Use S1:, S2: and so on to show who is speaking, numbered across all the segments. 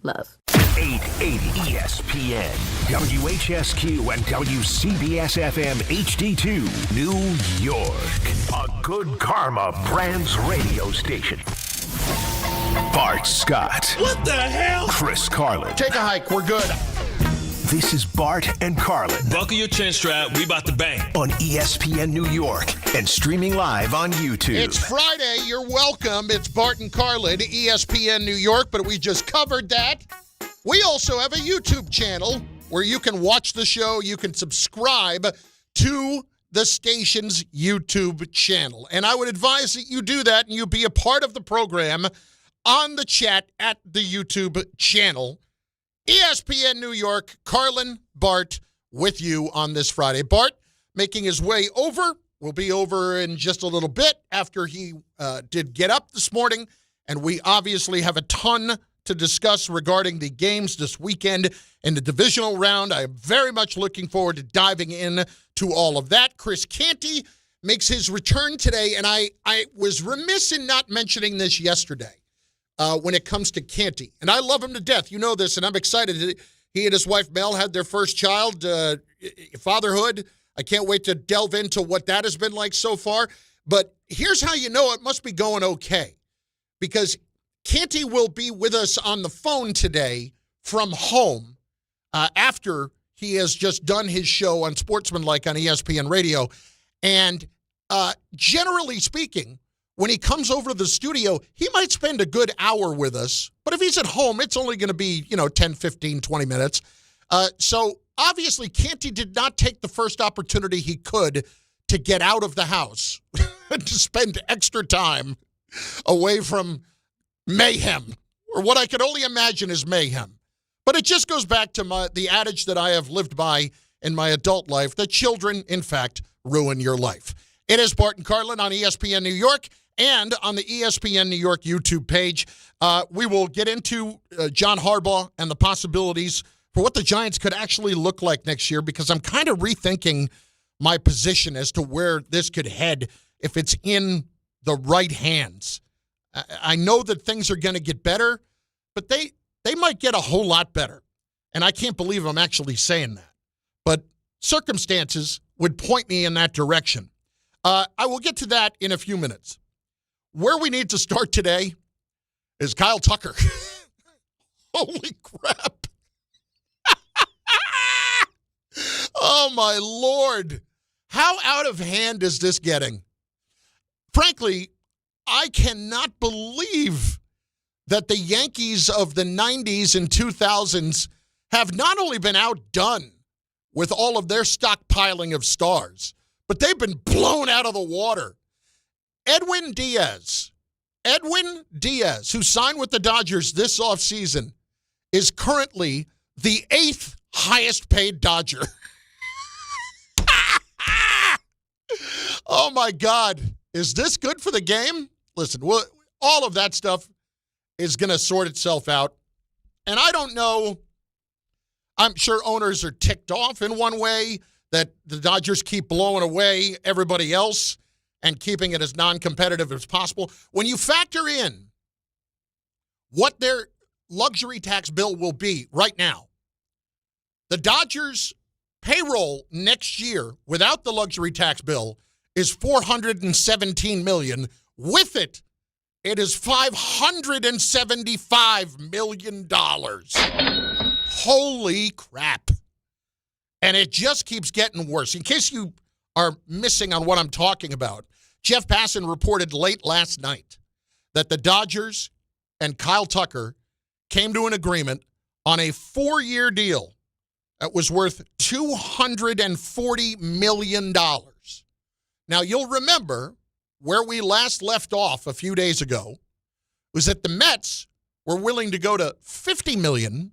S1: love.
S2: 880 ESPN, WHSQ, and WCBS-FM HD2, New York. A Good Karma Brands radio station. Bart Scott.
S3: What the hell?
S2: Chris Carlin.
S4: Take a hike. We're good.
S2: This is Bart and Carlin
S3: Buckle your chin strap. We about to bang.
S2: on ESPN New York and streaming live on YouTube.
S4: It's Friday. You're welcome. It's Bart and Carlin, ESPN New York, but we just covered that. We also have a YouTube channel where you can watch the show. You can subscribe to the station's YouTube channel. And I would advise that you do that and you be a part of the program on the chat at the YouTube channel. ESPN New York, Carlin, Bart, with you on this Friday. Bart making his way over. Will be over in just a little bit after he did get up this morning. And we obviously have a ton to discuss regarding the games this weekend in the divisional round. I am very much looking forward to diving in to all of that. Chris Canty makes his return today, and I was remiss in not mentioning this yesterday when it comes to Canty. And I love him to death. You know this, and I'm excited. He and his wife, Mel, had their first child, fatherhood. I can't wait to delve into what that has been like so far. But here's how you know it must be going okay. Because Canty will be with us on the phone today from home after he has just done his show on Sportsmanlike on ESPN Radio. And generally speaking, when he comes over to the studio, he might spend a good hour with us. But if he's at home, it's only going to be, 10, 15, 20 minutes. So obviously, Canty did not take the first opportunity he could to get out of the house, to spend extra time away from mayhem, or what I could only imagine is mayhem. But it just goes back to the adage that I have lived by in my adult life, that children, in fact, ruin your life. It is Bart and Carlin on ESPN New York and on the ESPN New York YouTube page. We will get into John Harbaugh and the possibilities for what the Giants could actually look like next year, because I'm kind of rethinking my position as to where this could head if it's in the right hands. I know that things are going to get better, but they might get a whole lot better. And I can't believe I'm actually saying that. But circumstances would point me in that direction. I will get to that in a few minutes. Where we need to start today is Kyle Tucker. Holy crap. Oh, my Lord. How out of hand is this getting? Frankly, I cannot believe that the Yankees of the 90s and 2000s have not only been outdone with all of their stockpiling of stars, but they've been blown out of the water. Edwin Diaz, who signed with the Dodgers this offseason, is currently the 8th highest paid Dodger. Oh, my God. Is this good for the game? Listen, all of that stuff is going to sort itself out. And I don't know. I'm sure owners are ticked off in one way that the Dodgers keep blowing away everybody else and keeping it as non-competitive as possible. When you factor in what their luxury tax bill will be right now, the Dodgers' payroll next year without the luxury tax bill is $417 million. With it, it is $575 million. Holy crap. And it just keeps getting worse. In case you are missing on what I'm talking about, Jeff Passan reported late last night that the Dodgers and Kyle Tucker came to an agreement on a 4-year deal that was worth $240 million. Now, you'll remember where we last left off a few days ago was that the Mets were willing to go to $50 million,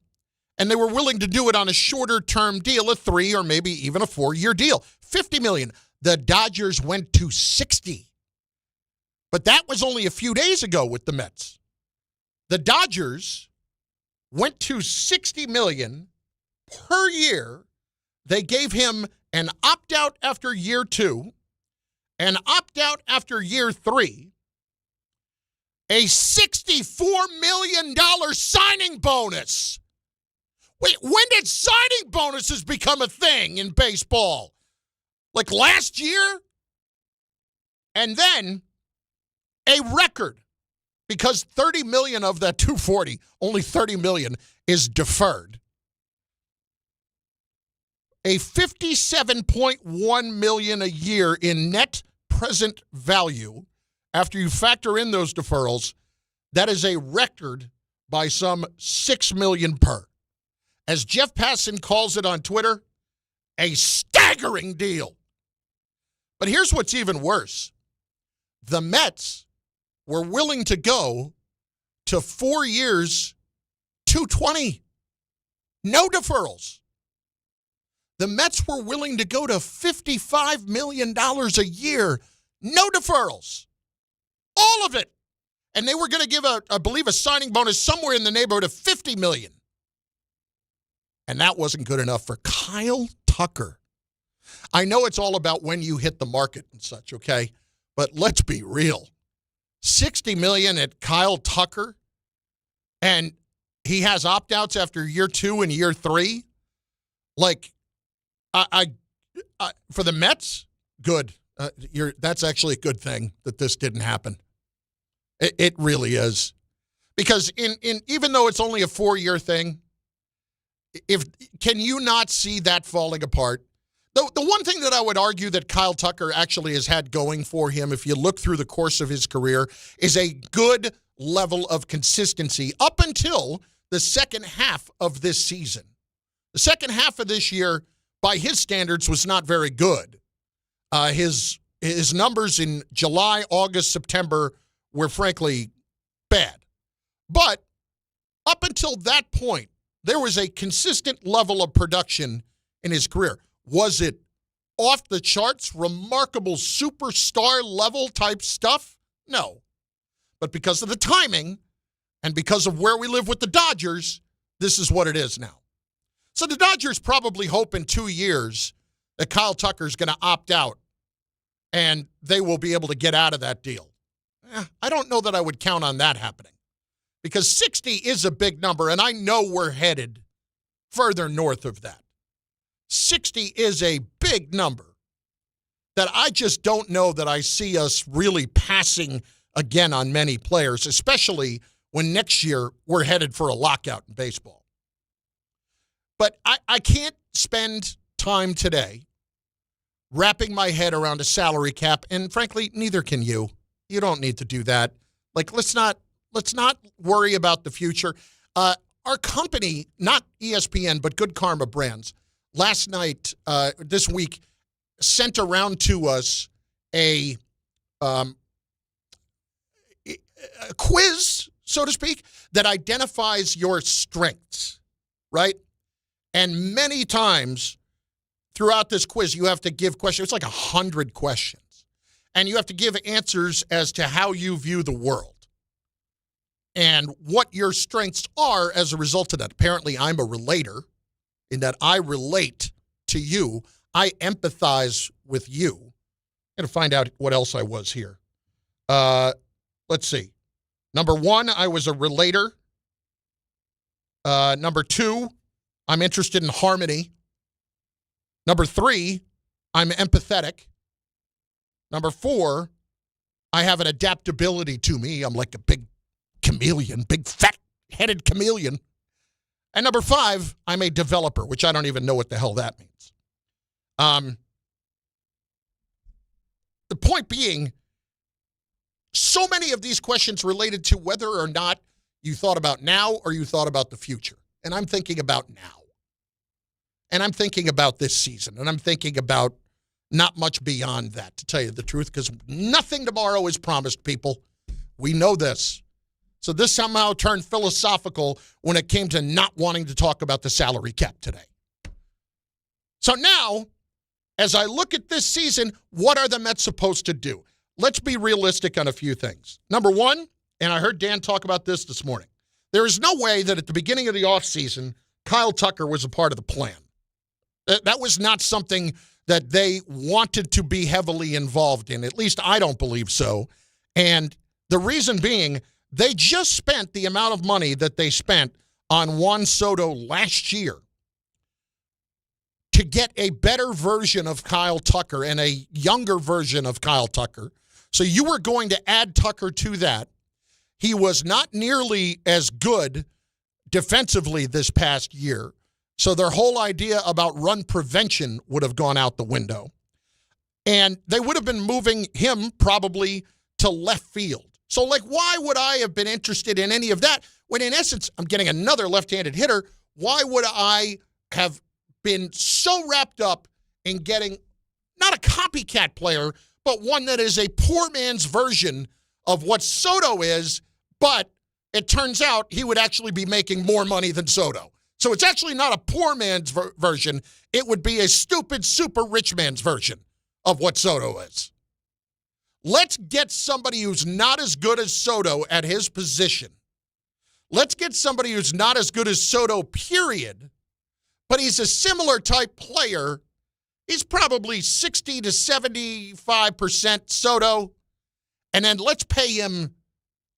S4: and they were willing to do it on a shorter-term deal, a 3 or maybe even a 4-year deal. $50 million. The Dodgers went to $60. But that was only a few days ago with the Mets. The Dodgers went to $60 million per year. They gave him an opt-out after year 2, an opt-out after year 3, a $64 million signing bonus. Wait, when did signing bonuses become a thing in baseball? Like last year? And then a record, because $30 million of that $240, only $30 million is deferred. A $57.1 million a year in net present value after you factor in those deferrals. That is a record by some $6 million per. As Jeff Passan calls it on Twitter, a staggering deal. But here's what's even worse. The Mets were willing to go to 4 years, $220. No deferrals. The Mets were willing to go to $55 million a year. No deferrals. All of it. And they were going to give, I believe, a signing bonus somewhere in the neighborhood of $50 million. And that wasn't good enough for Kyle Tucker. I know it's all about when you hit the market and such, okay? But let's be real. $60 million at Kyle Tucker, and he has opt-outs after year 2 and year 3. Like, I for the Mets, good. That's actually a good thing that this didn't happen. It really is. Because even though it's only a 4-year thing, can you not see that falling apart? The one thing that I would argue that Kyle Tucker actually has had going for him, if you look through the course of his career, is a good level of consistency up until the second half of this season. The second half of this year, by his standards, was not very good. His numbers in July, August, September were frankly bad. But up until that point, there was a consistent level of production in his career. Was it off the charts, remarkable superstar level type stuff? No. But because of the timing and because of where we live with the Dodgers, this is what it is now. So the Dodgers probably hope in 2 years that Kyle Tucker's going to opt out and they will be able to get out of that deal. I don't know that I would count on that happening because 60 is a big number, and I know we're headed further north of that. 60 is a big number that I just don't know that I see us really passing again on many players, especially when next year we're headed for a lockout in baseball. But I can't spend time today wrapping my head around a salary cap, and frankly, neither can you. You don't need to do that. Like, let's not worry about the future. Our company, not ESPN, but Good Karma Brands, last night, this week, sent around to us a quiz, so to speak, that identifies your strengths, right? And many times throughout this quiz, you have to give questions. It's like 100 questions. And you have to give answers as to how you view the world and what your strengths are as a result of that. Apparently, I'm a relator in that I relate to you. I empathize with you. I'm going to find out what else I was here. Let's see. Number 1, I was a relator. Number 2, I'm interested in harmony. Number 3, I'm empathetic. Number 4, I have an adaptability to me. I'm like a big chameleon, big fat-headed chameleon. And number 5, I'm a developer, which I don't even know what the hell that means. The point being, so many of these questions related to whether or not you thought about now or you thought about the future. And I'm thinking about now. And I'm thinking about this season. And I'm thinking about not much beyond that, to tell you the truth, because nothing tomorrow is promised, people. We know this. So this somehow turned philosophical when it came to not wanting to talk about the salary cap today. So now, as I look at this season, what are the Mets supposed to do? Let's be realistic on a few things. Number 1, and I heard Dan talk about this morning, there is no way that at the beginning of the offseason, Kyle Tucker was a part of the plan. That was not something that they wanted to be heavily involved in. At least I don't believe so. And the reason being They just spent the amount of money that they spent on Juan Soto last year to get a better version of Kyle Tucker and a younger version of Kyle Tucker. So you were going to add Tucker to that. He was not nearly as good defensively this past year. So their whole idea about run prevention would have gone out the window. And they would have been moving him probably to left field. So, why would I have been interested in any of that when, in essence, I'm getting another left-handed hitter? Why would I have been so wrapped up in getting not a copycat player, but one that is a poor man's version of what Soto is, but it turns out he would actually be making more money than Soto. So it's actually not a poor man's version. It would be a stupid, super rich man's version of what Soto is. Let's get somebody who's not as good as Soto at his position. Let's get somebody who's not as good as Soto, period, but he's a similar type player. He's probably 60 to 75% Soto, and then let's pay him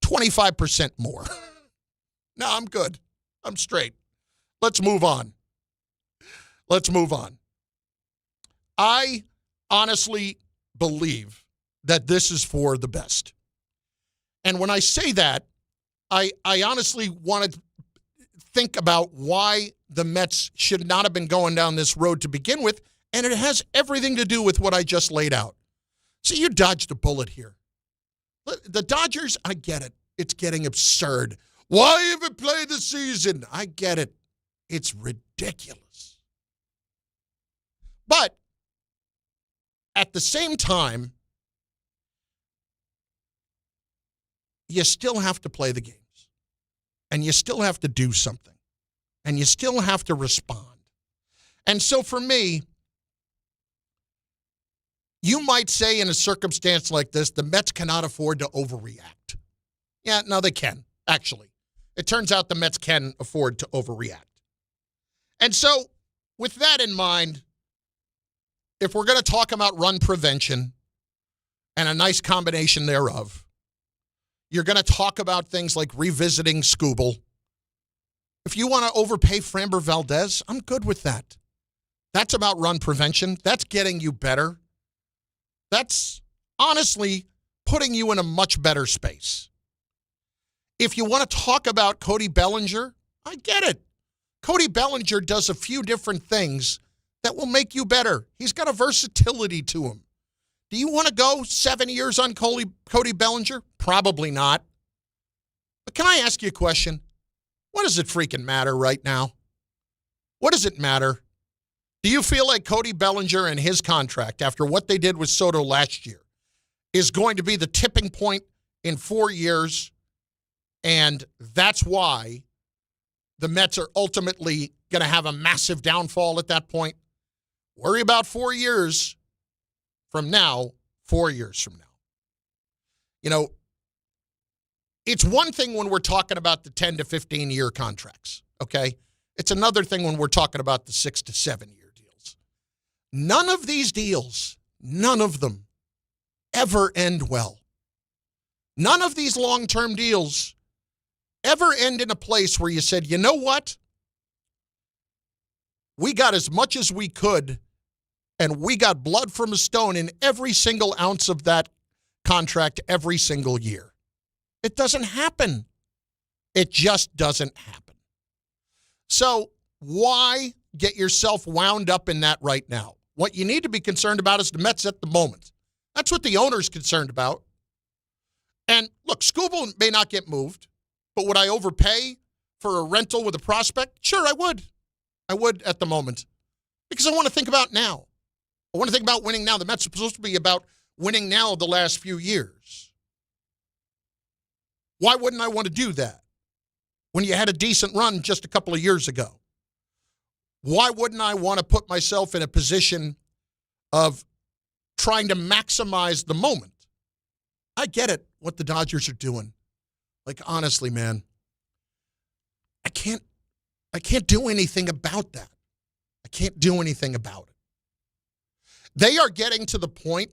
S4: 25% more. No, I'm good. I'm straight. Let's move on. I honestly believe that this is for the best. And when I say that, I honestly want to think about why the Mets should not have been going down this road to begin with, and it has everything to do with what I just laid out. So you dodged a bullet here. The Dodgers, I get it. It's getting absurd. Why even play the season? I get it. It's ridiculous. But at the same time, you still have to play the games. And you still have to do something. And you still have to respond. And so for me, you might say in a circumstance like this, the Mets cannot afford to overreact. Yeah, no, they can, actually. It turns out the Mets can afford to overreact. And so, with that in mind, if we're going to talk about run prevention and a nice combination thereof, you're going to talk about things like revisiting Skubal. If you want to overpay Framber Valdez, I'm good with that. That's about run prevention. That's getting you better. That's honestly putting you in a much better space. If you want to talk about Cody Bellinger, I get it. Cody Bellinger does a few different things that will make you better. He's got a versatility to him. Do you want to go 7 years on Cody Bellinger? Probably not. But can I ask you a question? What does it freaking matter right now? What does it matter? Do you feel like Cody Bellinger and his contract, after what they did with Soto last year, is going to be the tipping point in 4 years, and that's why the Mets are ultimately going to have a massive downfall at that point? Worry about 4 years from now, 4 years from now. You know, it's one thing when we're talking about the 10 to 15-year contracts, okay? It's another thing when we're talking about the 6 to 7 year deals. None of these deals, none of them, ever end well. None of these long-term deals ever end in a place where you said, you know what? We got as much as we could, and we got blood from a stone in every single ounce of that contract every single year. It doesn't happen. It just doesn't happen. So why get yourself wound up in that right now? What you need to be concerned about is the Mets at the moment. That's what the owner's concerned about. And look, Skubal may not get moved, but would I overpay for a rental with a prospect? Sure, I would. I would at the moment. Because I want to think about now. I want to think about winning now. The Mets are supposed to be about winning now the last few years. Why wouldn't I want to do that when you had a decent run just a couple of years ago? Why wouldn't I want to put myself in a position of trying to maximize the moment? I get it, what the Dodgers are doing. Like, honestly, man, I can't do anything about that. I can't do anything about it. They are getting to the point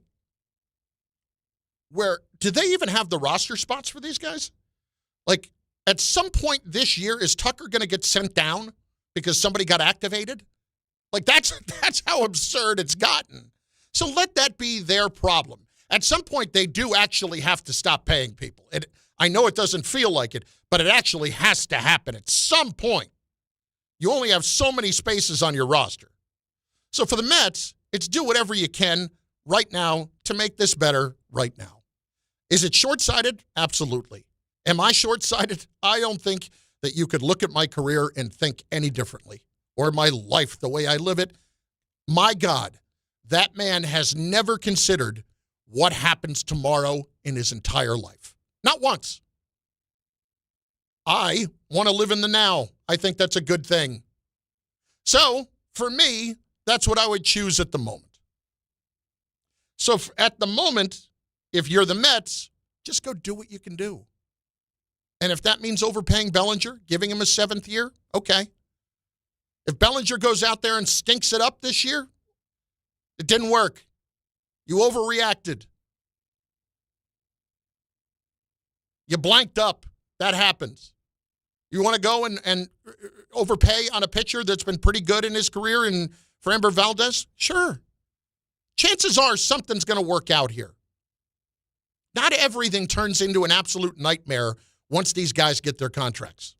S4: where, do they even have the roster spots for these guys? Like, at some point this year, is Tucker going to get sent down because somebody got activated? Like, that's how absurd it's gotten. So let that be their problem. At some point, they do actually have to stop paying people. I know it doesn't feel like it, but it actually has to happen at some point. You only have so many spaces on your roster. So for the Mets, it's do whatever you can right now to make this better right now. Is it short-sighted? Absolutely. Am I short-sighted? I don't think that you could look at my career and think any differently, or my life, the way I live it. My God, that man has never considered what happens tomorrow in his entire life. Not once. I want to live in the now. I think that's a good thing. So, for me, that's what I would choose at the moment. So, at the moment, if you're the Mets, just go do what you can do. And if that means overpaying Bellinger, giving him a 7th year, okay. If Bellinger goes out there and stinks it up this year, it didn't work. You overreacted. You blanked up. That happens. You want to go and overpay on a pitcher that's been pretty good in his career in Framber Valdez? Sure. Chances are something's going to work out here. Not everything turns into an absolute nightmare once these guys get their contracts.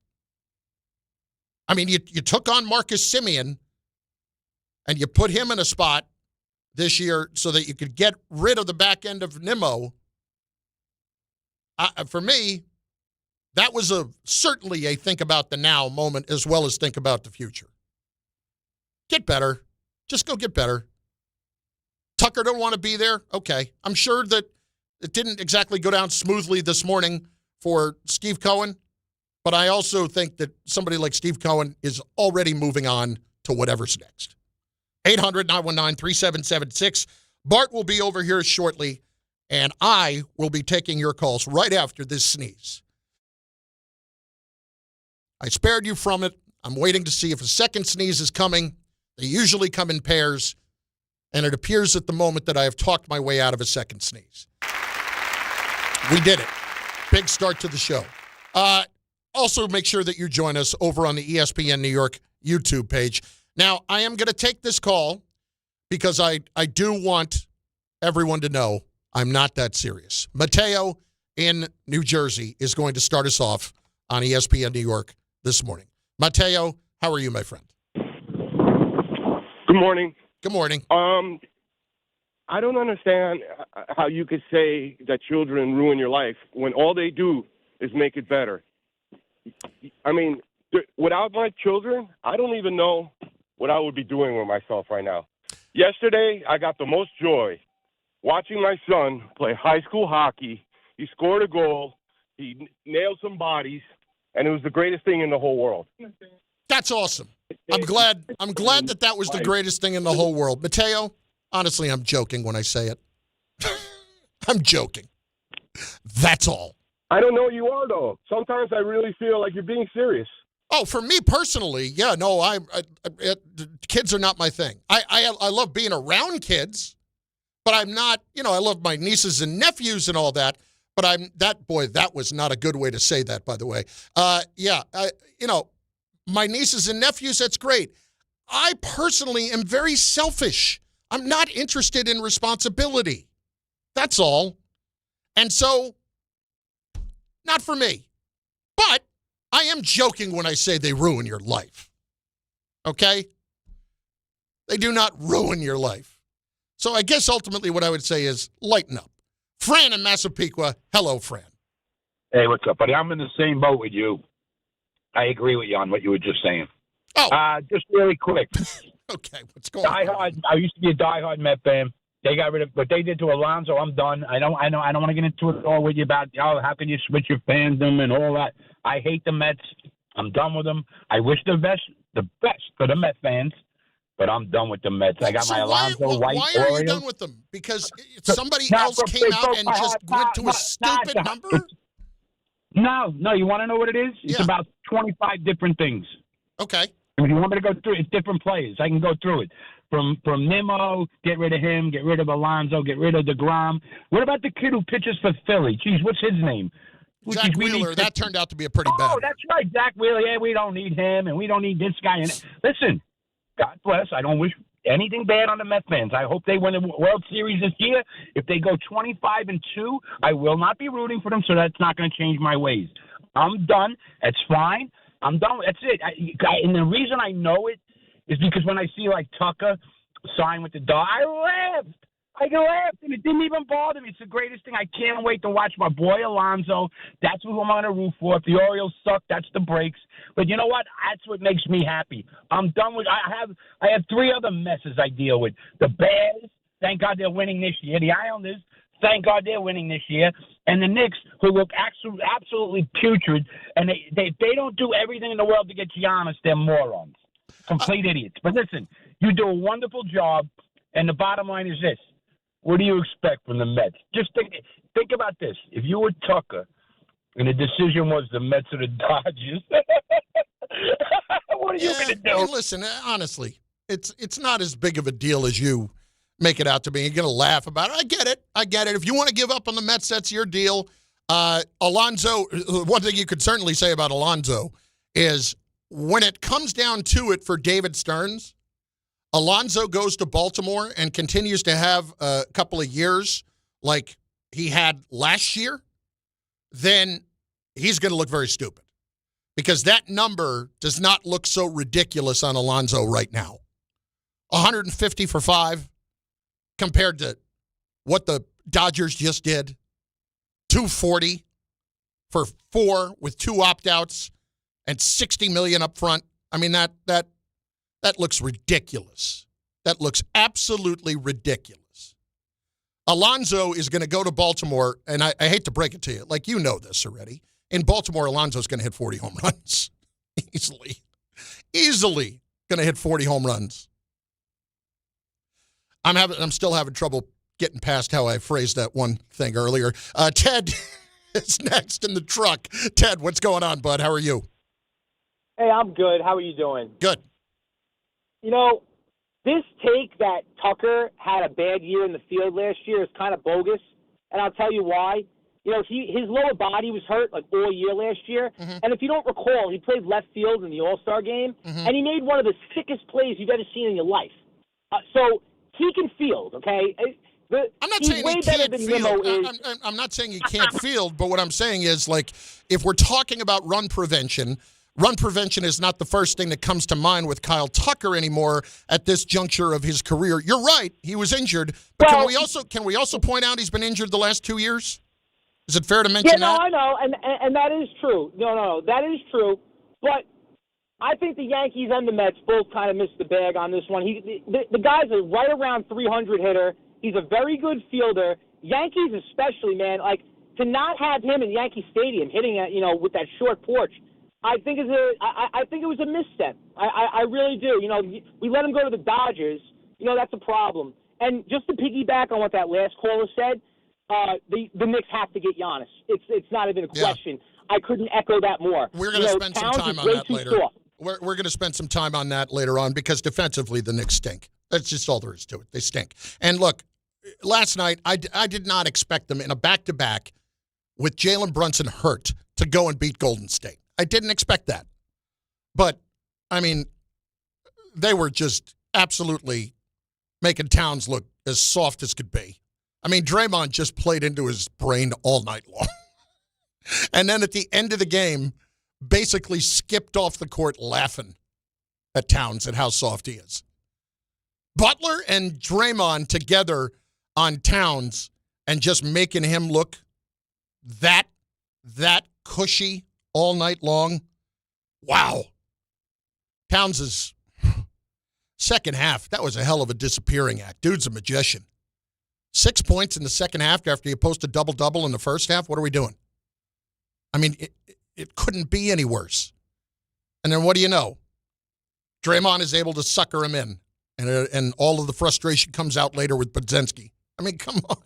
S4: I mean, you took on Marcus Semien and you put him in a spot this year so that you could get rid of the back end of Nimmo. For me, that was certainly a think about the now moment as well as think about the future. Get better. Just go get better. Tucker don't want to be there? Okay. I'm sure that it didn't exactly go down smoothly this morning for Steve Cohen, but I also think that somebody like Steve Cohen is already moving on to whatever's next. 800-919-3776. Bart will be over here shortly, and I will be taking your calls right after this sneeze. I spared you from it. I'm waiting to see if a second sneeze is coming. They usually come in pairs, and it appears at the moment that I have talked my way out of a second sneeze. We did it. Big start to the show. Also, make sure that you join us over on the ESPN New York YouTube page. Now, I am going to take this call because I do want everyone to know I'm not that serious. Mateo in New Jersey is going to start us off on ESPN New York this morning. Mateo, how are you, my friend?
S1: Good morning.
S4: Good morning.
S1: I don't understand how you could say that children ruin your life when all they do is make it better. I mean, without my children, I don't even know what I would be doing with myself right now. Yesterday, I got the most joy watching my son play high school hockey. He scored a goal. He nailed some bodies, and it was the greatest thing in the whole world.
S4: That's awesome. I'm glad that was the greatest thing in the whole world. Mateo, honestly, I'm joking when I say it. I'm joking. That's all.
S1: I don't know you are, though. Sometimes I really feel like you're being serious.
S4: Oh, for me personally, yeah, no, kids are not my thing. I love being around kids, but I'm not, I love my nieces and nephews and all that, but that was not a good way to say that, by the way. My nieces and nephews, that's great. I personally am very selfish. I'm not interested in responsibility. That's all. And so, not for me. But I am joking when I say they ruin your life. Okay? They do not ruin your life. So I guess ultimately what I would say is lighten up. Fran in Massapequa. Hello, Fran.
S5: Hey, what's up, buddy? I'm in the same boat with you. I agree with you on what you were just saying.
S4: Oh.
S5: Just really quick.
S4: Okay, what's going on?
S5: I used to be a diehard Met fan. They got rid of what they did to Alonso. I'm done. I don't want to get into it all with you about how can you switch your fandom and all that. I hate the Mets. I'm done with them. I wish the best for the Met fans, but I'm done with the Mets. I got my Alonso white.
S4: Why are you done with them? Because somebody else came out and just went to a stupid number?
S5: No. You want to know what it is? It's about 25 different things.
S4: Okay.
S5: If you want me to go through it, it's different players. I can go through it. From Nimmo, get rid of him, get rid of Alonso, get rid of DeGrom. What about the kid who pitches for Philly? Geez, what's his name?
S4: Zach Wheeler, that turned out to be a pretty bad.
S5: Oh, that's right, Zach Wheeler. Yeah, we don't need him, and we don't need this guy. And listen, God bless. I don't wish anything bad on the Mets fans. I hope they win the World Series this year. If they go 25-2, I will not be rooting for them, so that's not going to change my ways. I'm done. That's fine. I'm done. That's it. And the reason I know it is because when I see, like, Tucker sign with the Dodgers, I laughed. And it didn't even bother me. It's the greatest thing. I can't wait to watch my boy Alonso. That's who I'm going to root for. If the Orioles suck, that's the breaks. But you know what? That's what makes me happy. I'm done with. I have 3 other messes I deal with. The Bears. Thank God they're winning this year. The Islanders. Thank God they're winning this year. And the Knicks, who look absolutely putrid. And they don't do everything in the world to get Giannis. They're morons. Complete idiots. But listen, you do a wonderful job. And the bottom line is this. What do you expect from the Mets? Just think about this. If you were Tucker and the decision was the Mets or the Dodgers, what are you going to do?
S4: Hey, listen, honestly, it's not as big of a deal as you make it out to be. You're going to laugh about it. I get it. If you want to give up on the Mets, that's your deal. Alonso, one thing you could certainly say about Alonso is when it comes down to it for David Stearns, Alonso goes to Baltimore and continues to have a couple of years like he had last year, then he's going to look very stupid because that number does not look so ridiculous on Alonso right now. 150 for 5 compared to what the Dodgers just did. 240 for 4 with 2 opt-outs and $60 million up front. I mean, that looks ridiculous. That looks absolutely ridiculous. Alonso is going to go to Baltimore, and I hate to break it to you. Like, you know this already. In Baltimore, Alonso's going to hit 40 home runs. Easily going to hit 40 home runs. I'm still having trouble getting past how I phrased that one thing earlier. Ted is next in the truck. Ted, what's going on, bud? How are you?
S6: Hey, I'm good. How are you doing?
S4: Good.
S6: You know, this take that Tucker had a bad year in the field last year is kind of bogus, and I'll tell you why. You know, his lower body was hurt like all year last year, and if you don't recall, he played left field in the All-Star game, and he made one of the sickest plays you've ever seen in your life. So he can field, okay?
S4: I'm not saying he can't field. I'm not saying he can't field, but what I'm saying is, like, if we're talking about run prevention is not the first thing that comes to mind with Kyle Tucker anymore at this juncture of his career. You're right, he was injured, but can we also point out he's been injured the last 2 years? Is it fair to mention that?
S6: Yeah, no, I know, and that is true. No, that is true. But I think the Yankees and the Mets both kind of missed the bag on this one. The guy's a right around 300 hitter. He's a very good fielder. Yankees especially, man, like, to not have him in Yankee Stadium hitting it, you know, with that short porch, I think it was a misstep. I really do. You know, we let him go to the Dodgers. You know, that's a problem. And just to piggyback on what that last caller said, the Knicks have to get Giannis. It's not even a question. Yeah. I couldn't echo that more.
S4: We're going to spend some time on that later. We're going to spend some time on that later on because defensively the Knicks stink. That's just all there is to it. They stink. And look, last night I did not expect them in a back-to-back with Jalen Brunson hurt to go and beat Golden State. I didn't expect that. But, I mean, they were just absolutely making Towns look as soft as could be. I mean, Draymond just played into his brain all night long. And then at the end of the game, basically skipped off the court laughing at Towns and how soft he is. Butler and Draymond together on Towns and just making him look that cushy all night long. Wow. Towns' second half, that was a hell of a disappearing act. Dude's a magician. 6 points in the second half after you post a double-double in the first half. What are we doing? I mean, it couldn't be any worse. And then what do you know? Draymond is able to sucker him in, and all of the frustration comes out later with Budzinski. I mean, come on.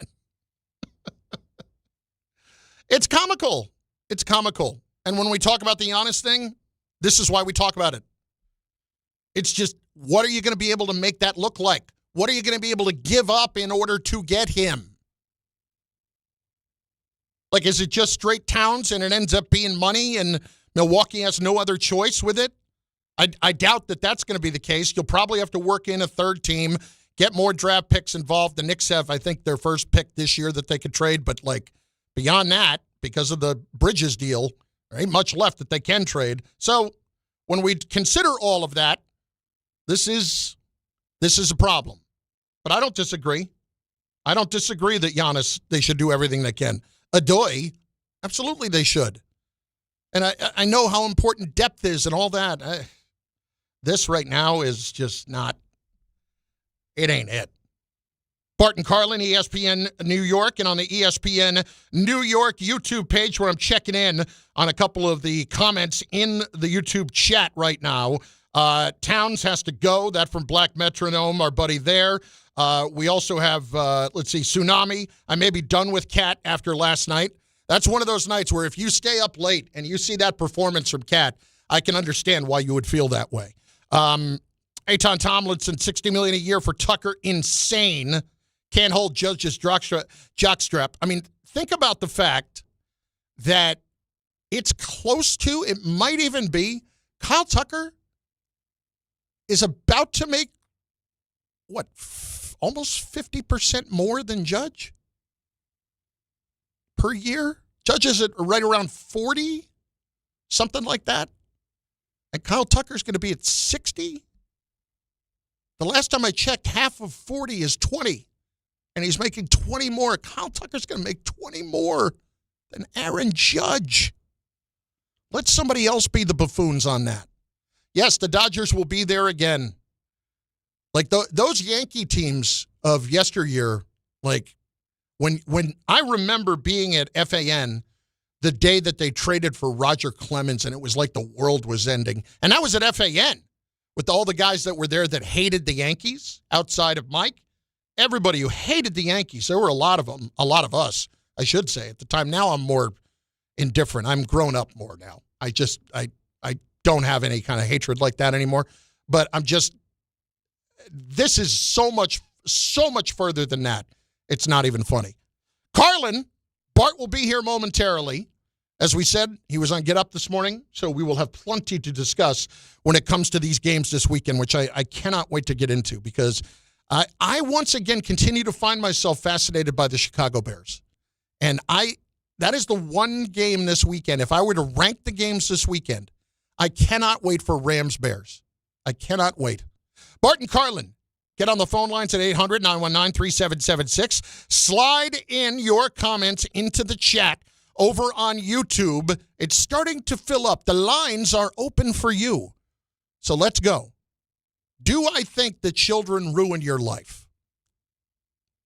S4: It's comical. It's comical. And when we talk about the Giannis thing, this is why we talk about it. It's just, what are you going to be able to make that look like? What are you going to be able to give up in order to get him? Like, is it just straight Towns and it ends up being money and Milwaukee has no other choice with it? I doubt that that's going to be the case. You'll probably have to work in a third team, get more draft picks involved. The Knicks have, I think, their first pick this year that they could trade. But, like, beyond that, because of the Bridges deal, there ain't much left that they can trade. So when we consider all of that, this is a problem. But I don't disagree. I don't disagree that Giannis, they should do everything they can. Adoy, absolutely they should. And I know how important depth is and all that. This right now is just not, it ain't it. Bart Carlin, ESPN New York, and on the ESPN New York YouTube page where I'm checking in on a couple of the comments in the YouTube chat right now. Towns has to go. That from Black Metronome, our buddy there. We also have, Tsunami. I may be done with Cat after last night. That's one of those nights where if you stay up late and you see that performance from Cat, I can understand why you would feel that way. Eitan Tomlinson, $60 million a year for Tucker, insane. Can't hold Judge's jockstrap. I mean, think about the fact that it's close to, it might even be, Kyle Tucker is about to make, almost 50% more than Judge per year? Judge is at right around 40, something like that. And Kyle Tucker's going to be at 60. The last time I checked, half of 40 is 20. And he's making 20 more. Kyle Tucker's going to make 20 more than Aaron Judge. Let somebody else be the buffoons on that. Yes, the Dodgers will be there again. Like those Yankee teams of yesteryear, like when I remember being at FAN the day that they traded for Roger Clemens, and it was like the world was ending. And I was at FAN with all the guys that were there that hated the Yankees outside of Mike. Everybody who hated the Yankees, there were a lot of them, a lot of us, I should say, at the time. Now I'm more indifferent. I'm grown up more now. I don't have any kind of hatred like that anymore. But this is so much further than that. It's not even funny. Carlin, Bart will be here momentarily. As we said, he was on Get Up this morning, so we will have plenty to discuss when it comes to these games this weekend, which I cannot wait to get into because I once again continue to find myself fascinated by the Chicago Bears. And that is the one game this weekend. If I were to rank the games this weekend, I cannot wait for Rams-Bears. I cannot wait. Bart and Carlin, get on the phone lines at 800-919-3776. Slide in your comments into the chat over on YouTube. It's starting to fill up. The lines are open for you. So let's go. Do I think that children ruin your life?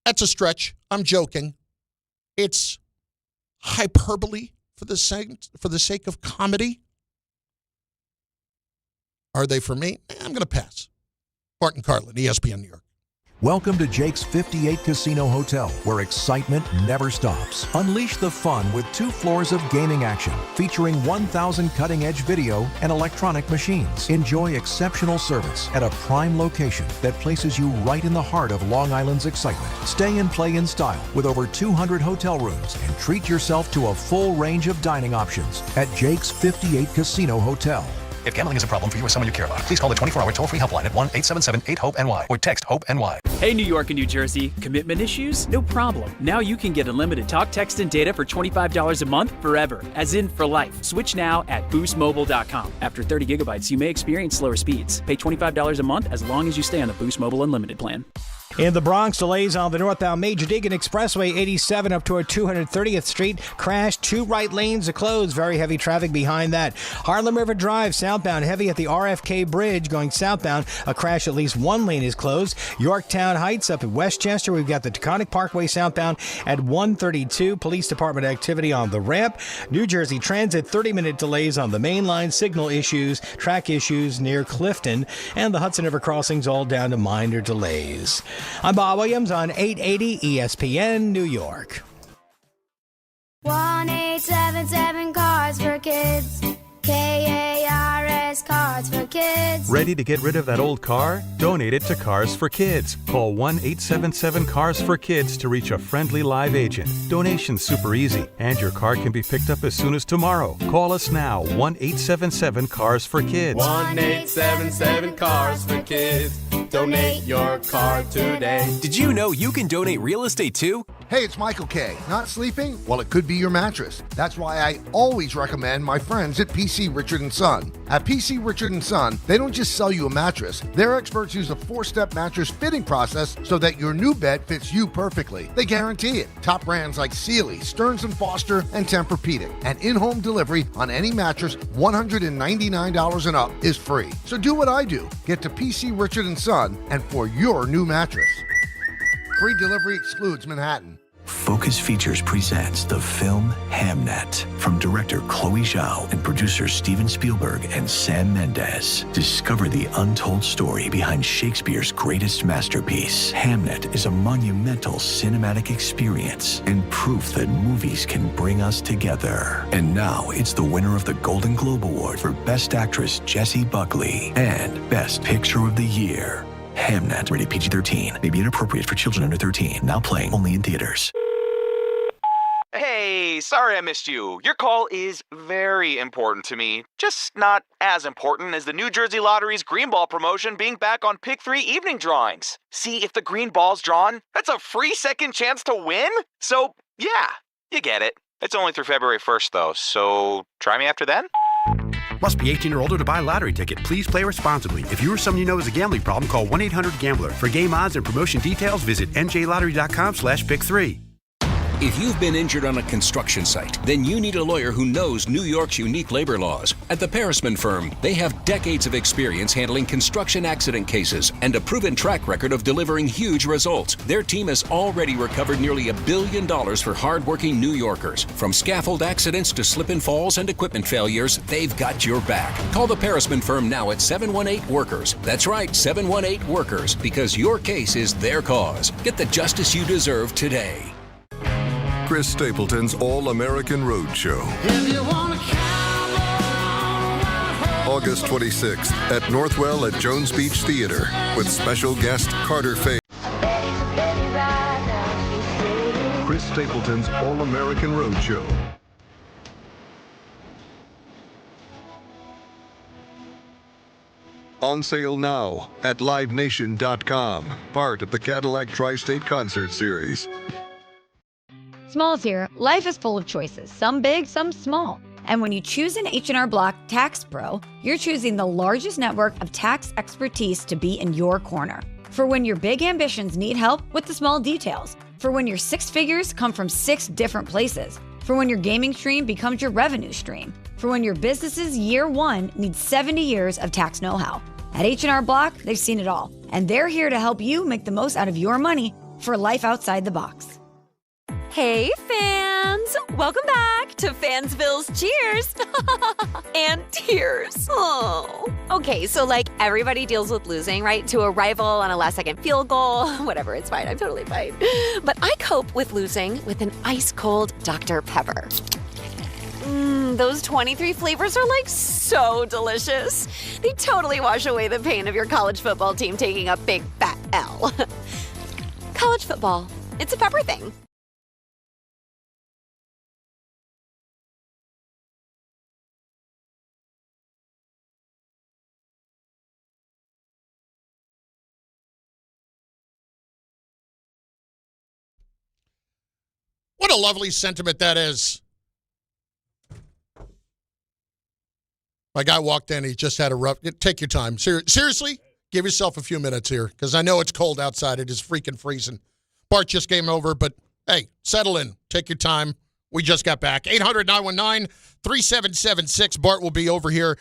S4: That's a stretch. I'm joking. It's hyperbole for the sake of comedy. Are they for me? I'm going to pass. Bart and Carlin, ESPN New York.
S2: Welcome to Jake's 58 Casino Hotel, where excitement never stops. Unleash the fun with 2 floors of gaming action, featuring 1,000 cutting-edge video and electronic machines. Enjoy exceptional service at a prime location that places you right in the heart of Long Island's excitement. Stay and play in style with over 200 hotel rooms and treat yourself to a full range of dining options at Jake's 58 Casino Hotel.
S7: If gambling is a problem for you or someone you care about, please call the 24-hour toll-free helpline at 1-877-8-HOPE-NY or text HOPE-NY.
S8: Hey, New York and New Jersey. Commitment issues? No problem. Now you can get unlimited talk, text, and data for $25 a month forever, as in for life. Switch now at boostmobile.com. After 30 gigabytes, you may experience slower speeds. Pay $25 a month as long as you stay on the Boost Mobile Unlimited plan.
S9: In the Bronx, delays on the northbound Major Deegan Expressway 87 up toward 230th Street. Crash, 2 right lanes are closed. Very heavy traffic behind that. Harlem River Drive southbound heavy at the RFK Bridge going southbound. A crash, at least 1 lane is closed. Yorktown Heights up at Westchester. We've got the Taconic Parkway southbound at 132. Police Department activity on the ramp. New Jersey Transit 30-minute delays on the main line. Signal issues, track issues near Clifton. And the Hudson River crossings all down to minor delays. I'm Bob Williams on 880 ESPN New York.
S10: 1-877 Cars for Kids. KARS Cars for Kids.
S11: Ready to get rid of that old car? Donate it to Cars for Kids. Call 1-877-CARS-FOR-KIDS to reach a friendly live agent. Donation's super easy, and your car can be picked up as soon as tomorrow. Call us now, 1-877-CARS-FOR-KIDS.
S12: 1-877-CARS-FOR-KIDS. Donate your car today.
S13: Did you know you can donate real estate too?
S14: Hey, it's Michael K. Not sleeping? Well, it could be your mattress. That's why I always recommend my friends at PC Richard & Son. At PC Richard & Son, they don't just sell you a mattress. Their experts use a 4-step mattress fitting process so that your new bed fits you perfectly. They guarantee it. Top brands like Sealy, Stearns & Foster, and Tempur-Pedic. And in-home delivery on any mattress $199 and up is free. So do what I do. Get to PC Richard & Son and for your new mattress. Free delivery excludes Manhattan.
S15: Focus Features presents the film Hamnet from director Chloe Zhao and producers Steven Spielberg and Sam Mendes. Discover the untold story behind Shakespeare's greatest masterpiece. Hamnet is a monumental cinematic experience and proof that movies can bring us together. And now it's the winner of the Golden Globe Award for Best Actress Jessie Buckley and Best Picture of the Year. Hamnet, rated PG-13, may be inappropriate for children under 13. Now playing only in theaters.
S16: Hey, sorry I missed you. Your call is very important to me. Just not as important as the New Jersey Lottery's Green Ball promotion being back on Pick 3 evening drawings. See, if the green ball's drawn, that's a free second chance to win? So, yeah, you get it. It's only through February 1st, though, so try me after then?
S17: Must be 18 or older to buy a lottery ticket. Please play responsibly. If you or someone you know has a gambling problem, call 1-800-GAMBLER. For game odds and promotion details, visit njlottery.com/pick3.
S18: If you've been injured on a construction site, then you need a lawyer who knows New York's unique labor laws. At the Parisman Firm, they have decades of experience handling construction accident cases and a proven track record of delivering huge results. Their team has already recovered nearly $1 billion for hardworking New Yorkers. From scaffold accidents to slip and falls and equipment failures, they've got your back. Call the Parisman Firm now at 718-WORKERS. That's right, 718-WORKERS, because your case is their cause. Get the justice you deserve today.
S19: Chris Stapleton's All-American Road Show. August 26th at Northwell at Jones Beach Theater with special guest Carter Faye. Chris Stapleton's All-American Road Show. On sale now at livenation.com, part of the Cadillac Tri-State Concert Series.
S20: Smalls here. Life is full of choices, some big, some small. And when you choose an H&R Block Tax Pro, you're choosing the largest network of tax expertise to be in your corner. For when your big ambitions need help with the small details. For when your 6 figures come from 6 different places. For when your gaming stream becomes your revenue stream. For when your business's year 1 needs 70 years of tax know-how. At H&R Block, they've seen it all. And they're here to help you make the most out of your money for life outside the box.
S21: Hey, fans! Welcome back to Fansville's Cheers and Tears. Oh. Okay, so like everybody deals with losing, right? To a rival on a last-second field goal. Whatever, it's fine. I'm totally fine. But I cope with losing with an ice-cold Dr. Pepper. Those 23 flavors are like so delicious. They totally wash away the pain of your college football team taking a big fat L. College football. It's a pepper thing.
S4: What a lovely sentiment that is. My guy walked in. He just had a rough... Take your time. Seriously, give yourself a few minutes here because I know it's cold outside. It is freaking freezing. Bart just came over, but hey, settle in. Take your time. We just got back. 800-919-3776. Bart will be over here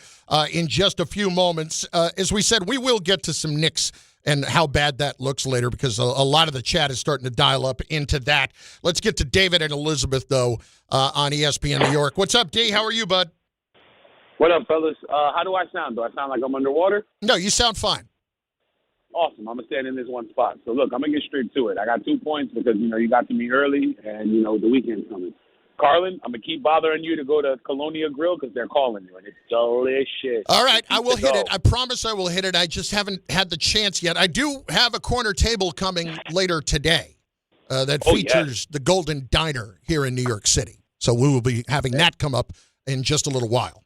S4: in just a few moments. As we said, we will get to some Knicks and how bad that looks later because a lot of the chat is starting to dial up into that. Let's get to David and Elizabeth, though, on ESPN New York. What's up, D? How are you, bud?
S22: What up, fellas? How do I sound? Do I sound like I'm underwater?
S4: No, you sound fine.
S22: Awesome. I'm going to stand in this one spot. So, look, I'm going to get straight to it. I got 2 points because, you got to me early and, the weekend's coming. Carlin, I'm going to keep bothering you to go to Colonia Grill because they're calling you, and it's delicious.
S4: All right, I will hit it. I promise I will hit it. I just haven't had the chance yet. I do have a corner table coming later today that features the Golden Diner here in New York City. So we will be having that come up in just a little while.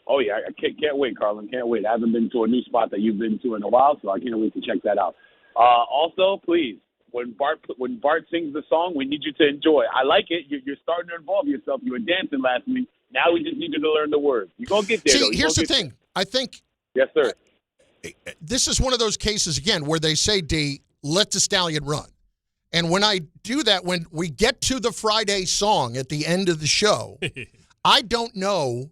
S22: Oh, yeah, I can't wait, Carlin. Can't wait. I haven't been to a new spot that you've been to in a while, so I can't wait to check that out. Also, please, when Bart sings the song, we need you to enjoy. I like it. You're starting to involve yourself. You were dancing last week. Now we just need you to learn the words. You're going to get there,
S4: See, here's the thing. I think
S22: yes, sir.
S4: This is one of those cases, again, where they say, D, let the stallion run. And when I do that, when we get to the Friday song at the end of the show, I don't know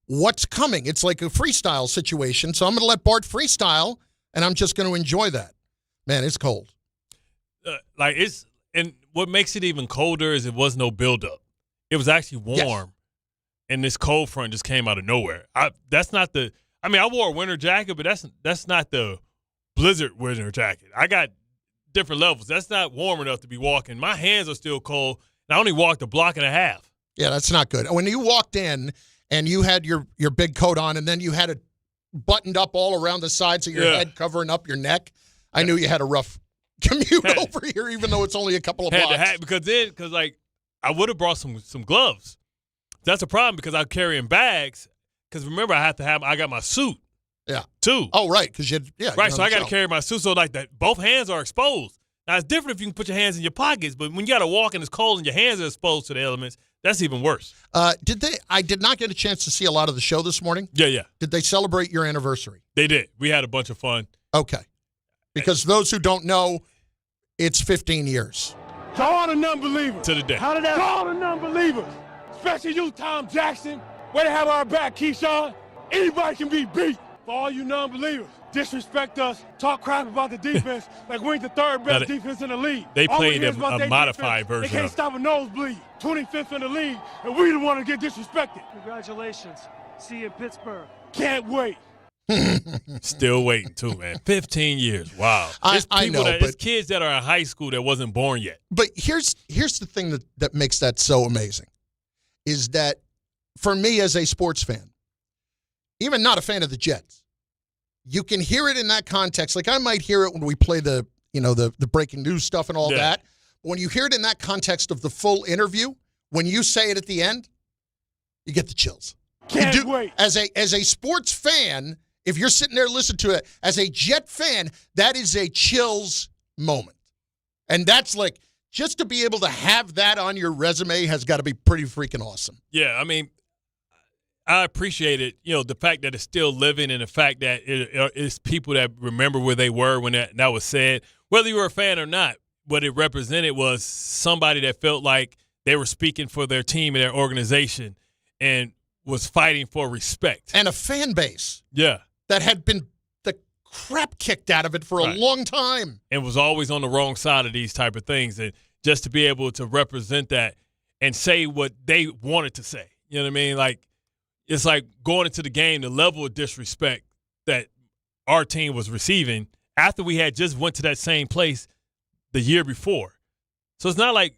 S4: what's coming. It's like a freestyle situation. So I'm going to let Bart freestyle, and I'm just going to enjoy that. Man, it's cold.
S3: And what makes it even colder is it was no buildup. It was actually warm, and this cold front just came out of nowhere. I wore a winter jacket, but that's not the blizzard winter jacket. I got different levels. That's not warm enough to be walking. My hands are still cold, and I only walked a block and a half.
S4: Yeah, that's not good. When you walked in and you had your big coat on, and then you had it buttoned up all around the sides of your head, covering up your neck, I knew you had a rough commute over here, even though it's only a couple of blocks.
S3: Because I would have brought some gloves. That's a problem because I'm carrying bags. Because remember, I got my suit.
S4: Yeah.
S3: Too.
S4: Oh, right. Because
S3: right. So I got to carry my suit. So like that, both hands are exposed. Now it's different if you can put your hands in your pockets, but when you got to walk and it's cold and your hands are exposed to the elements, that's even worse.
S4: I did not get a chance to see a lot of the show this morning.
S3: Yeah.
S4: Did they celebrate your anniversary?
S3: They did. We had a bunch of fun.
S4: Okay. Because those who don't know, it's 15 years.
S10: To all the non-believers.
S3: To the day.
S10: To all the non-believers. Especially you, Tom Jackson. Way to have our back, Keyshawn. Anybody can be beat. For all you non-believers, disrespect us, talk crap about the defense like we ain't the third best defense in the league.
S3: They played a modified version.
S10: They can't stop a nosebleed. 25th in the league, and we the one to get disrespected. Congratulations. See you in Pittsburgh. Can't wait.
S3: Still waiting too, man. 15 years. Wow.
S4: I know, but
S3: it's kids that are in high school that wasn't born yet.
S4: But here's the thing that makes that so amazing is that for me as a sports fan, even not a fan of the Jets, you can hear it in that context. Like I might hear it when we play the breaking news stuff and all that. When you hear it in that context of the full interview, when you say it at the end, you get the chills.
S10: Can't wait.
S4: As a sports fan, if you're sitting there listening to it, as a Jet fan, that is a chills moment. And that's like, just to be able to have that on your resume has got to be pretty freaking awesome.
S3: Yeah, I mean, I appreciate it, the fact that it's still living and the fact that it's people that remember where they were when that was said. Whether you were a fan or not, what it represented was somebody that felt like they were speaking for their team and their organization and was fighting for respect.
S4: And a fan base.
S3: Yeah.
S4: That had been the crap kicked out of it for a long time.
S3: And was always on the wrong side of these type of things. And just to be able to represent that and say what they wanted to say. You know what I mean? Like, it's like going into the game, the level of disrespect that our team was receiving after we had just went to that same place the year before. So it's not like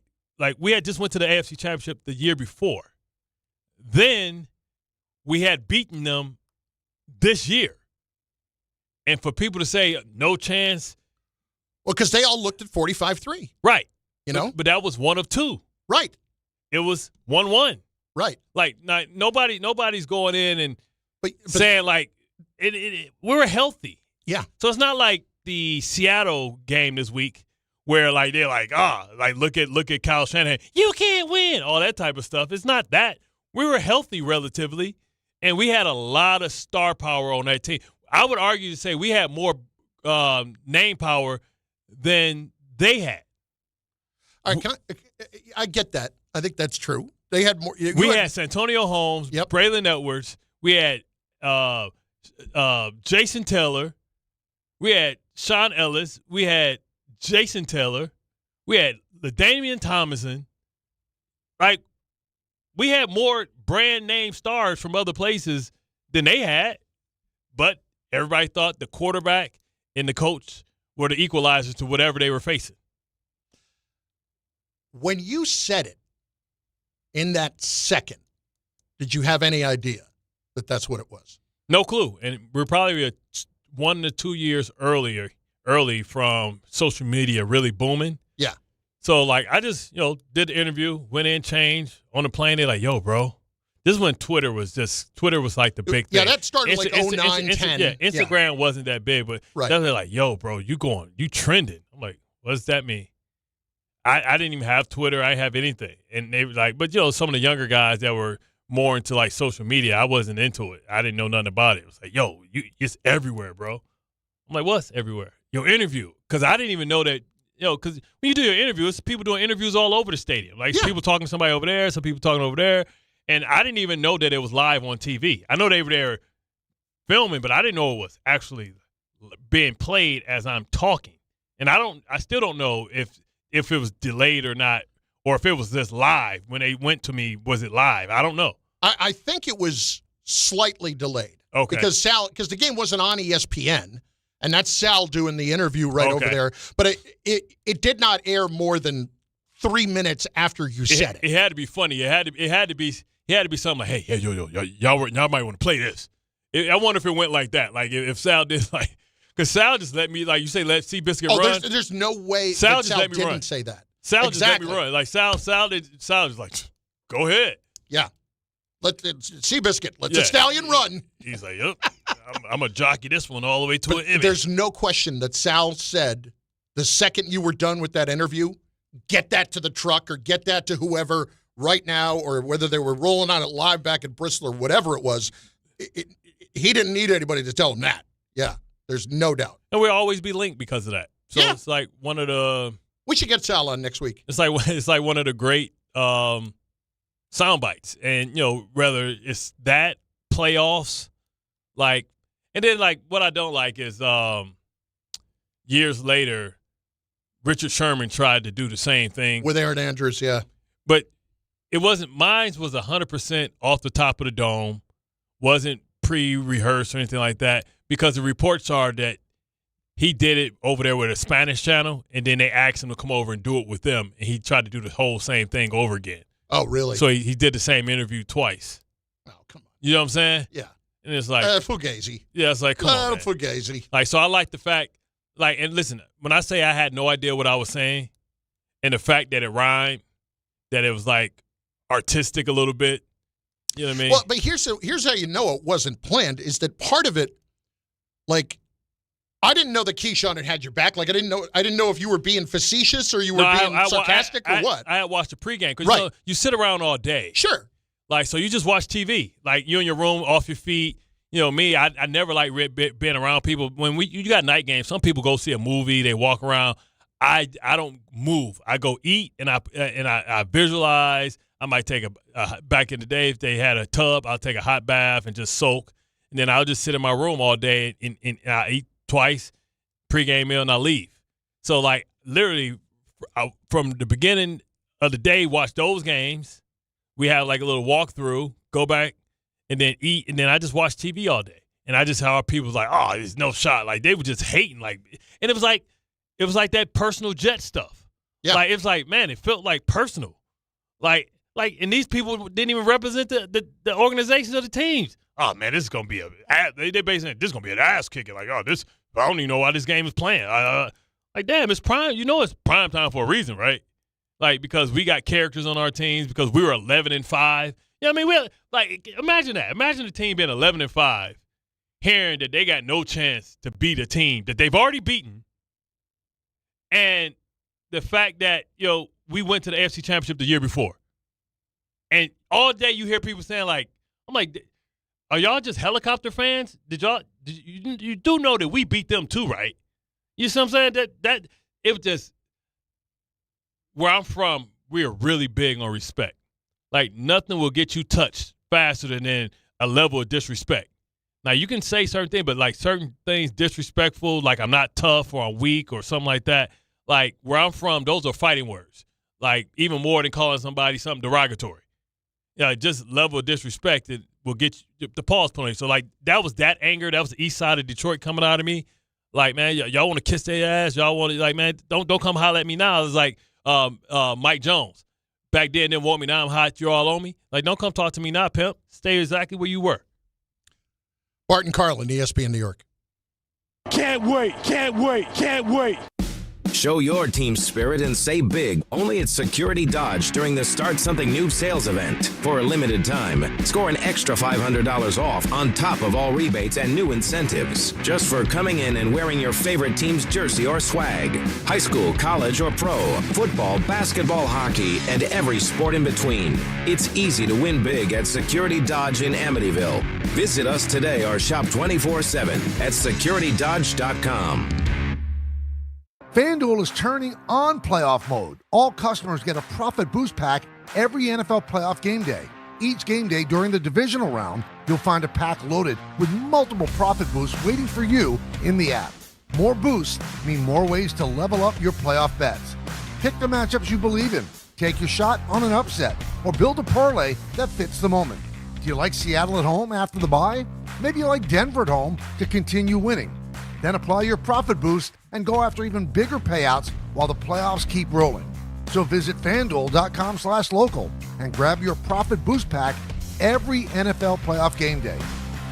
S3: we had just went to the AFC Championship the year before. Then we had beaten them this year. And for people to say no chance.
S4: Well, because they all looked at 45-3.
S3: Right.
S4: But
S3: that was one of two.
S4: Right.
S3: It was 1-1.
S4: Right.
S3: Like nobody's going in and saying like we were healthy.
S4: Yeah.
S3: So it's not like the Seattle game this week where like they're like, look at Kyle Shanahan, you can't win, all that type of stuff. It's not that. We were healthy relatively, and we had a lot of star power on that team. I would argue to say we had more name power than they had.
S4: All right, I get that. I think that's true. They had more.
S3: We had Santonio Holmes, Braylon Edwards. We had Jason Taylor. We had Sean Ellis. We had Jason Taylor. We had LaDainian Tomlinson. Like, we had more brand name stars from other places than they had, but everybody thought the quarterback and the coach were the equalizers to whatever they were facing.
S4: When you said it, in that second, did you have any idea that that's what it was?
S3: No clue. And we're probably 1 to 2 years early from social media really booming.
S4: Yeah.
S3: So, like, I just, did the interview, went in, changed. On the plane, they're like, yo, bro. This is when Twitter was like the big thing.
S4: Yeah, that started like 09, 10.
S3: Yeah, Instagram wasn't that big, but they're like, yo, bro, you trending. I'm like, what does that mean? I didn't even have Twitter. I didn't have anything. And they were like, but, some of the younger guys that were more into, like, social media, I wasn't into it. I didn't know nothing about it. It was like, yo, it's everywhere, bro. I'm like, what's everywhere? Your interview. Because I didn't even know that, because when you do your interview, it's people doing interviews all over the stadium. Like, people talking to somebody over there, some people talking over there. And I didn't even know that it was live on TV. I know they were there filming, but I didn't know it was actually being played as I'm talking. And I still don't know if it was delayed or not, or if it was just live. When they went to me, was it live? I don't know.
S4: I think it was slightly delayed.
S3: Okay.
S4: Because the game wasn't on ESPN, and that's Sal doing the interview over there. But it did not air more than 3 minutes after you said it.
S3: It had to be funny. It had to be something like, hey, yo, y'all might want to play this. I wonder if it went like that. Like if Sal did like, because Sal just let me, like you say, let Seabiscuit run.
S4: There's no way
S3: Sal
S4: that
S3: just
S4: Sal
S3: let me
S4: didn't
S3: run.
S4: say that.
S3: Sal just let me run. Like Sal was like, go ahead.
S4: Yeah. Let Seabiscuit, let the stallion run.
S3: He's like, yep, I'm going to jockey this one all the way to an image.
S4: There's no question that Sal said the second you were done with that interview, get that to the truck or get that to whoever right now, or whether they were rolling on it live back in Bristol or whatever it was. He didn't need anybody to tell him that. Yeah, there's no doubt.
S3: And we'll always be linked because of that. So it's like one of the –
S4: we should get Sal on next week.
S3: It's like one of the great sound bites. And, whether it's that, playoffs, like – and then, like, what I don't like is years later, Richard Sherman tried to do the same thing.
S4: With Aaron Andrews, yeah.
S3: But it wasn't – mine was 100% off the top of the dome, wasn't pre-rehearsed or anything like that, because the reports are that he did it over there with a Spanish channel, and then they asked him to come over and do it with them, and he tried to do the whole same thing over again.
S4: Oh, really?
S3: So he did the same interview twice.
S4: Oh, come on.
S3: You know what I'm saying?
S4: Yeah.
S3: And it's like
S4: Fugazi.
S3: Yeah, it's like, come on, man.
S4: Fugazi.
S3: Like, so I like the fact, like, and listen, when I say I had no idea what I was saying, and the fact that it rhymed, that it was like artistic a little bit, you know what I mean?
S4: Well, but here's how you know it wasn't planned, is that part of it, like, I didn't know that Keyshawn had your back. Like, I didn't know if you were being facetious or you were being sarcastic or what.
S3: I had watched the pregame because you sit around all day.
S4: Sure.
S3: Like, so you just watch TV. Like, you in your room, off your feet. Me, I never like being around people. When you got night games, some people go see a movie, they walk around. I don't move. I go eat and I visualize. I might take back in the day, if they had a tub, I'll take a hot bath and just soak. And then I'll just sit in my room all day and I eat twice, pregame meal, and I leave. So, like, literally from the beginning of the day, watch those games. We have like a little walkthrough, go back, and then eat, and then I just watch TV all day. And I just how people was like, oh, there's no shot. Like, they were just hating. Like, and it was like that personal jet stuff. Yeah. Like, it was like, man, it felt like personal. Like, and these people didn't even represent the organizations of the teams. Oh, man, this is going to be they basically, this is going to be an ass kicking. Like, oh, this, I don't even know why this game is playing. Like, damn, it's prime. It's prime time for a reason, right? Like, because we got characters on our teams, because we were 11-5. You know what I mean? Like, imagine that. Imagine the team being 11-5, hearing that they got no chance to beat a team that they've already beaten. And the fact that, we went to the AFC Championship the year before. And all day you hear people saying, like, I'm like, are y'all just helicopter fans? You do know that we beat them too, right? You see what I'm saying? That it was just, where I'm from, we are really big on respect. Like, nothing will get you touched faster than a level of disrespect. Now, you can say certain things, but, like, certain things disrespectful, like I'm not tough or I'm weak or something like that, like, where I'm from, those are fighting words. Like, even more than calling somebody something derogatory. Just level of disrespect that will get you the pause point. So, like, that was that anger. That was the east side of Detroit coming out of me. Like, man, y'all want to kiss their ass? Y'all want to, like, man, don't come holler at me now. It's like Mike Jones. back then didn't want me. Now I'm hot. You're all on me. Like, don't come talk to me now, pimp. Stay exactly where you were.
S4: Bart Carlin, ESPN New York.
S10: Can't wait, can't wait, can't wait.
S1: Show your team's spirit and save big only at Security Dodge during the Start Something New sales event. For a limited time, score an extra $500 off on top of all rebates and new incentives. Just for coming in and wearing your favorite team's jersey or swag. High school, college, or pro, football, basketball, hockey, and every sport in between. It's easy to win big at Security Dodge in Amityville. Visit us today or shop 24/7 at securitydodge.com.
S14: FanDuel is turning on playoff mode. All customers get a profit boost pack every NFL playoff game day. Each game day during the Divisional Round, you'll find a pack loaded with multiple profit boosts waiting for you in the app. More boosts mean more ways to level up your playoff bets. Pick the matchups you believe in, take your shot on an upset, or build a parlay that fits the moment. Do you like Seattle at home after the bye? Maybe you like Denver at home to continue winning. Then apply your profit boost and go after even bigger payouts while the playoffs keep rolling. So visit FanDuel.com/local and grab your profit boost pack every NFL playoff game day.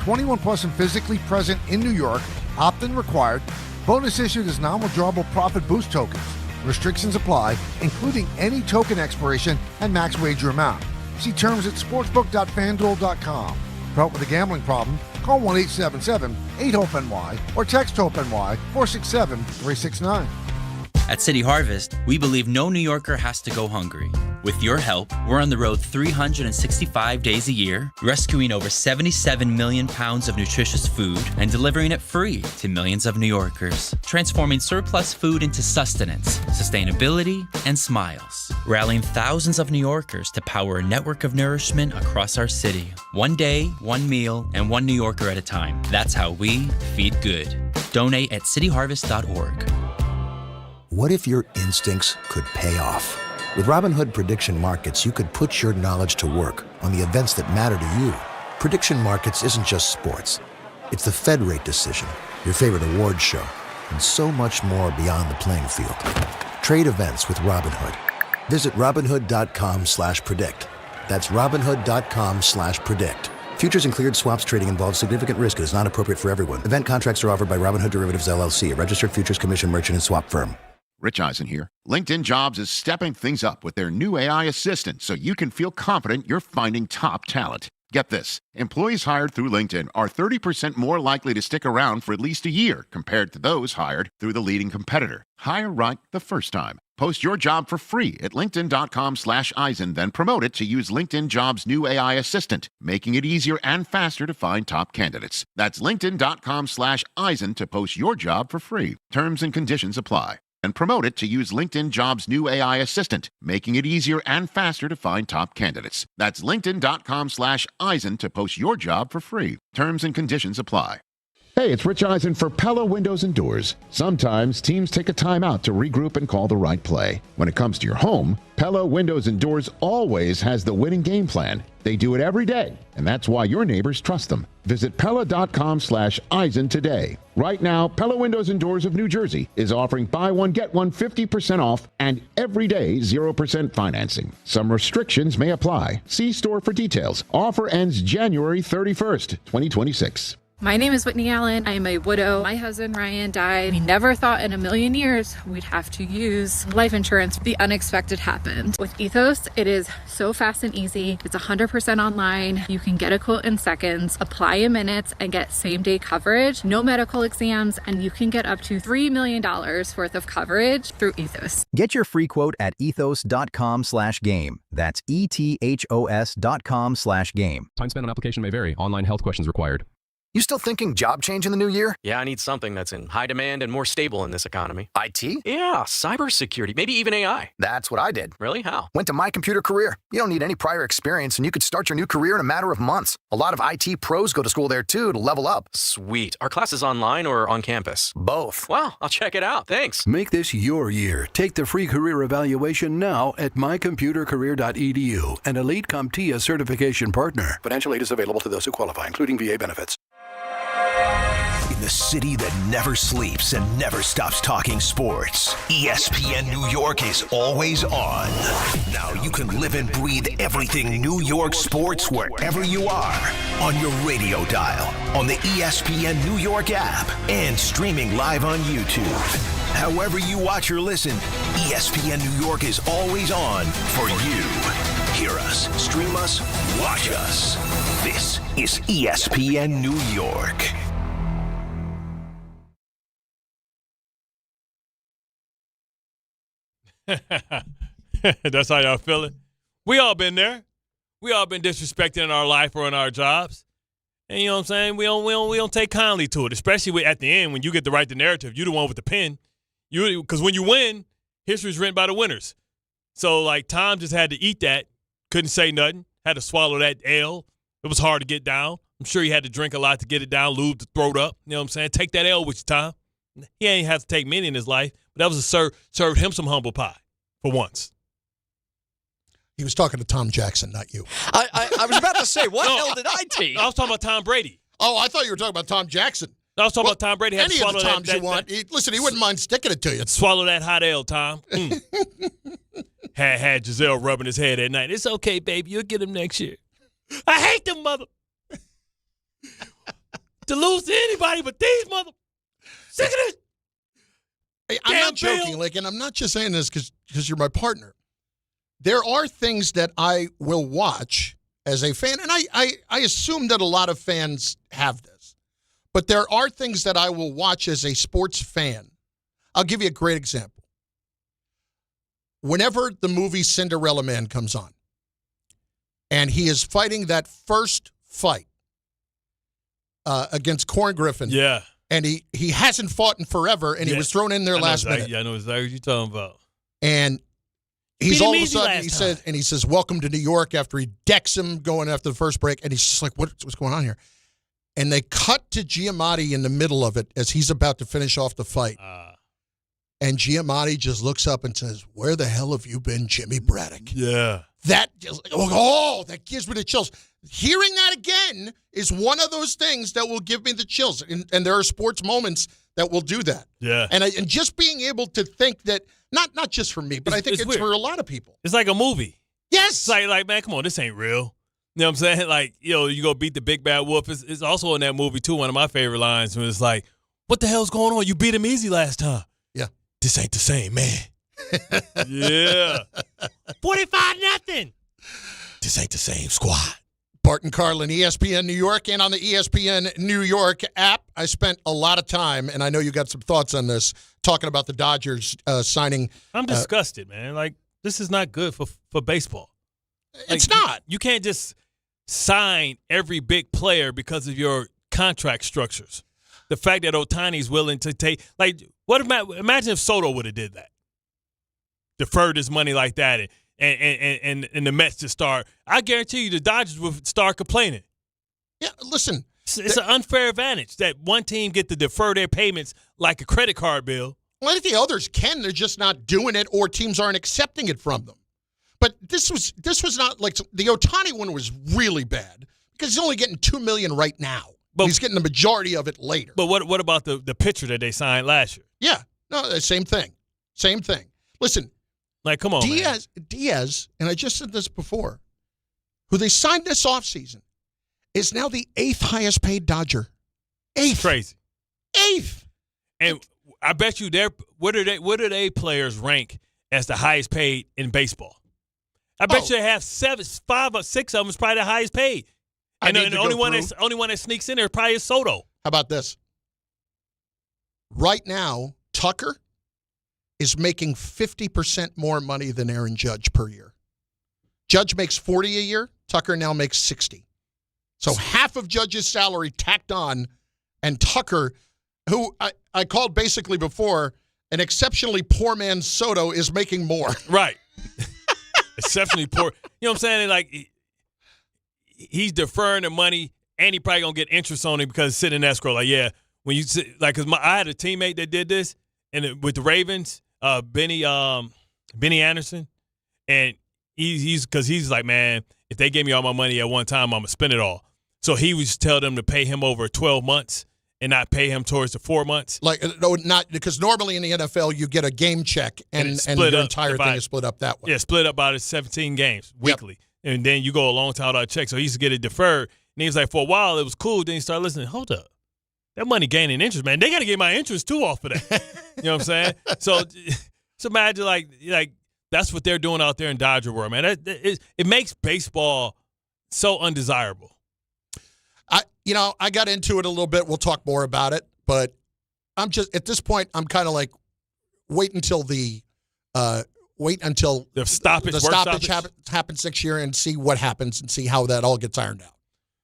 S14: 21 plus and physically present in New York. Opt-in required. Bonus issued as non-withdrawable profit boost tokens. Restrictions apply, including any token expiration and max wager amount. See terms at sportsbook.fanduel.com. For help with a gambling problem, call 1-877-8-HOPE-NY or text HOPE-NY 467-369.
S5: At City Harvest, we believe no New Yorker has to go hungry. With your help, we're on the road 365 days a year, rescuing over 77 million pounds of nutritious food and delivering it free to millions of New Yorkers, transforming surplus food into sustenance, sustainability, and smiles, rallying thousands of New Yorkers to power a network of nourishment across our city. One day, one meal, and one New Yorker at a time. That's how we feed good. Donate at cityharvest.org.
S23: What if your instincts could pay off? With Robinhood Prediction Markets, you could put your knowledge to work on the events that matter to you. Prediction Markets isn't just sports. It's the Fed rate decision, your favorite awards show, and so much more beyond the playing field. Trade events with Robinhood. Visit Robinhood.com/predict. That's Robinhood.com/predict. Futures and cleared swaps trading involves significant risk and is not appropriate for everyone. Event contracts are offered by Robinhood Derivatives LLC, a registered futures commission merchant and swap firm.
S24: Rich Eisen here. LinkedIn Jobs is stepping things up with their new AI assistant so you can feel confident you're finding top talent. Get this. Employees hired through LinkedIn are 30% more likely to stick around for at least a year compared to those hired through the leading competitor. Hire right the first time. Post your job for free at linkedin.com/Eisen, then promote it to use LinkedIn Jobs' new AI assistant, making it easier and faster to find top candidates. That's linkedin.com/Eisen to post your job for free. Terms and conditions apply. And promote it to use LinkedIn Jobs' new AI assistant, making it easier and faster to find top candidates. That's linkedin.com/Eisen to post your job for free. Terms and conditions apply.
S25: Hey, it's Rich Eisen for Pella Windows and Doors. Sometimes teams take a time out to regroup and call the right play. When it comes to your home, Pella Windows and Doors always has the winning game plan. They do it every day, and that's why your neighbors trust them. Visit Pella.com/Eisen today. Right now, Pella Windows and Doors of New Jersey is offering buy one, get one 50% off and every day 0% financing. Some restrictions may apply. See store for details. Offer ends January 31st, 2026.
S26: My name is Whitney Allen. I am a widow. My husband Ryan died. We never thought in a million years we'd have to use life insurance. The unexpected happened. With Ethos, it is so fast and easy. It's 100% online. You can get a quote in seconds, apply in minutes, and get same-day coverage. No medical exams, and you can get up to $3 million worth of coverage through Ethos.
S27: Get your free quote at ethos.com/game. That's ETHOS.com/game.
S28: Time spent on application may vary. Online health questions required.
S7: You still thinking job change in the new year?
S13: Yeah, I need something that's in high demand and more stable in this economy.
S7: IT?
S13: Yeah, cybersecurity, maybe even AI.
S7: That's what I did.
S13: Really? How?
S7: Went to My Computer Career. You don't need any prior experience, and you could start your new career in a matter of months. A lot of IT pros go to school there, too, to level up.
S13: Sweet. Are classes online or on campus?
S7: Both.
S13: Wow, I'll check it out. Thanks.
S29: Make this your year. Take the free career evaluation now at mycomputercareer.edu, an Elite CompTIA certification partner.
S7: Financial aid is available to those who qualify, including VA benefits.
S2: the city that never sleeps and never stops talking sports. ESPN New York is always on. Now you can live and breathe everything New York sports wherever you are. On your radio dial, on the ESPN New York app, and streaming live on YouTube. However you watch or listen, ESPN New York is always on for you. Hear us, stream us, watch us. This is ESPN New York.
S3: That's how y'all feeling? We all been there. We all been disrespected in our life or in our jobs. And you know what I'm saying? We don't take kindly to it, especially at the end when you get to write the narrative. You're the one with the pen. Because when you win, history's written by the winners. So, like, Tom just had to eat that. Couldn't say nothing. Had to swallow that L. It was hard to get down. I'm sure he had to drink a lot to get it down, lube the throat up. You know what I'm saying? Take that L with you, Tom. He ain't have to take many in his life, but that was served him some humble pie for once.
S4: He was talking to Tom Jackson, not you.
S6: I was about to say, what hell did I take?
S3: I was talking about Tom Brady.
S4: Oh, I thought you were talking about Tom Jackson.
S3: I was talking about Tom Brady.
S4: Any of the Toms you want. Listen, he wouldn't mind sticking it to you.
S3: Swallow that hot L, Tom. Had Giselle rubbing his head at night. It's okay, baby. You'll get him next year. I hate them mother. To lose to anybody but these mother. Sick of this.
S4: Hey, I'm not joking, Lick, and I'm not just saying this because you're my partner. There are things that I will watch as a fan, and I assume that a lot of fans have this. But there are things that I will watch as a sports fan. I'll give you a great example. Whenever the movie Cinderella Man comes on, and he is fighting that first fight against Corn Griffin.
S3: Yeah.
S4: And he hasn't fought in forever, and he was thrown in there last minute.
S3: Yeah, I know exactly what you're talking about.
S4: And he's all of a sudden, he says, welcome to New York, after he decks him going after the first break. And he's just like, what's going on here? And they cut to Giamatti in the middle of it as he's about to finish off the fight. And Giamatti just looks up and says, where the hell have you been, Jimmy Braddock?
S3: Yeah.
S4: That gives me the chills. Hearing that again is one of those things that will give me the chills. And there are sports moments that will do that.
S3: Yeah.
S4: And just being able to think that, not just for me, but I think it's for a lot of people.
S3: It's like a movie.
S4: Yes.
S3: It's like, man, come on, this ain't real. You know what I'm saying? Like, you go beat the big bad wolf. It's also in that movie, too, one of my favorite lines, when it's like, what the hell's going on? You beat him easy last time.
S4: Yeah.
S3: This ain't the same, man. Yeah. 45-0. This ain't the same squad.
S4: Bart Carlin, ESPN New York, and on the ESPN New York app. I spent a lot of time, and I know you got some thoughts on this, talking about the Dodgers signing.
S3: I'm disgusted, man. Like, this is not good for baseball.
S4: It's not.
S3: You can't just sign every big player because of your contract structures. The fact that Ohtani's willing to take, like, imagine if Soto would have did that. Deferred his money like that, and the Mets just start. I guarantee you the Dodgers would start complaining.
S4: Yeah, listen.
S3: It's an unfair advantage that one team get to defer their payments like a credit card bill.
S4: Well, I think the others can. They're just not doing it, or teams aren't accepting it from them. But this was not like the Ohtani one was really bad because he's only getting $2 million right now. But he's getting the majority of it later.
S3: But what about the pitcher that they signed last year?
S4: Yeah, no, same thing. Same thing. Listen,
S3: like, come on,
S4: Diaz, and I just said this before, who they signed this offseason, is now the 8th highest paid Dodger. 8th.
S3: Crazy.
S4: 8th.
S3: And I bet you what do they players rank as the highest paid in baseball? I bet you they have 5 or 6 of them is probably the highest paid. And the only one that sneaks in there probably is Soto.
S4: How about this? Right now, Tucker is making 50% more money than Aaron Judge per year. Judge makes $40 a year. Tucker now makes $60. So half of Judge's salary tacked on, and Tucker, who I called basically before an exceptionally poor man Soto, is making more.
S3: Right. Exceptionally poor. You know what I'm saying? Like, he's deferring the money, and he probably going to get interest on it because it's sitting in escrow. Like, yeah, when you sit, like, because I had a teammate that did this, and with the Ravens, Benny Anderson, and he's like, man, if they gave me all my money at one time, I'm going to spend it all. So he was tell them to pay him over 12 months, and not pay him towards the 4 months?
S4: Like, no, not because normally in the NFL you get a game check and your entire thing is split up that way.
S3: Yeah, split up by the 17 games weekly, and then you go a long time without a check. So he used to get it deferred, and he was like, for a while it was cool. Then he started listening. Hold up, that money gaining interest, man. They got to get my interest too off of that. You know what I'm saying? So imagine like that's what they're doing out there in Dodger world, man. It makes baseball so undesirable.
S4: I got into it a little bit. We'll talk more about it, but I'm just at this point. I'm kind of like wait until the stoppage happens next year and see what happens and see how that all gets ironed out.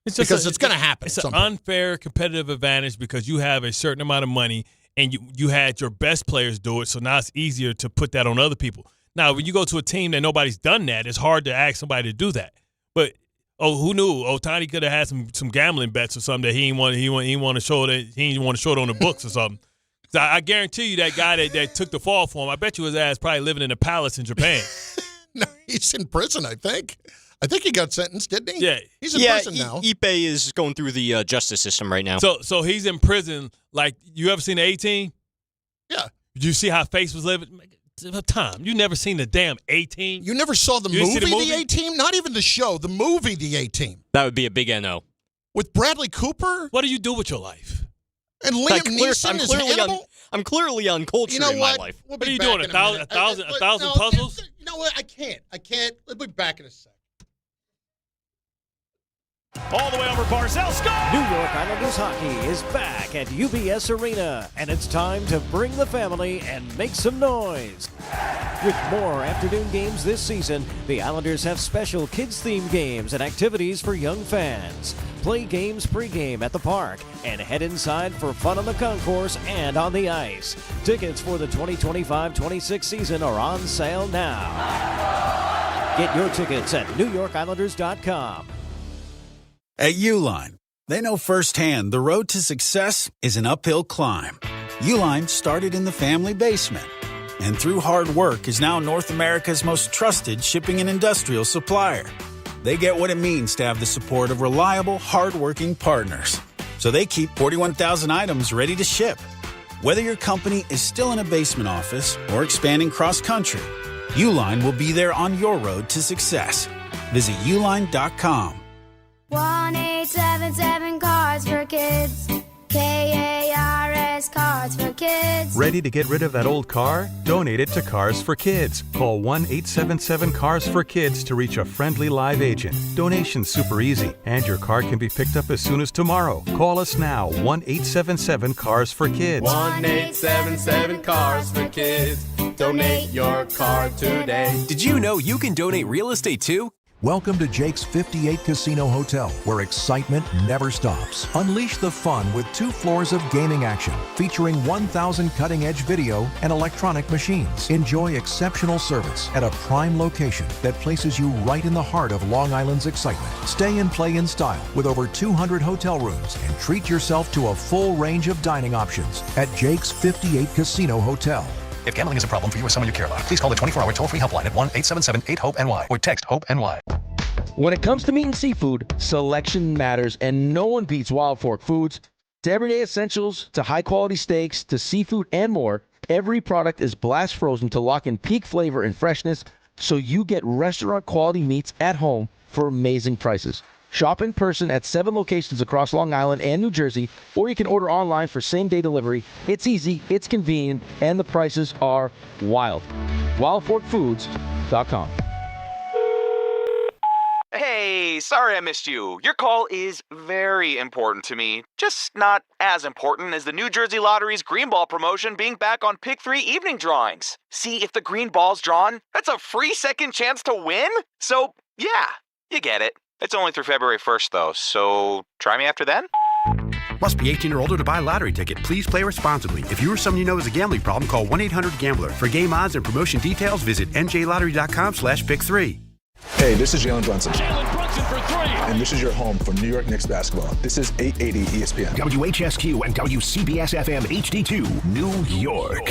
S4: It's going to happen.
S3: It's an unfair competitive advantage because you have a certain amount of money and you had your best players do it, so now it's easier to put that on other people. Now, when you go to a team that nobody's done that, it's hard to ask somebody to do that. But who knew? Ohtani could have had some gambling bets or something that he didn't want to show it on the books or something. So I guarantee you that guy that took the fall for him, I bet you his ass probably living in a palace in Japan.
S4: No, he's in prison, I think. I think he got sentenced, didn't he?
S3: Yeah.
S4: He's in prison now.
S6: Ipe is going through the justice system right now.
S3: So he's in prison. Like, you ever seen the A-Team?
S4: Yeah.
S3: Did you see how Face was living? Tom, you never seen the damn A-Team?
S4: You never saw the movie, The A-Team? Not even the show. The movie, The A-Team.
S6: That would be a big NO.
S4: With Bradley Cooper?
S3: What do you do with your life?
S4: And Liam Neeson is Hannibal?
S6: I'm clearly uncultured in my life.
S3: What are you doing, a thousand puzzles?
S4: You know what? I can't. We'll be back in a second.
S8: All the way over Barzell, score! New York Islanders hockey is back at UBS Arena, and it's time to bring the family and make some noise. With more afternoon games this season, the Islanders have special kids-themed games and activities for young fans. Play games pregame at the park and head inside for fun on the concourse and on the ice. Tickets for the 2025-26 season are on sale now. Get your tickets at NewYorkIslanders.com.
S9: At Uline, they know firsthand the road to success is an uphill climb. Uline started in the family basement and through hard work is now North America's most trusted shipping and industrial supplier. They get what it means to have the support of reliable, hardworking partners. So they keep 41,000 items ready to ship. Whether your company is still in a basement office or expanding cross-country, Uline will be there on your road to success. Visit uline.com.
S11: 1-877 Cards for Kids. KARS Cards for Kids.
S12: Ready to get rid of that old car? Donate it to Cars for Kids. Call 1-877-CARS-FOR-KIDS to reach a friendly live agent. Donation's super easy, and your car can be picked up as soon as tomorrow. Call us now, 1-877-CARS-FOR-KIDS.
S15: 1-877-CARS-FOR-KIDS. Donate your car today.
S16: Did you know you can donate real estate too?
S17: Welcome to Jake's 58 Casino Hotel, where excitement never stops. Unleash the fun with 2 floors of gaming action, featuring 1,000 cutting-edge video and electronic machines. Enjoy exceptional service at a prime location that places you right in the heart of Long Island's excitement. Stay and play in style with over 200 hotel rooms and treat yourself to a full range of dining options at Jake's 58 Casino Hotel.
S7: If gambling is a problem for you or someone you care about, please call the 24-hour toll-free helpline at 1-877-8-HOPE-NY or text HOPE-NY.
S18: When it comes to meat and seafood, selection matters, and no one beats Wild Fork Foods. To everyday essentials, to high-quality steaks, to seafood and more, every product is blast frozen to lock in peak flavor and freshness, so you get restaurant-quality meats at home for amazing prices. Shop in person at 7 locations across Long Island and New Jersey, or you can order online for same-day delivery. It's easy, it's convenient, and the prices are wild. WildForkFoods.com.
S19: Hey, sorry I missed you. Your call is very important to me. Just not as important as the New Jersey Lottery's Green Ball promotion being back on Pick 3 evening drawings. See, if the green ball's drawn, that's a free second chance to win? So, yeah, you get it. It's only through February 1st, though, so try me after then? Must be 18 or older to buy a lottery ticket. Please play responsibly. If you or someone you know has a gambling problem, call 1-800-GAMBLER. For game odds and promotion details, visit njlottery.com/pick3.
S20: Hey, this is Jalen Brunson.
S10: Jalen Brunson for 3.
S20: And this is your home for New York Knicks basketball. This is 880 ESPN.
S2: WHSQ and WCBS-FM HD2, New York.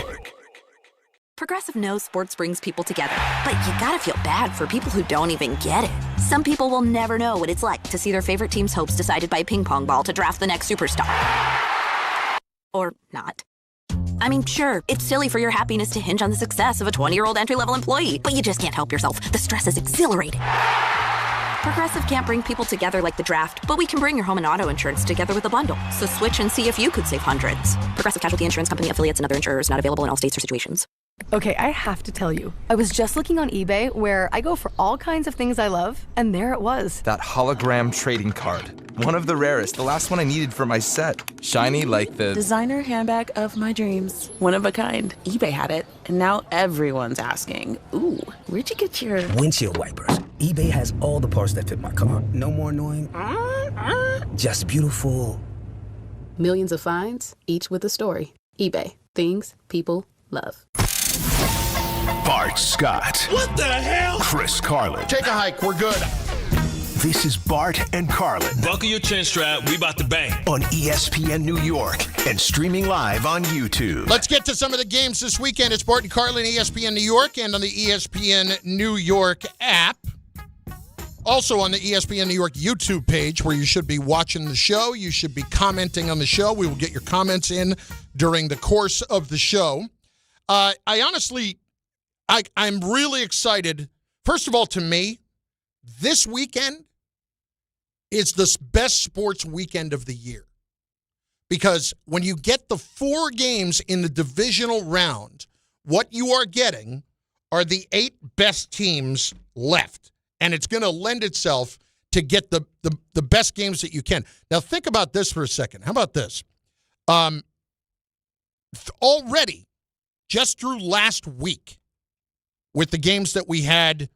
S21: Progressive knows sports brings people together, but you gotta feel bad for people who don't even get it. Some people will never know what it's like to see their favorite team's hopes decided by a ping pong ball to draft the next superstar.
S1: Or not. I mean, sure, it's silly for your happiness to hinge on the success of a 20-year-old entry-level employee, but you just can't help yourself. The stress is exhilarating. Progressive can't bring people together like the draft, but we can bring your home and auto insurance together with a bundle. So switch and see if you could save hundreds. Progressive Casualty Insurance Company affiliates and other insurers, not available in all states or situations.
S5: Okay, I have to tell you, I was just looking on eBay where I go for all kinds of things I love, and there it was.
S14: That hologram trading card. One of the rarest, the last one I needed for my set. Shiny like the...
S22: designer handbag of my dreams. One of a kind. eBay had it, and now everyone's asking, ooh, where'd you get your...
S23: windshield wipers. eBay has all the parts that fit my car. No more annoying. Just beautiful.
S24: Millions of finds, each with a story. eBay. Things people love.
S2: Bart Scott.
S4: What the hell?
S2: Chris Carlin.
S4: Take a hike. We're good.
S2: This is Bart and Carlin.
S3: Buckle your chin strap. We about to bang.
S2: On ESPN New York and streaming live on YouTube.
S4: Let's get to some of the games this weekend. It's Bart and Carlin, ESPN New York, and on the ESPN New York app. Also on the ESPN New York YouTube page, where you should be watching the show. You should be commenting on the show. We will get your comments in during the course of the show. I'm really excited. First of all, to me, this weekend is the best sports weekend of the year. Because when you get the 4 games in the divisional round, what you are getting are the 8 best teams left. And it's going to lend itself to get the best games that you can. Now, think about this for a second. How about this? Already, just through last week, with the games that we had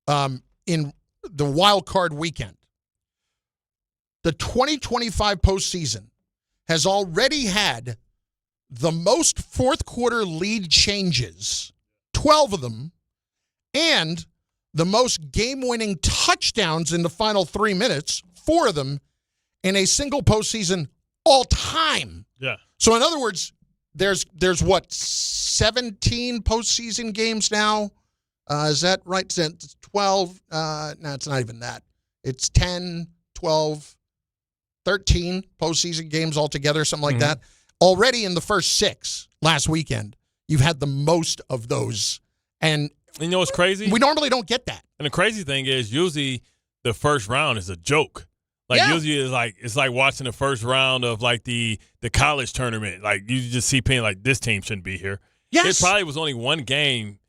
S4: in the wild card weekend, the 2025 postseason has already had the most fourth quarter lead changes, 12 of them, and the most game-winning touchdowns in the final 3 minutes, 4 of them, in a single postseason all time.
S3: Yeah.
S4: So in other words, there's what, 17 postseason games now? Is that right? 12? No, it's not even that. It's 10, 12, 13 postseason games altogether, something like that. Already in the first 6 last weekend, you've had the most of those. And
S3: you know what's crazy?
S4: We normally don't get that.
S3: And the crazy thing is, usually the first round is a joke. Usually it's like watching the first round of like the college tournament. Like you just see people like, this team shouldn't be here.
S4: Yes.
S3: There probably was only one game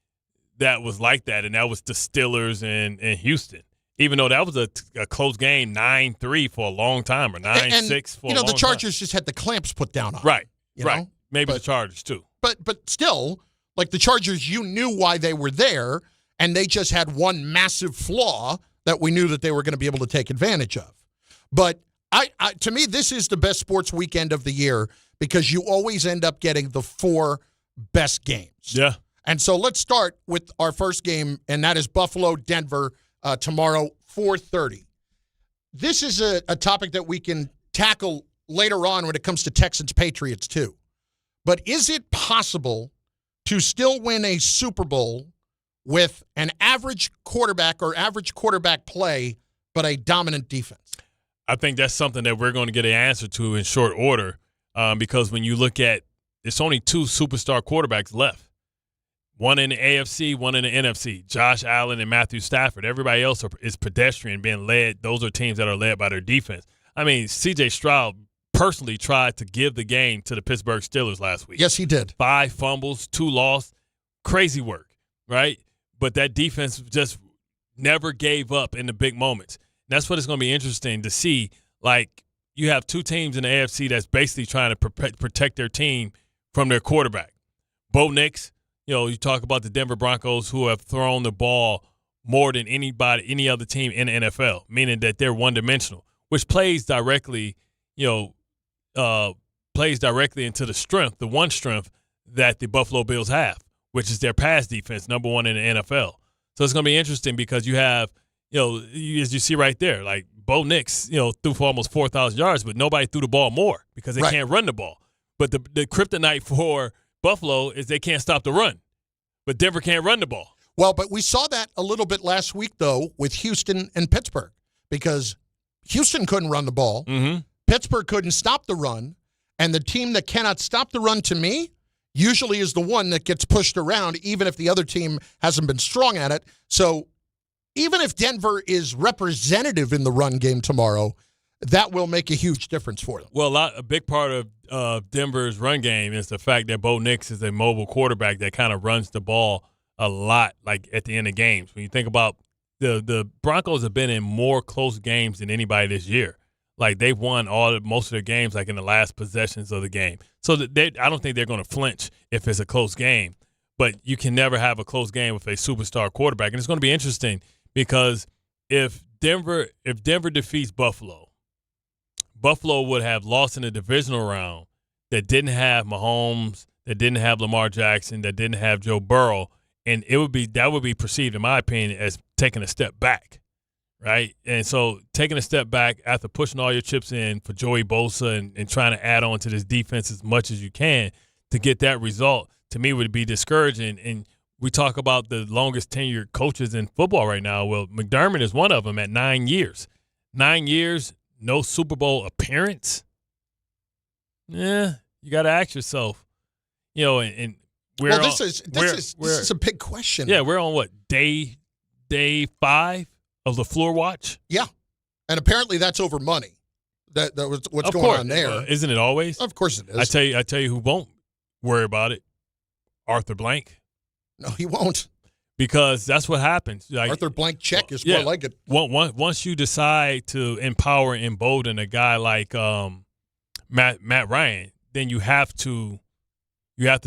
S3: that was like that, and that was the Steelers and Houston. Even though that was a close game, 9-3 for a long time, or 9-6 for a long time.
S4: The Chargers just had the clamps put down on them.
S3: Right.
S4: You
S3: right.
S4: know?
S3: Maybe the Chargers too.
S4: But still, like the Chargers, you knew why they were there, and they just had one massive flaw that we knew that they were going to be able to take advantage of. But to me, this is the best sports weekend of the year because you always end up getting the 4 best games.
S3: Yeah.
S4: And so let's start with our first game, and that is Buffalo-Denver tomorrow, 4:30. This is a topic that we can tackle later on when it comes to Texans-Patriots too. But is it possible to still win a Super Bowl with an average quarterback or average quarterback play but a dominant defense?
S3: I think that's something that we're going to get an answer to in short order because when you look at it's only 2 superstar quarterbacks left. One in the AFC, one in the NFC. Josh Allen and Matthew Stafford. Everybody else is pedestrian being led. Those are teams that are led by their defense. I mean, C.J. Stroud personally tried to give the game to the Pittsburgh Steelers last week.
S4: Yes, he did. 5
S3: fumbles, 2 lost. Crazy work, right? But that defense just never gave up in the big moments. That's what it's going to be interesting to see. Like, you have 2 teams in the AFC that's basically trying to protect their team from their quarterback. Bo Nix, you talk about the Denver Broncos who have thrown the ball more than any other team in the NFL, meaning that they're one-dimensional, which plays directly, into the strength, the one strength that the Buffalo Bills have, which is their pass defense, number 1 in the NFL. So it's going to be interesting because you have, as you see right there, like Bo Nix, threw for almost 4,000 yards, but nobody threw the ball more because they can't run the ball. But the kryptonite for Buffalo is they can't stop the run, but Denver can't run the ball.
S4: Well, but we saw that a little bit last week, though, with Houston and Pittsburgh because Houston couldn't run the ball.
S3: Mm-hmm.
S4: Pittsburgh couldn't stop the run. And the team that cannot stop the run, to me, usually is the one that gets pushed around, even if the other team hasn't been strong at it. So even if Denver is representative in the run game tomorrow, that will make a huge difference for them.
S3: Well, a big part of Denver's run game is the fact that Bo Nix is a mobile quarterback that kind of runs the ball a lot, like at the end of games. When you think about the Broncos have been in more close games than anybody this year. Like, they've won most of their games, like, in the last possessions of the game. So I don't think they're going to flinch if it's a close game. But you can never have a close game with a superstar quarterback. And it's going to be interesting because if Denver defeats Buffalo would have lost in the divisional round that didn't have Mahomes, that didn't have Lamar Jackson, that didn't have Joe Burrow, and that would be perceived, in my opinion, as taking a step back. Right? And so taking a step back after pushing all your chips in for Joey Bosa and trying to add on to this defense as much as you can to get that result, to me, would be discouraging. And we talk about the longest tenured coaches in football right now. Well, McDermott is one of them at 9 years. 9 years, no Super Bowl appearance. Yeah, you got to ask yourself, and we're
S4: this is a big question.
S3: Yeah, we're on what, day 5? Of the floor watch?
S4: Yeah. And apparently that's over money. That was what's going on there.
S3: Isn't it always?
S4: Of course it is.
S3: I tell you who won't worry about it. Arthur Blank.
S4: No, he won't.
S3: Because that's what happens. Like,
S4: Arthur Blank check is more like it.
S3: Once you decide to empower and embolden a guy like Matt Ryan, then you have to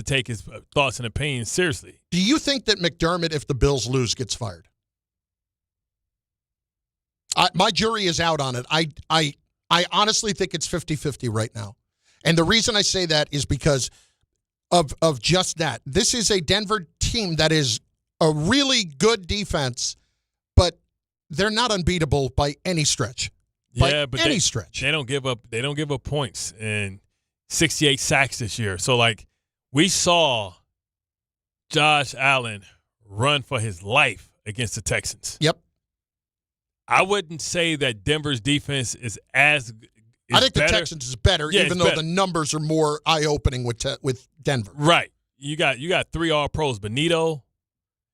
S3: take his thoughts and opinions seriously.
S4: Do you think that McDermott, if the Bills lose, gets fired? My jury is out on it. I honestly think it's 50-50 right now. And the reason I say that is because of just that. This is a Denver team that is a really good defense, but they're not unbeatable by any stretch. Stretch.
S3: They don't give up points, and 68 sacks this year. So, like, we saw Josh Allen run for his life against the Texans.
S4: Yep.
S3: I wouldn't say that Denver's defense is
S4: I think better. The Texans is better, even though the numbers are more eye-opening with Denver.
S3: Right. You got 3 All-Pros. Benito.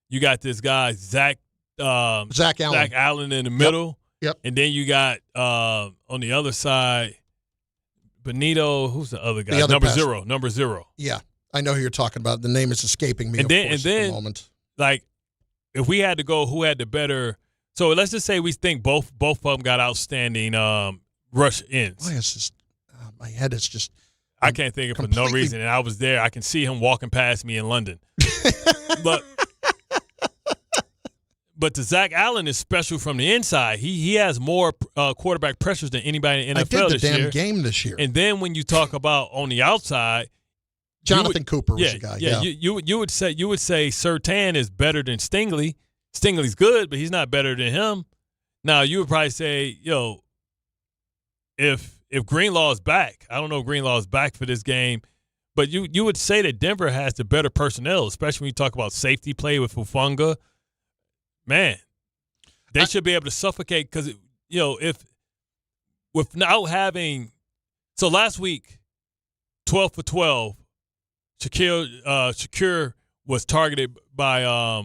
S3: You got this guy, Zach Allen. Zach Allen in the middle.
S4: Yep.
S3: And then you got, on the other side, Benito. Who's the other guy? Number zero.
S4: Yeah. I know who you're talking about. The name is escaping me, at the moment.
S3: Like, if we had to go who had the better – so let's just say we think both of them got outstanding rush ends.
S4: Why is this? My head is just.
S3: I can't think of it for no reason. And I was there. I can see him walking past me in London. But the Zach Allen is special from the inside. He has more quarterback pressures than anybody in the NFL this year.
S4: I did the damn game this year.
S3: And then when you talk about on the outside,
S4: Jonathan Cooper was the guy.
S3: Yeah, you would say Surtain is better than Stingley. Stingley's good, but he's not better than him. Now, you would probably say, if Greenlaw is back, I don't know if Greenlaw is back for this game, but you would say that Denver has the better personnel, especially when you talk about safety play with Hufanga. Man, they should be able to suffocate because, if without having – so last week, 12 for 12, Shakir was targeted by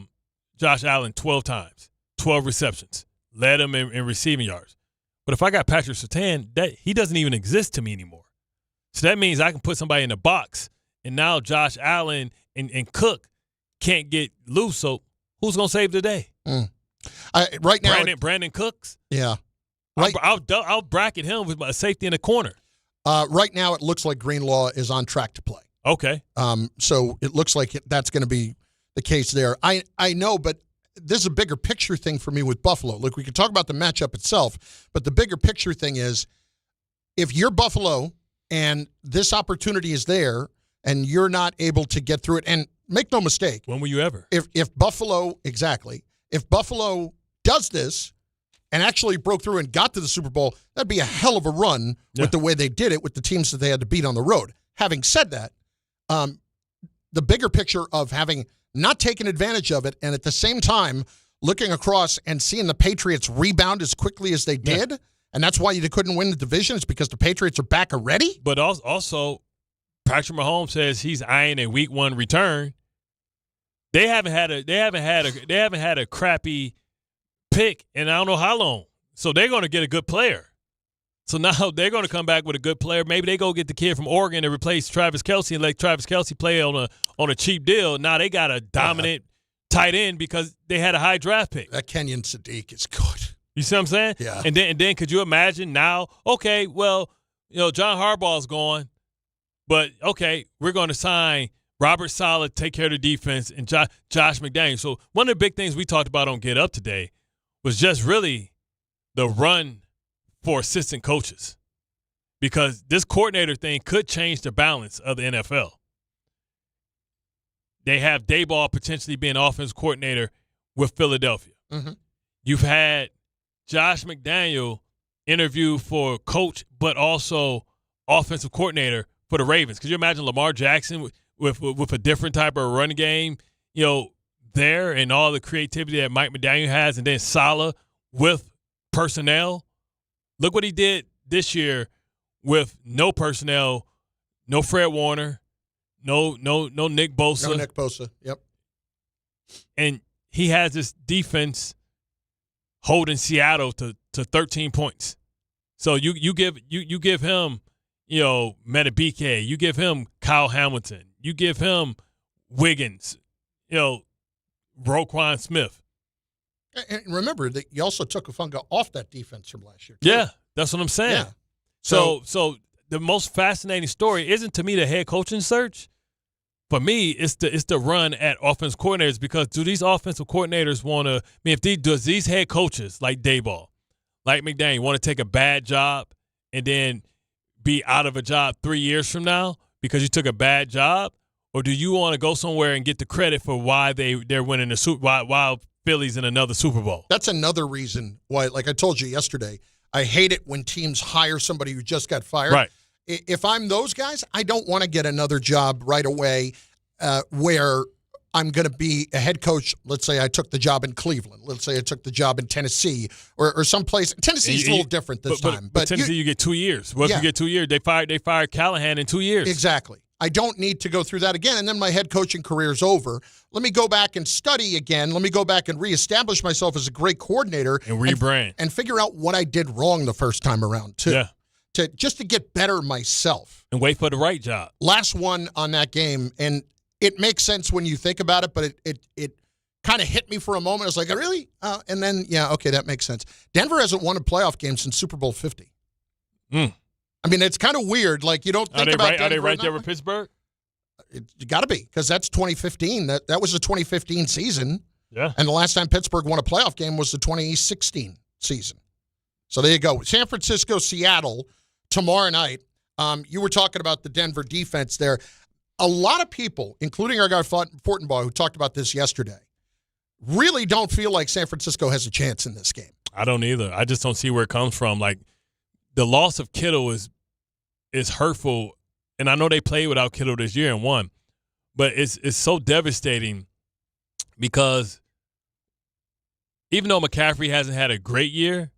S3: Josh Allen 12 times, 12 receptions, led him in receiving yards. But if I got Patrick Surtain, he doesn't even exist to me anymore. So that means I can put somebody in the box, and now Josh Allen and Cook can't get loose. So who's going to save the day?
S4: Right now,
S3: Brandon Cooks?
S4: Yeah.
S3: Right. I'll bracket him with my safety in the corner.
S4: Right now, it looks like Greenlaw is on track to play.
S3: Okay.
S4: So it looks like that's going to be the case there. I know, but this is a bigger picture thing for me with Buffalo. Look, we can talk about the matchup itself, but the bigger picture thing is if you're Buffalo and this opportunity is there and you're not able to get through it, and make no mistake.
S3: When will you ever?
S4: If Buffalo does this and actually broke through and got to the Super Bowl, that'd be a hell of a run with the way they did it with the teams that they had to beat on the road. Having said that, the bigger picture of having not taken advantage of it and at the same time looking across and seeing the Patriots rebound as quickly as they did And that's why you couldn't win the division. It's because the Patriots are back already.
S3: But also, Patrick Mahomes says he's eyeing a Week 1 return. They haven't had a crappy pick in I don't know how long. So they're going to get a good player. So now they're going to come back with a good player. Maybe they go get the kid from Oregon and replace Travis Kelce and let Travis Kelce play on a cheap deal. Now they got a dominant tight end because they had a high draft pick.
S4: That Kenyon Sadiq is good.
S3: You see what I'm saying?
S4: Yeah.
S3: And then could you imagine now, okay, well, John Harbaugh's gone, but okay, we're going to sign Robert Saleh, take care of the defense, and Josh McDaniels. So one of the big things we talked about on Get Up today was just really the run for assistant coaches, because this coordinator thing could change the balance of the NFL. They have Daboll potentially being offensive coordinator with Philadelphia.
S4: Mm-hmm.
S3: You've had Josh McDaniel interview for coach, but also offensive coordinator for the Ravens. Could you imagine Lamar Jackson with a different type of run game, there, and all the creativity that Mike McDaniel has, and then Saleh with personnel? Look what he did this year with no personnel, no Fred Warner, no Nick Bosa.
S4: No Nick Bosa, yep.
S3: And he has this defense holding Seattle to 13 points. So you give him, Metabike, you give him Kyle Hamilton, you give him Wiggins, Roquan Smith.
S4: And remember that you also took Ufunga off that defense from last year, too.
S3: Yeah, that's what I'm saying.
S4: Yeah.
S3: So the most fascinating story isn't, to me, the head coaching search. For me, it's the run at offensive coordinators, because do these offensive coordinators want to – does these head coaches like Daboll, like McDaniel, want to take a bad job and then be out of a job 3 years from now because you took a bad job? Or do you want to go somewhere and get the credit for why they're winning the Super Bowl, while Philly's in another Super Bowl?
S4: That's another reason why, like I told you yesterday, I hate it when teams hire somebody who just got fired.
S3: Right.
S4: If I'm those guys, I don't want to get another job right away where I'm going to be a head coach. Let's say I took the job in Cleveland. Let's say I took the job in Tennessee or someplace. Tennessee's a little different this time.
S3: But Tennessee, you get 2 years. What if you get 2 years? They fired Callahan in 2 years.
S4: Exactly. I don't need to go through that again, and then my head coaching career is over. Let me go back and study again. Let me go back and reestablish myself as a great coordinator.
S3: And rebrand.
S4: And figure out what I did wrong the first time around, too.
S3: Yeah.
S4: Just to get better myself.
S3: And wait for the right job.
S4: Last one on that game, and it makes sense when you think about it, but it kind of hit me for a moment. I was like, really? And then, okay, that makes sense. Denver hasn't won a playoff game since Super Bowl 50. I mean, it's kind of weird. Like, you don't think about Denver.
S3: Are they right there with Pittsburgh?
S4: You got to be, because that's 2015. That was the 2015 season.
S3: Yeah.
S4: And the last time Pittsburgh won a playoff game was the 2016 season. So there you go. San Francisco, Seattle, tomorrow night. You were talking about the Denver defense there. A lot of people, including our guy Fortenbaugh, who talked about this yesterday, really don't feel like San Francisco has a chance in this game.
S3: I don't either. I just don't see where it comes from. Like, the loss of Kittle is hurtful, and I know they played without Kittle this year and won, but it's so devastating because even though McCaffrey hasn't had a great year,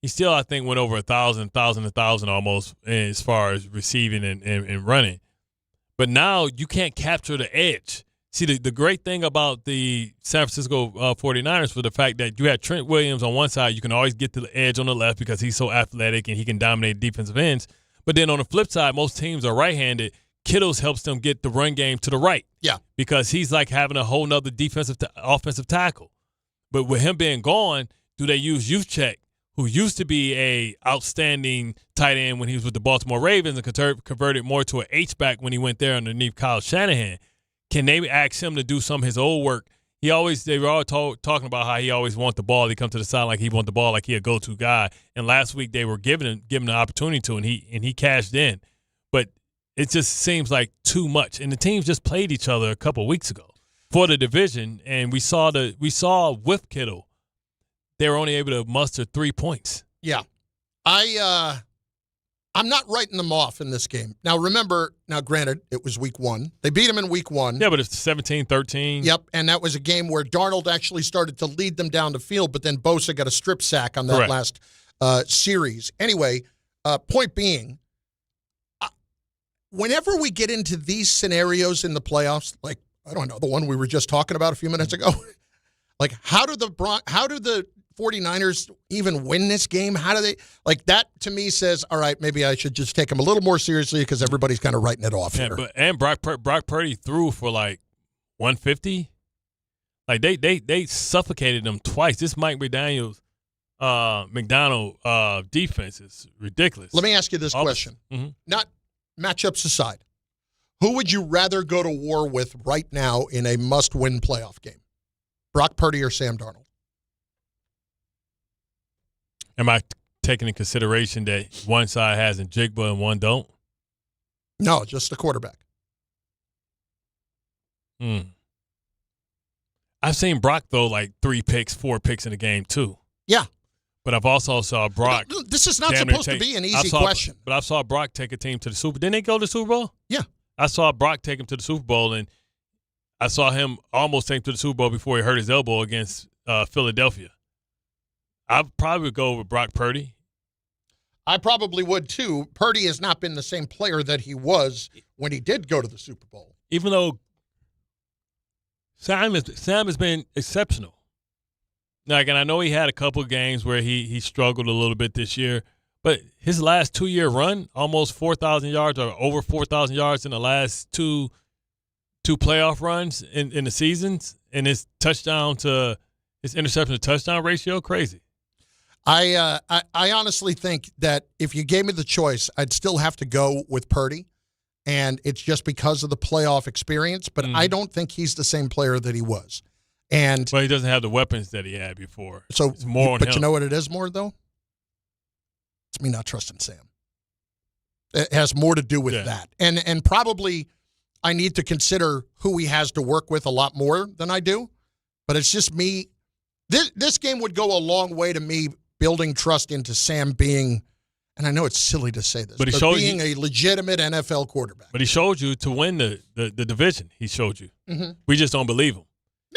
S3: he still, I think, went over 1,000 almost as far as receiving and running. But now you can't capture the edge. See, the great thing about the San Francisco 49ers was the fact that you had Trent Williams on one side. You can always get to the edge on the left because he's so athletic and he can dominate defensive ends. But then on the flip side, most teams are right-handed. Kittles helps them get the run game to the right.
S4: Yeah.
S3: Because he's like having a whole nother offensive tackle. But with him being gone, do they use Juszczyk, who used to be a outstanding tight end when he was with the Baltimore Ravens and converted more to an H-back when he went there underneath Kyle Shanahan? Can they ask him to do some of his old work? They were all talking about how he always wants the ball. He come to the side like he wants the ball, like he a go-to guy. And last week they were giving him the opportunity to, and he cashed in. But it just seems like too much. And the teams just played each other a couple of weeks ago for the division, and we saw with Kittle, they were only able to muster 3 points.
S4: Yeah, I'm not writing them off in this game. Now, granted, it was week 1. They beat them in week 1.
S3: Yeah, but it's 17-13.
S4: Yep, and that was a game where Darnold actually started to lead them down the field, but then Bosa got a strip sack on that last series. Anyway, point being, whenever we get into these scenarios in the playoffs, like, I don't know, the one we were just talking about a few minutes ago, like, how do the 49ers even win this game? How do they, like, that to me says, all right, maybe I should just take them a little more seriously because everybody's kind of writing it off here.
S3: And Brock Purdy threw for like 150. Like they suffocated them twice. This Mike McDonald defense is ridiculous.
S4: Let me ask you this question.
S3: Mm-hmm.
S4: Not matchups aside. Who would you rather go to war with right now in a must-win playoff game? Brock Purdy or Sam Darnold?
S3: Am I taking into consideration that one side has Njigba and one don't?
S4: No, just the quarterback.
S3: I've seen Brock throw like 4 picks in the game too.
S4: Yeah.
S3: But I've also saw Brock.
S4: This is not supposed to be an easy question.
S3: But I saw Brock take a team to the Super Bowl. Didn't they go to the Super Bowl?
S4: Yeah.
S3: I saw Brock take him to the Super Bowl, and I saw him almost take him to the Super Bowl before he hurt his elbow against Philadelphia. I'd probably go with Brock Purdy.
S4: I probably would too. Purdy has not been the same player that he was when he did go to the Super Bowl.
S3: Even though Sam has been exceptional. Like, and I know he had a couple of games where he struggled a little bit this year, but his last 2-year run, almost 4,000 yards or over 4,000 yards in the last two playoff runs in the seasons, and his interception to touchdown ratio, crazy.
S4: I honestly think that if you gave me the choice, I'd still have to go with Purdy, and it's just because of the playoff experience, but I don't think he's the same player that he was. And
S3: he doesn't have the weapons that he had before.
S4: So,
S3: it's more on him.
S4: You know what it is more, though? It's me not trusting Sam. It has more to do with that. And probably I need to consider who he has to work with a lot more than I do, but it's just me. This game would go a long way to me building trust into Sam being, and I know it's silly to say this, but being a legitimate NFL quarterback.
S3: But he showed you to win the division. He showed you.
S4: Mm-hmm.
S3: We just don't believe him.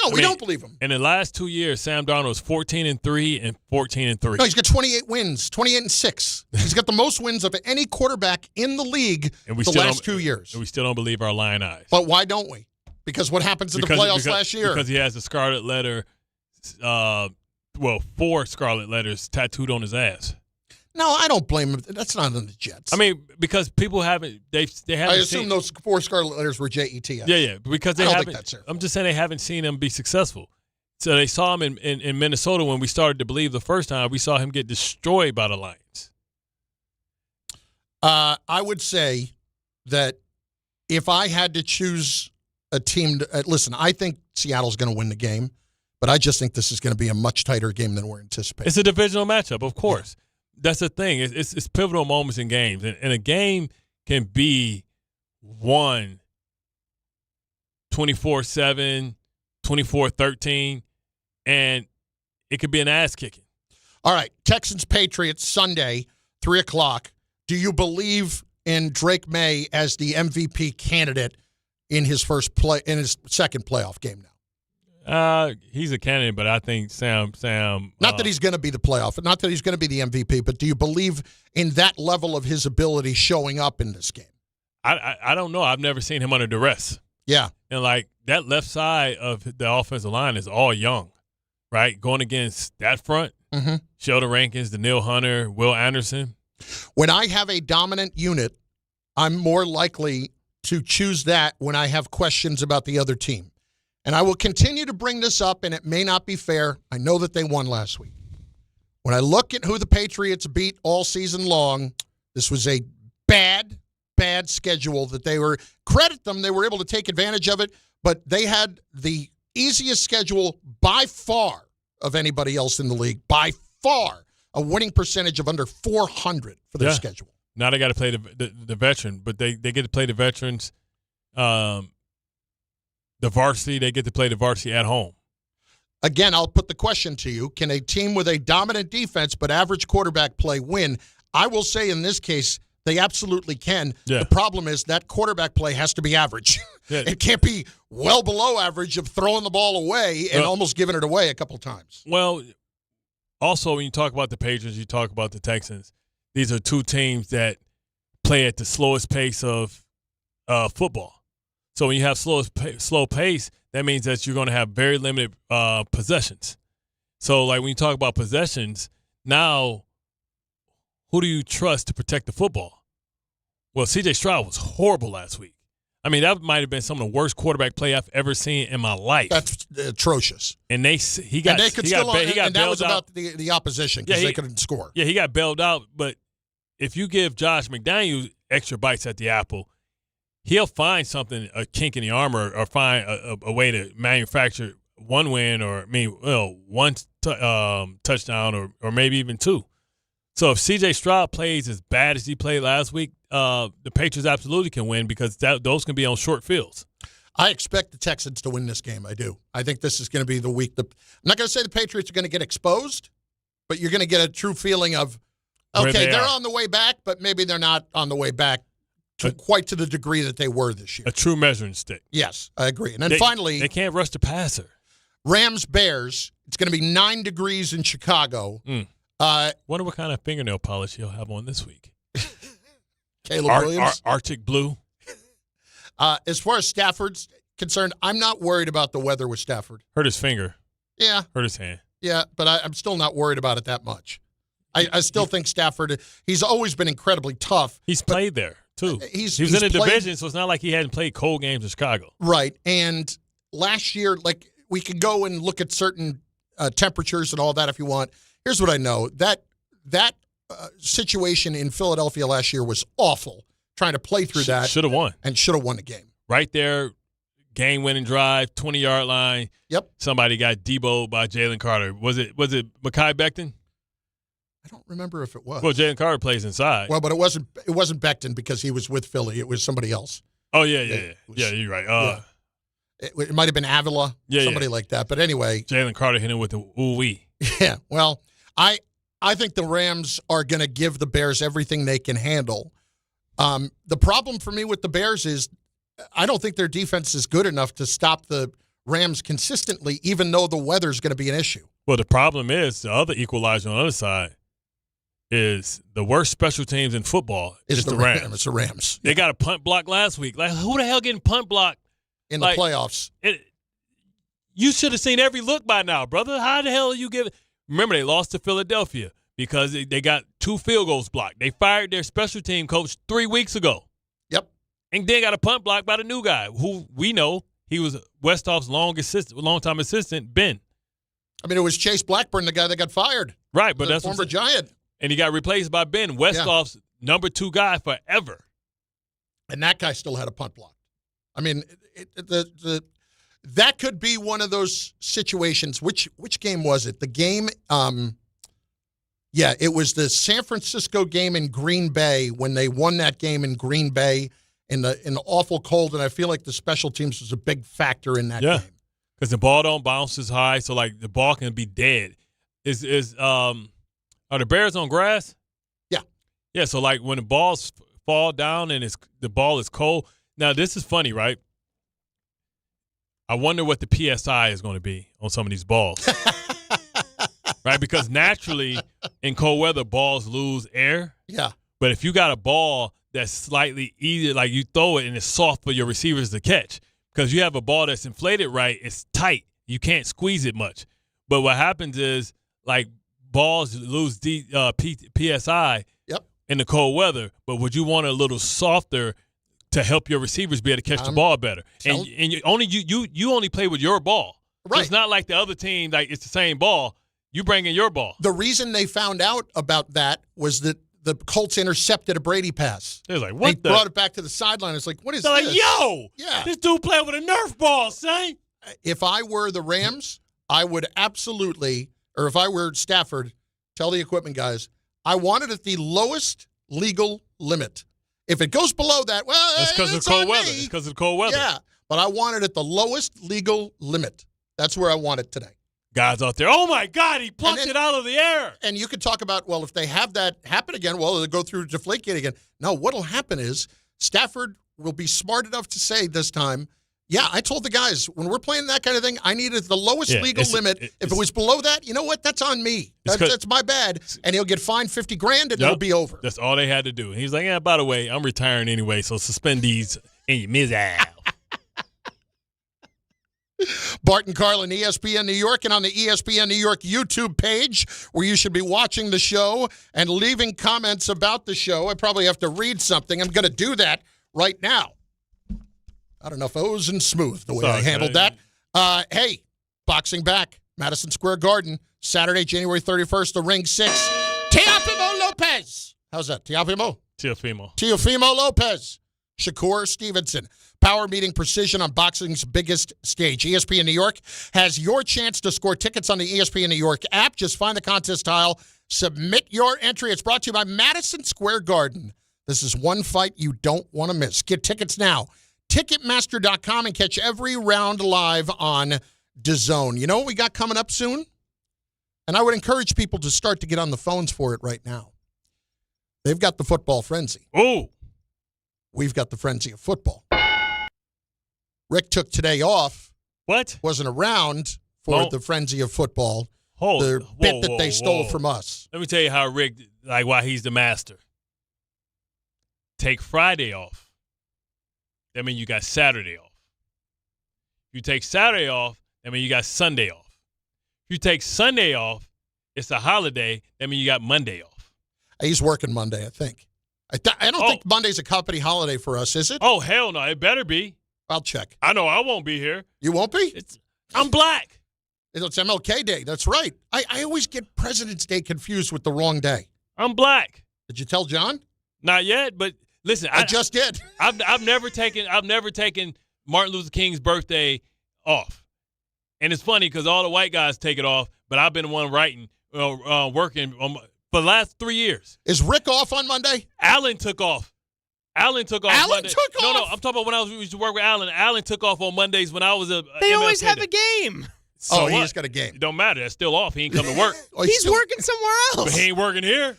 S4: No, we don't believe him.
S3: In the last 2 years, Sam Darnold was 14-3 and 14-3.
S4: No, he's got 28 wins, 28-6. He's got the most wins of any quarterback in the league the last 2 years.
S3: And we still don't believe our lying eyes.
S4: But why don't we? Because what happens in the playoffs last year?
S3: Because he has the scarlet letter, 4 scarlet letters tattooed on his ass.
S4: No, I don't blame him. That's not on the Jets.
S3: I mean, because people haven't they haven't.
S4: I assume those 4 scarlet letters were JETS.
S3: Yeah, because they haven't. I'm just saying they haven't seen him be successful. So they saw him in Minnesota when we started to believe the first time. We saw him get destroyed by the Lions.
S4: I would say that if I had to choose a team, listen, I think Seattle's going to win the game, but I just think this is going to be a much tighter game than we're anticipating.
S3: It's a divisional matchup, of course. Yeah. That's the thing. It's pivotal moments in games. And a game can be won 24-7, 24-13, and it could be an ass-kicking.
S4: All right, Texans-Patriots Sunday, 3 o'clock. Do you believe in Drake May as the MVP candidate in his second playoff game now?
S3: He's a candidate, but I think Sam.
S4: Not that he's going to be the playoff, not that he's going to be the MVP, but do you believe in that level of his ability showing up in this game?
S3: I don't know. I've never seen him under duress.
S4: Yeah,
S3: and like that left side of the offensive line is all young, right? Going against that front, Sheldon Rankins, Daniil Hunter, Will Anderson.
S4: When I have a dominant unit, I'm more likely to choose that when I have questions about the other team. And I will continue to bring this up, and it may not be fair. I know that they won last week. When I look at who the Patriots beat all season long, this was a bad schedule that they were – credit them, they were able to take advantage of it, but they had the easiest schedule by far of anybody else in the league, by far, a winning percentage of under 400 for their schedule.
S3: Now they got to play the veteran, but they get to play the veterans the varsity, they get to play the varsity at home.
S4: Again, I'll put the question to you. Can a team with a dominant defense but average quarterback play win? I will say in this case, they absolutely can. Yeah. The problem is that quarterback play has to be average. Yeah. It can't be well below average of throwing the ball away and almost giving it away a couple times.
S3: Well, also, when you talk about the Patriots, you talk about the Texans. These are two teams that play at the slowest pace of football. So when you have slow pace, that means that you're going to have very limited possessions. So, like, when you talk about possessions, now who do you trust to protect the football? Well, C.J. Stroud was horrible last week. I mean, that might have been some of the worst quarterback play I've ever seen in my life.
S4: That's atrocious.
S3: And he got
S4: that was
S3: bailed out.
S4: about the opposition because they couldn't score.
S3: Yeah, he got bailed out. But if you give Josh McDaniels extra bites at the apple, he'll find something, a kink in the armor, or find a way to manufacture one win, or one touchdown, or maybe even two. So if C.J. Stroud plays as bad as he played last week, the Patriots absolutely can win because those can be on short fields.
S4: I expect the Texans to win this game. I do. I think this is going to be the week. I'm not going to say the Patriots are going to get exposed, but you're going to get a true feeling of, okay, they're on the way back, but maybe they're not on the way back quite to the degree that they were this year.
S3: A true measuring stick.
S4: Yes, I agree. And then finally,
S3: they can't rush the passer.
S4: Rams-Bears. It's going to be 9 degrees in Chicago.
S3: Wonder what kind of fingernail polish he'll have on this week.
S4: Caleb Williams.
S3: Arctic blue.
S4: As far as Stafford's concerned, I'm not worried about the weather with Stafford.
S3: Hurt his finger.
S4: Yeah.
S3: Hurt his hand.
S4: Yeah, but I'm still not worried about it that much. I still think Stafford, he's always been incredibly tough.
S3: He's played there, too. He was in a division, so it's not like he hadn't played cold games in Chicago.
S4: Right. And last year, like, we could go and look at certain temperatures and all that if you want. Here's what I know. That situation in Philadelphia last year was awful, trying to play through that.
S3: Should have won.
S4: And should have won the game.
S3: Right there, game-winning drive, 20-yard line.
S4: Yep.
S3: Somebody got deboed by Jalen Carter. Was it Mekhi Becton?
S4: I don't remember if it was.
S3: Well, Jalen Carter plays inside.
S4: Well, but it wasn't Becton because he was with Philly. It was somebody else.
S3: Oh, yeah. You're right.
S4: It might have been Avila, somebody like that. But anyway.
S3: Jalen Carter hit him with the ooh-wee.
S4: Yeah, well, I think the Rams are going to give the Bears everything they can handle. The problem for me with the Bears is I don't think their defense is good enough to stop the Rams consistently, even though the weather's going to be an issue.
S3: Well, the problem is the other equalizer on the other side is the worst special teams in football is the Rams.
S4: It's the Rams.
S3: They got a punt block last week. Like, who the hell getting punt blocked
S4: in the playoffs?
S3: You should have seen every look by now, brother. How the hell are you giving? Remember, they lost to Philadelphia because they got 2 field goals blocked. They fired their special team coach 3 weeks ago.
S4: Yep.
S3: And then got a punt block by the new guy, who we know he was Westhoff's long-time assistant, Ben.
S4: I mean, it was Chase Blackburn, the guy that got fired.
S3: Right, but that's
S4: former Giant.
S3: And he got replaced by Ben, Westhoff's number 2 guy forever.
S4: And that guy still had a punt block. I mean, that could be one of those situations. Which game was it? The game, it was the San Francisco game in Green Bay when they won that game in Green Bay in the awful cold, and I feel like the special teams was a big factor in that game.
S3: Because the ball don't bounce as high, so like the ball can be dead. Are the Bears on grass?
S4: Yeah.
S3: Yeah, so like when the balls fall down and the ball is cold. Now this is funny, right? I wonder what the PSI is going to be on some of these balls. Right? Because naturally in cold weather, balls lose air.
S4: Yeah.
S3: But if you got a ball that's slightly easier, like you throw it and it's soft for your receivers to catch, because you have a ball that's inflated right, it's tight. You can't squeeze it much. But what happens is, like, balls lose PSI in the cold weather, but would you want a little softer to help your receivers be able to catch the ball better? And you only play with your ball. Right. So it's not like the other team, like it's the same ball. You bring in your ball.
S4: The reason they found out about that was that the Colts intercepted a Brady pass.
S3: They was like, what?
S4: They brought it back to the sideline. It's like, what is this?
S3: Like, yo, this dude playing with a Nerf ball, son.
S4: If I were the Rams, I would absolutely, or if I were Stafford, tell the equipment guys, I want it at the lowest legal limit. If it goes below that, well,
S3: that's because of cold weather. It's because of the cold weather.
S4: Yeah, but I want it at the lowest legal limit. That's where I want it today.
S3: Guys out there, oh my God, he plucked it out of the air.
S4: And you could talk about, well, if they have that happen again, well, they'll go through Deflategate again. No, what'll happen is Stafford will be smart enough to say this time, Yeah, I told the guys, when we're playing that kind of thing, I needed the lowest legal limit. If it was below that, you know what? That's on me. That's my bad. And he'll get fined $50,000 and it'll be over.
S3: That's all they had to do. And he's like, yeah, by the way, I'm retiring anyway, so suspend these in your mizzle.
S4: Bart and Carlin, ESPN New York, and on the ESPN New York YouTube page, where you should be watching the show and leaving comments about the show. I probably have to read something. I'm going to do that right now. I don't know if it was smooth the way I handled that. Hey, boxing back, Madison Square Garden, Saturday, January 31st, the Ring 6. Teofimo Lopez. How's that? Teofimo Lopez. Shakur Stevenson. Power meeting precision on boxing's biggest stage. ESPN New York has your chance to score tickets on the ESPN New York app. Just find the contest tile, submit your entry. It's brought to you by Madison Square Garden. This is one fight you don't want to miss. Get tickets now. Ticketmaster.com and catch every round live on DAZN. You know what we got coming up soon? And I would encourage people to start to get on the phones for it right now. They've got the football frenzy.
S3: Oh.
S4: We've got the frenzy of football. Rick took today off.
S3: What?
S4: Wasn't around for the frenzy of football. The bit that they stole from us.
S3: Let me tell you how Rick, why he's the master. Take Friday off. That means you got Saturday off. If you take Saturday off, that means you got Sunday off. If you take Sunday off, it's a holiday. That means you got Monday off.
S4: He's working Monday, I think. I don't think Monday's a company holiday for us, is it?
S3: Oh, hell no. It better be.
S4: I'll check.
S3: I know I won't be here.
S4: You won't be?
S3: I'm black.
S4: It's MLK Day. That's right. I always get President's Day confused with the wrong day.
S3: I'm black.
S4: Did you tell John?
S3: Not yet, but listen.
S4: I just did.
S3: I've never taken Martin Luther King's birthday off. And it's funny because all the white guys take it off, but I've been the one working for the last 3 years.
S4: Is Rick off on Monday?
S3: Alan took off.
S4: Alan
S3: Monday.
S4: took off?
S3: No, I'm talking about when I used to work with Alan. Alan took off on Mondays when I was a
S6: They
S3: MLK
S6: always have
S3: Day.
S6: a game.
S3: So
S4: he just got a game.
S3: It don't matter. That's still off. He ain't come to work.
S6: He's working somewhere else.
S3: But he ain't working here.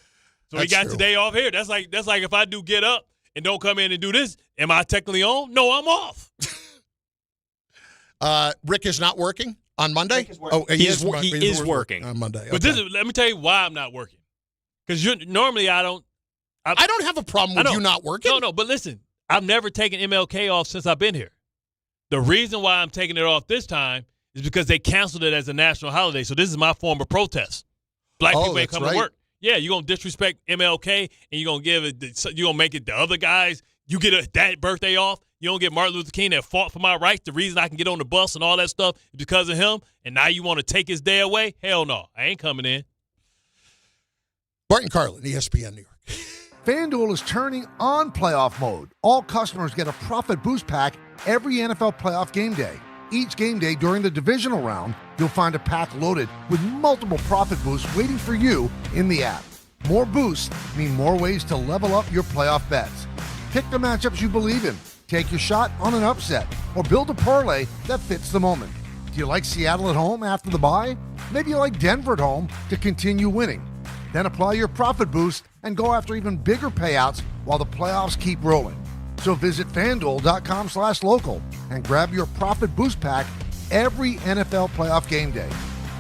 S3: So
S4: That's
S3: he got
S4: true.
S3: today off here. That's like if I do get up and don't come in and do this, am I technically on? No, I'm off.
S4: Rick is not working on Monday?
S6: He is working
S4: on Monday.
S3: But let me tell you why I'm not working. Because normally I don't
S4: have a problem with you not working.
S3: No, but listen, I've never taken MLK off since I've been here. The reason why I'm taking it off this time is because they canceled it as a national holiday. So this is my form of protest. Black people ain't coming to work. Yeah, you're going to disrespect MLK and you're going to make it the other guys. You get that birthday off. You don't get Martin Luther King that fought for my rights. The reason I can get on the bus and all that stuff is because of him. And now you want to take his day away? Hell no. I ain't coming in.
S4: Bart and Carlin, ESPN New York.
S8: FanDuel is turning on playoff mode. All customers get a profit boost pack every NFL playoff game day. Each game day during the Divisional Round, you'll find a pack loaded with multiple profit boosts waiting for you in the app. More boosts mean more ways to level up your playoff bets. Pick the matchups you believe in, take your shot on an upset, or build a parlay that fits the moment. Do you like Seattle at home after the bye? Maybe you like Denver at home to continue winning. Then apply your profit boost and go after even bigger payouts while the playoffs keep rolling. So visit FanDuel.com/local and grab your profit boost pack every NFL playoff game day.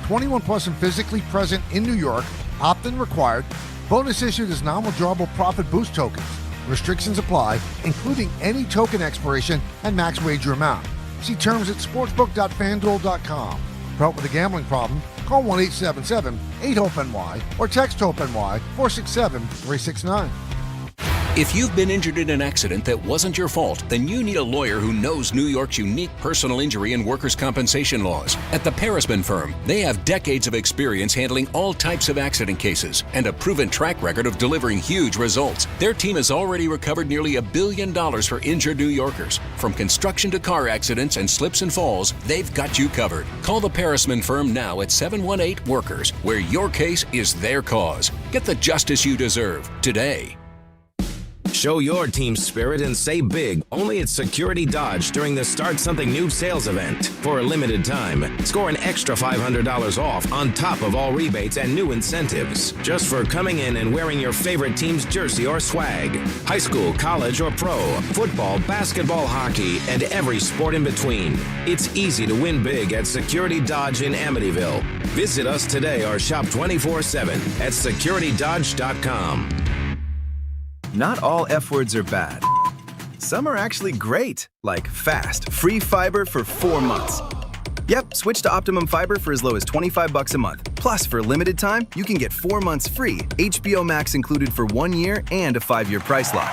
S8: 21 plus and physically present in New York. Opt-in required. Bonus issued as non-withdrawable profit boost tokens. Restrictions apply, including any token expiration and max wager amount. See terms at sportsbook.fanduel.com. For help with a gambling problem, call 1-877-8-HOPE-NY or text HOPE-NY 467-369.
S9: If you've been injured in an accident that wasn't your fault, then you need a lawyer who knows New York's unique personal injury and workers' compensation laws. At the Parisman Firm, they have decades of experience handling all types of accident cases and a proven track record of delivering huge results. Their team has already recovered nearly $1 billion for injured New Yorkers. From construction to car accidents and slips and falls, they've got you covered. Call the Parisman Firm now at 718-WORKERS, where your case is their cause. Get the justice you deserve today.
S11: Show your team's spirit and say big only at Security Dodge during the Start Something New sales event. For a limited time, score an extra $500 off on top of all rebates and new incentives. Just for coming in and wearing your favorite team's jersey or swag. High school, college, or pro, football, basketball, hockey, and every sport in between. It's easy to win big at Security Dodge in Amityville. Visit us today or shop 24/7 at securitydodge.com.
S14: Not all F words are bad. Some are actually great, like fast, free fiber for 4 months. Yep, switch to Optimum Fiber for as low as $25 a month. Plus, for a limited time, you can get 4 months free, HBO Max included for 1 year, and a 5-year price lock.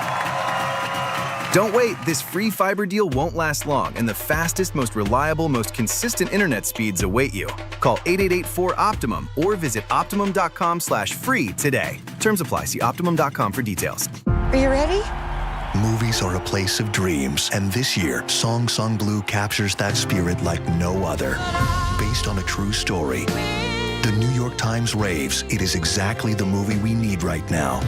S14: Don't wait, this free fiber deal won't last long, and the fastest, most reliable, most consistent internet speeds await you. Call 888-4OPTIMUM or visit Optimum.com/free today. Terms apply. See Optimum.com for details.
S12: Are you ready?
S2: Movies are a place of dreams, and this year, Song Sung Blue captures that spirit like no other. Based on a true story, the New York Times raves it is exactly the movie we need right now.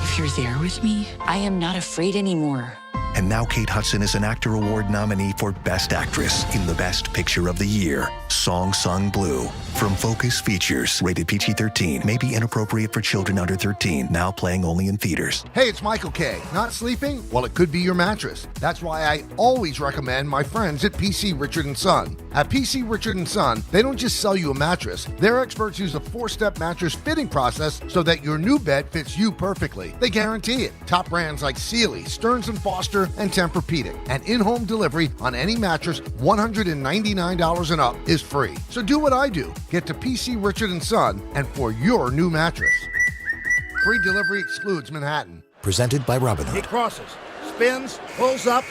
S12: If you're there with me, I am not afraid anymore.
S2: And now Kate Hudson is an Actor Award nominee for Best Actress in the Best Picture of the Year, Song Sung Blue. From Focus Features, rated PG-13, may be inappropriate for children under 13, now playing only in theaters.
S8: Hey, it's Michael K. Not sleeping? Well, it could be your mattress. That's why I always recommend my friends at PC Richard & Son. At PC Richard & Son, they don't just sell you a mattress. Their experts use a 4-step mattress fitting process so that your new bed fits you perfectly. They guarantee it. Top brands like Sealy, Stearns & Foster, and Tempur-Pedic. And in-home delivery on any mattress $199 and up is free. So do what I do. Get to PC Richard & Son and for your new mattress. Free delivery excludes Manhattan.
S13: Presented by Robinhood.
S8: He crosses, spins, pulls up.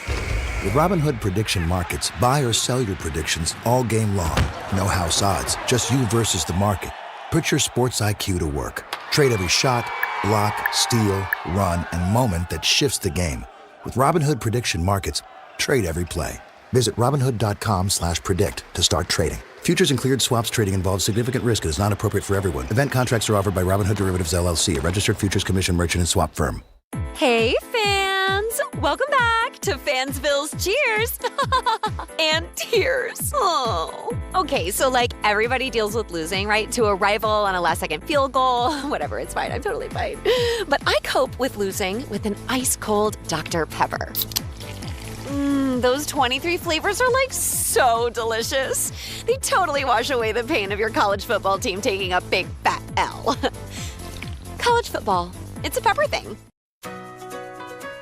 S13: With Robinhood Prediction Markets, buy or sell your predictions all game long. No house odds, just you versus the market. Put your sports IQ to work. Trade every shot, block, steal, run, and moment that shifts the game. With Robinhood Prediction Markets, trade every play. Visit Robinhood.com/predict to start trading. Futures and cleared swaps trading involves significant risk and is not appropriate for everyone. Event contracts are offered by Robinhood Derivatives LLC, a registered futures commission merchant and swap firm.
S21: Hey, fans! Welcome back to Fansville's Cheers and Tears. Oh. Okay, so like everybody deals with losing, right? To a rival on a last-second field goal. Whatever, it's fine. I'm totally fine. But I cope with losing with an ice-cold Dr. Pepper. Those 23 flavors are like so delicious. They totally wash away the pain of your college football team taking a big fat L. College football, it's a pepper thing.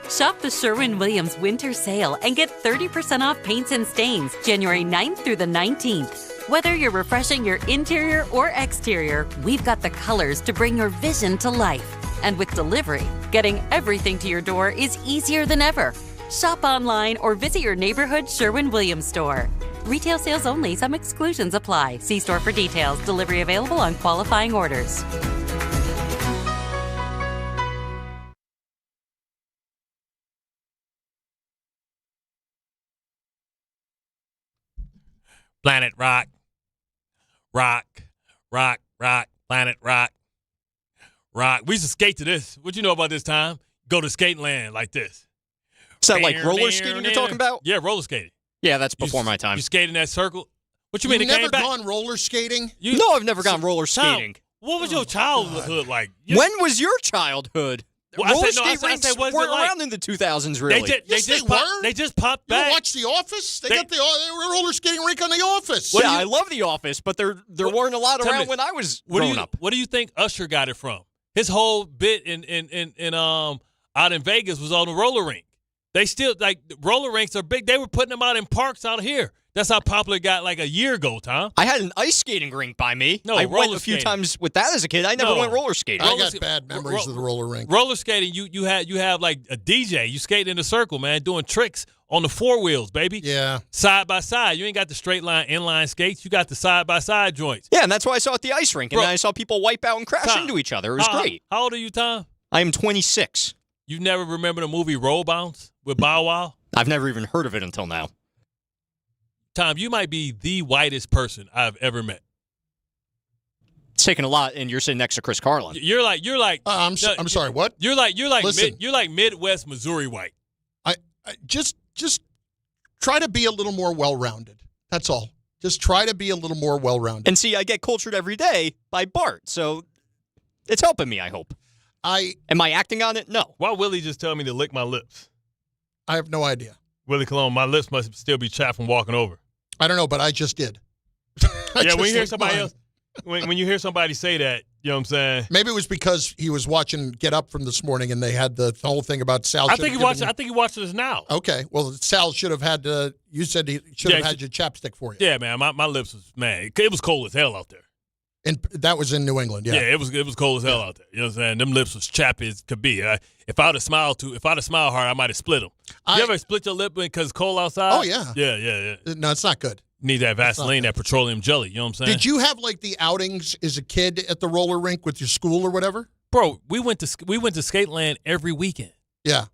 S15: Shop the Sherwin-Williams winter sale and get 30% off paints and stains January 9th through the 19th. Whether you're refreshing your interior or exterior, we've got the colors to bring your vision to life. And with delivery, getting everything to your door is easier than ever. Shop online or visit your neighborhood Sherwin-Williams store. Retail sales only. Some exclusions apply. See store for details. Delivery available on qualifying orders.
S3: Planet Rock. Rock. Rock. Rock. Planet Rock. Rock. We used to skate to this. What you know about this time? Go to skating land like this.
S6: Is that like roller skating you're talking about?
S3: Yeah, roller skating.
S6: Yeah, that's before my time.
S3: You skate in that circle. What you mean?
S4: You've never gone roller skating?
S6: No, I've never gone roller skating.
S3: What was your childhood like?
S6: When was your childhood?
S3: Well,
S6: roller skate rinks weren't around in the 2000s, really.
S4: They
S3: just popped back.
S4: You watch The Office? They got the roller skating rink on The Office.
S6: Yeah, I love The Office, but there weren't a lot around when I was growing up.
S3: What do you think Usher got it from? His whole bit in out in Vegas was on the roller rink. They still, like, roller rinks are big. They were putting them out in parks out here. That's how popular it got like a year ago, Tom.
S6: I had an ice skating rink by me.
S3: No,
S6: I went a few times with that as a kid. I never went roller skating.
S4: I got bad memories of the roller rink.
S3: Roller skating, you have like a DJ. You skate in a circle, man, doing tricks on the 4 wheels, baby.
S4: Yeah.
S3: Side by side. You ain't got the straight line, inline skates. You got the side by side joints.
S6: Yeah, and that's why I saw at the ice rink. And then I saw people wipe out and crash into each other. It was great.
S3: How old are you, Tom?
S6: I am 26.
S3: You never remember the movie Roll Bounce with Bow Wow?
S6: I've never even heard of it until now.
S3: Tom, you might be the whitest person I've ever met.
S6: It's taking a lot, and you're sitting next to Chris Carlin.
S3: You're like.
S4: I'm sorry. What?
S3: You're like
S4: Listen.
S3: you're like Midwest Missouri white.
S4: I just try to be a little more well-rounded. That's all. Just try to be a little more well-rounded.
S6: And see, I get cultured every day by Bart, so it's helping me, I hope. Am I acting on it? No.
S3: Why Willie just tell me to lick my lips?
S4: I have no idea.
S3: Willie Colon, my lips must still be chapped from walking over.
S4: I don't know, but I just did.
S3: When you hear somebody else, when you hear somebody say that, you know what I'm saying?
S4: Maybe it was because he was watching Get Up from this morning, and they had the whole thing about Sal.
S3: I think he watched this now.
S4: Okay, well, Sal should have had. You said he should have had your chapstick for you.
S3: Yeah, man, my lips was it was cold as hell out there.
S4: And that was in New England. Yeah,
S3: it was cold as hell out there. You know what I'm saying? Them lips was chappy as could be. If I'd have smiled hard, I might have split them. You ever split your lip because it's cold outside?
S4: Oh yeah.
S3: Yeah.
S4: No, it's not good.
S3: Need that Vaseline, that petroleum jelly. You know what I'm saying?
S4: Did you have like the outings as a kid at the roller rink with your school or whatever?
S3: Bro, we went to Skateland every weekend.
S4: Yeah,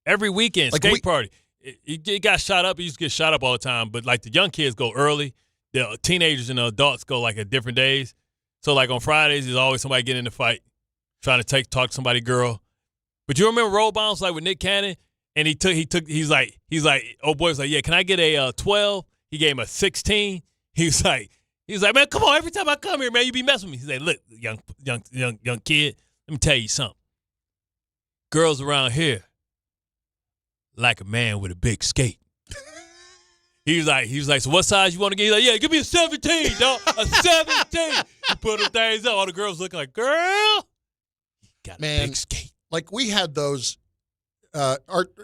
S3: every weekend skate party. It got shot up. It used to get shot up all the time. But like the young kids go early. The teenagers and the adults go like at different days. So like on Fridays, there's always somebody getting in the fight, trying to talk to somebody girl. But you remember roll bounce like with Nick Cannon, and he's like, oh boy was like, yeah, can I get a 12? He gave him a 16. He was like, man, come on, every time I come here, man, you be messing with me. He's like, look, young kid, let me tell you something. Girls around here like a man with a big skate. He was like, so what size you want to get? He's like, yeah, give me a 17, dog, a 17. He put the things up. All the girls looking like, girl, you got a big skate.
S4: Like we had those.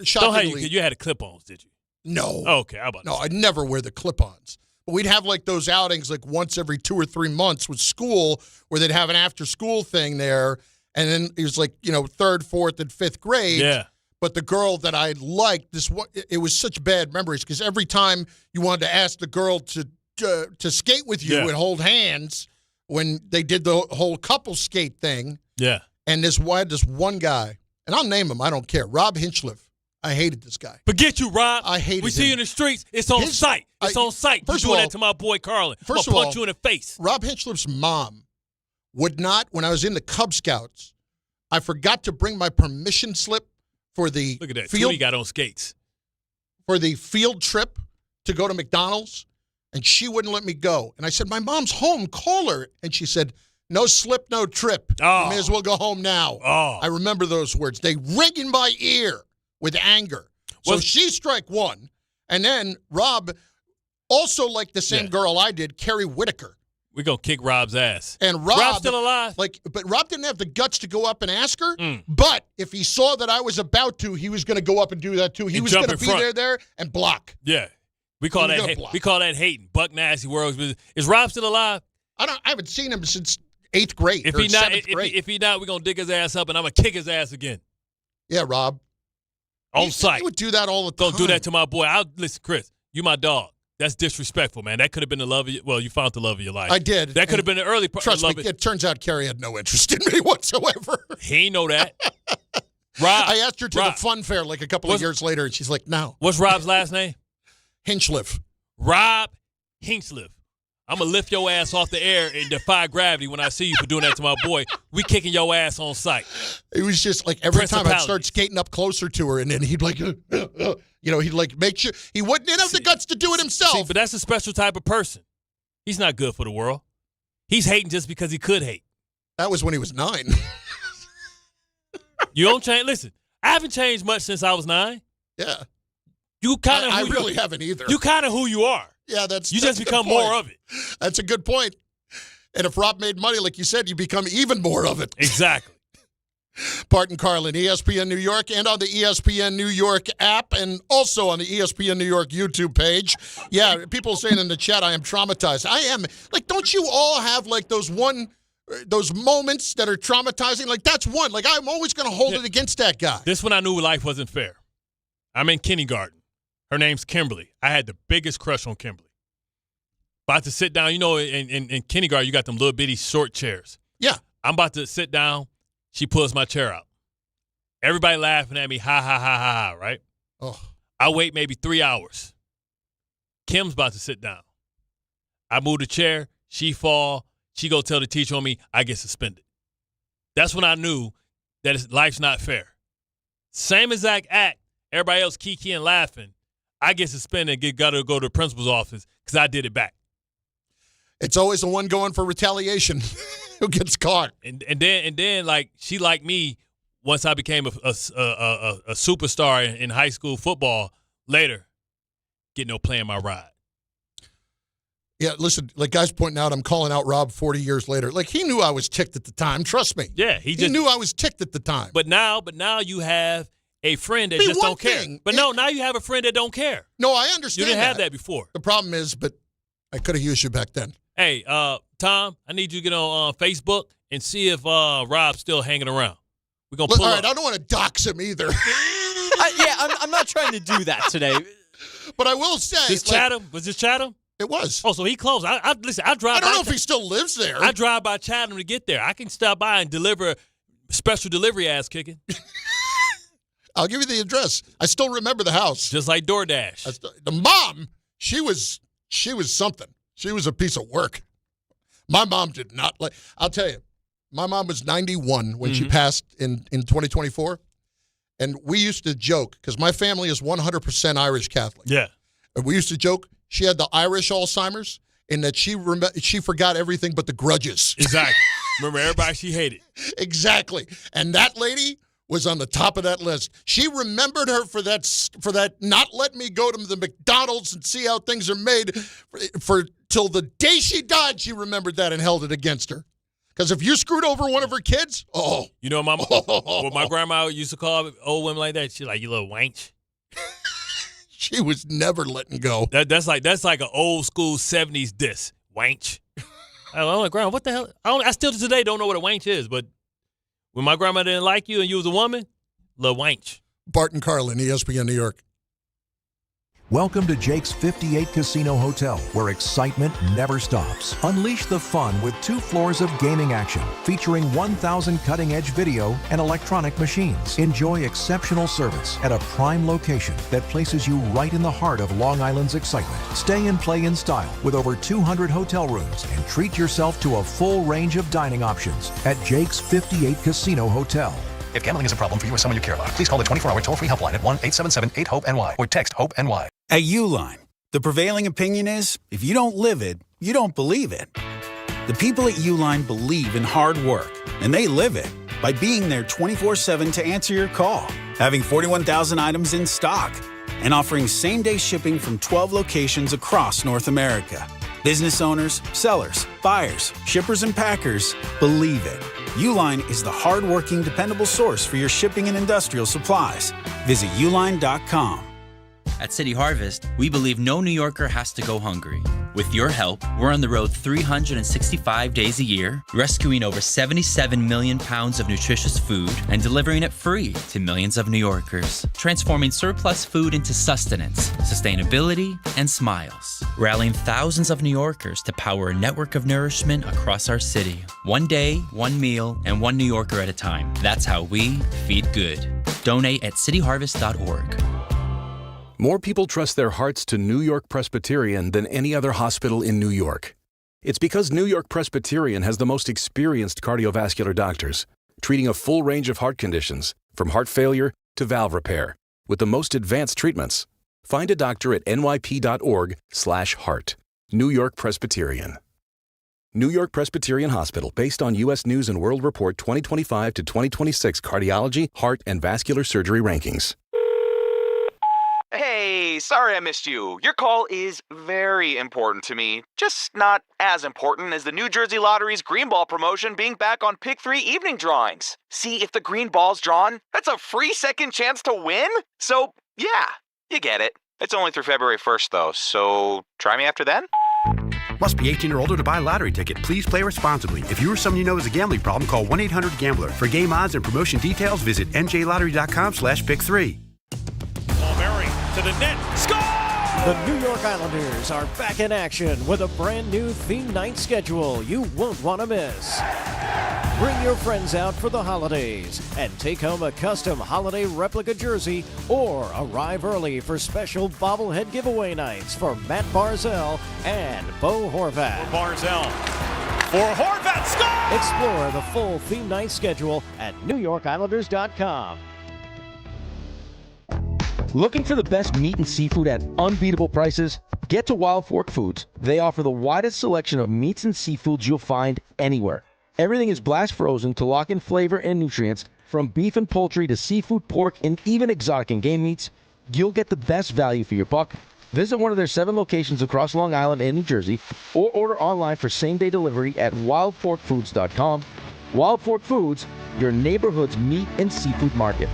S3: Shockingly, you had a clip-ons, did you?
S4: No.
S3: Oh, okay, how about
S4: no? I'd never wear the clip-ons. But we'd have like those outings like once every 2 or 3 months with school where they'd have an after-school thing there. And then it was like, 3rd, 4th, and 5th grade.
S3: Yeah.
S4: But the girl that I liked, it was such bad memories because every time you wanted to ask the girl to skate with you and hold hands when they did the whole couple skate thing.
S3: Yeah.
S4: And this one guy, and I'll name him, I don't care, Rob Hinchliff. I hated this guy.
S3: Forget you, Rob.
S4: I hated him.
S3: We see you in the streets. It's on site. It's on site. You're doing that to my boy Carlin.
S4: First
S3: I'm
S4: of all,
S3: punch you in the face.
S4: Rob Hinchliff's mom would not, when I was in the Cub Scouts, I forgot to bring my permission slip for the
S3: Look at that.
S4: field.
S3: Tootie got on skates.
S4: For the field trip to go to McDonald's, and she wouldn't let me go. And I said, my mom's home. Call her. And she said, no slip, no trip.
S3: Oh.
S4: You may as well go home now.
S3: Oh.
S4: I remember those words. They ring in my ear with anger. So she strike one. And then Rob, also like the same girl I did, Carrie Whitaker.
S3: We're going to kick Rob's ass.
S4: And
S3: Rob's still alive?
S4: But Rob didn't have the guts to go up and ask her. But if he saw that I was about to, he was going to go up and do that too. He was going to be there and block.
S3: Yeah. We call that hating. Buck Nasty Worlds. Is Rob still alive?
S4: I haven't seen him since 8th grade.
S3: If he's not, if he not, we're going to dig his ass up and I'm going to kick his ass again.
S4: Yeah, Rob.
S3: On site.
S4: He would do that all the time.
S3: Don't do that to my boy. Listen, Chris, you my dog. That's disrespectful, man. That could have been the love of you found the love of your life.
S4: I did.
S3: That could have been the early part.
S4: Trust me, it turns out Carrie had no interest in me whatsoever.
S3: He ain't know that. Rob.
S4: I asked her to the fun fair like a couple of years later, and she's like, no.
S3: What's Rob's last name?
S4: Hinchliff.
S3: Rob Hinchliff. I'm going to lift your ass off the air and defy gravity when I see you for doing that to my boy. We kicking your ass on sight.
S4: It was just like every time I'd start skating up closer to her, and then he'd like, he'd like make sure he wouldn't have the guts to do it himself.
S3: See, but that's a special type of person. He's not good for the world. He's hating just because he could hate.
S4: That was when he was 9.
S3: You don't change. Listen, I haven't changed much since I was 9.
S4: Yeah.
S3: You kind of.
S4: I really haven't either.
S3: You kind of who you are.
S4: Yeah,
S3: you just become more of it.
S4: That's a good point. And if Rob made money, like you said, you become even more of it.
S3: Exactly.
S4: Bart Carlin, ESPN New York, and on the ESPN New York app, and also on the ESPN New York YouTube page. Yeah, people saying in the chat, I am traumatized. I am. Like, don't you all have, like, those moments that are traumatizing? Like, that's one. Like, I'm always going to hold it against that guy.
S3: This one I knew life wasn't fair. I'm in kindergarten. Her name's Kimberly. I had the biggest crush on Kimberly. About to sit down. In kindergarten, you got them little bitty short chairs.
S4: Yeah.
S3: I'm about to sit down. She pulls my chair out. Everybody laughing at me. Ha, ha, ha, ha, ha, right?
S4: Oh.
S3: I wait maybe 3 hours. Kim's about to sit down. I move the chair. She fall. she go tell the teacher on me, I get suspended. That's when I knew that life's not fair. Same exact act, everybody else kikiing laughing. I get suspended and got to go to the principal's office because I did it back.
S4: It's always the one going for retaliation who gets caught.
S3: And then like she liked me once I became a superstar in high school football. Later, get no play in my ride.
S4: Yeah, listen, like guys pointing out, I'm calling out Rob 40 years later. Like he knew I was ticked at the time. Trust me.
S3: Yeah, he
S4: knew I was ticked at the time.
S3: But now you have a friend that just don't care. But now you have a friend that don't care.
S4: No, I understand.
S3: You didn't have that before.
S4: The problem is, but I could have used you back then.
S3: Hey, Tom, I need you to get on Facebook and see if Rob's still hanging around. We're gonna pull
S4: all
S3: up.
S4: right, I don't want to dox him either.
S6: I'm not trying to do that today.
S4: But I will say,
S3: This Chatham? Was this Chatham?
S4: It was.
S3: Oh, so he closed. Listen, I drive.
S4: I don't know if he still lives there.
S3: I drive by Chatham to get there. I can stop by and deliver special delivery ass kicking.
S4: I'll give you the address. I still remember the house.
S3: Just like DoorDash.
S4: The mom, she was something. She was a piece of work. My mom did not like. I'll tell you, my mom was 91 when she passed in 2024, and we used to joke because my family is 100% Irish Catholic.
S3: Yeah,
S4: and we used to joke she had the Irish Alzheimer's in that she forgot everything but the grudges.
S3: Exactly. Remember everybody she hated.
S4: Exactly, and that lady was on the top of that list. She remembered her for that not let me go to the McDonald's and see how things are made for till the day she died. She remembered that and held it against her. Because if you screwed over one of her kids,
S3: you know what my grandma used to call old women like that? She's like, you little wench.
S4: She was never letting go.
S3: That's like an old school 70s diss. Wench. I'm like, grandma, what the hell? I still to today don't know what a wench is, but when my grandma didn't like you and you was a woman, little wench.
S4: Bart Carlin, ESPN New York.
S7: Welcome to Jake's 58 Casino Hotel, where excitement never stops. Unleash the fun with 2 floors of gaming action, featuring 1,000 cutting-edge video and electronic machines. Enjoy exceptional service at a prime location that places you right in the heart of Long Island's excitement. Stay and play in style with over 200 hotel rooms and treat yourself to a full range of dining options at Jake's 58 Casino Hotel.
S16: If gambling is a problem for you or someone you care about, please call the 24-hour toll-free helpline at 1-877-8-HOPE-NY or text HOPE-NY.
S17: At Uline, the prevailing opinion is, if you don't live it, you don't believe it. The people at Uline believe in hard work, and they live it by being there 24/7 to answer your call, having 41,000 items in stock, and offering same-day shipping from 12 locations across North America. Business owners, sellers, buyers, shippers, and packers believe it. Uline is the hard-working, dependable source for your shipping and industrial supplies. Visit uline.com.
S18: At City Harvest, we believe no New Yorker has to go hungry. With your help, we're on the road 365 days a year, rescuing over 77 million pounds of nutritious food and delivering it free to millions of New Yorkers, transforming surplus food into sustenance, sustainability, and smiles, rallying thousands of New Yorkers to power a network of nourishment across our city. One day, one meal, and one New Yorker at a time. That's how we feed good. Donate at cityharvest.org.
S25: More people trust their hearts to New York Presbyterian than any other hospital in New York. It's because New York Presbyterian has the most experienced cardiovascular doctors, treating a full range of heart conditions, from heart failure to valve repair, with the most advanced treatments. Find a doctor at nyp.org/heart. New York Presbyterian. New York Presbyterian Hospital, based on U.S. News & World Report 2025 to 2026 cardiology, heart, and vascular surgery rankings.
S19: Hey, sorry I missed you. Your call is very important to me. Just not as important as the New Jersey Lottery's green ball promotion being back on Pick 3 evening drawings. See, if the green ball's drawn, that's a free second chance to win? So, yeah, you get it. It's only through February 1st, though, so try me after then?
S26: Must be 18 or older to buy a lottery ticket. Please play responsibly. If you or someone you know has a gambling problem, call 1-800-GAMBLER. For game odds and promotion details, visit njlottery.com/pick3.
S27: To the net. Score! The New York Islanders are back in action with a brand new theme night schedule you won't want to miss. Bring your friends out for the holidays and take home a custom holiday replica jersey or arrive early for special bobblehead giveaway nights for Matt Barzell and Bo Horvat. Barzell For Horvat, score! Explore the full theme night schedule at NewYorkIslanders.com.
S1: Looking for the best meat and seafood at unbeatable prices? Get to Wild Fork Foods. They offer the widest selection of meats and seafoods you'll find anywhere. Everything is blast frozen to lock in flavor and nutrients. From beef and poultry to seafood, pork, and even exotic and game meats, you'll get the best value for your buck. Visit one of their 7 locations across Long Island and New Jersey, or order online for same-day delivery at wildforkfoods.com. Wild Fork Foods, your neighborhood's meat and seafood market.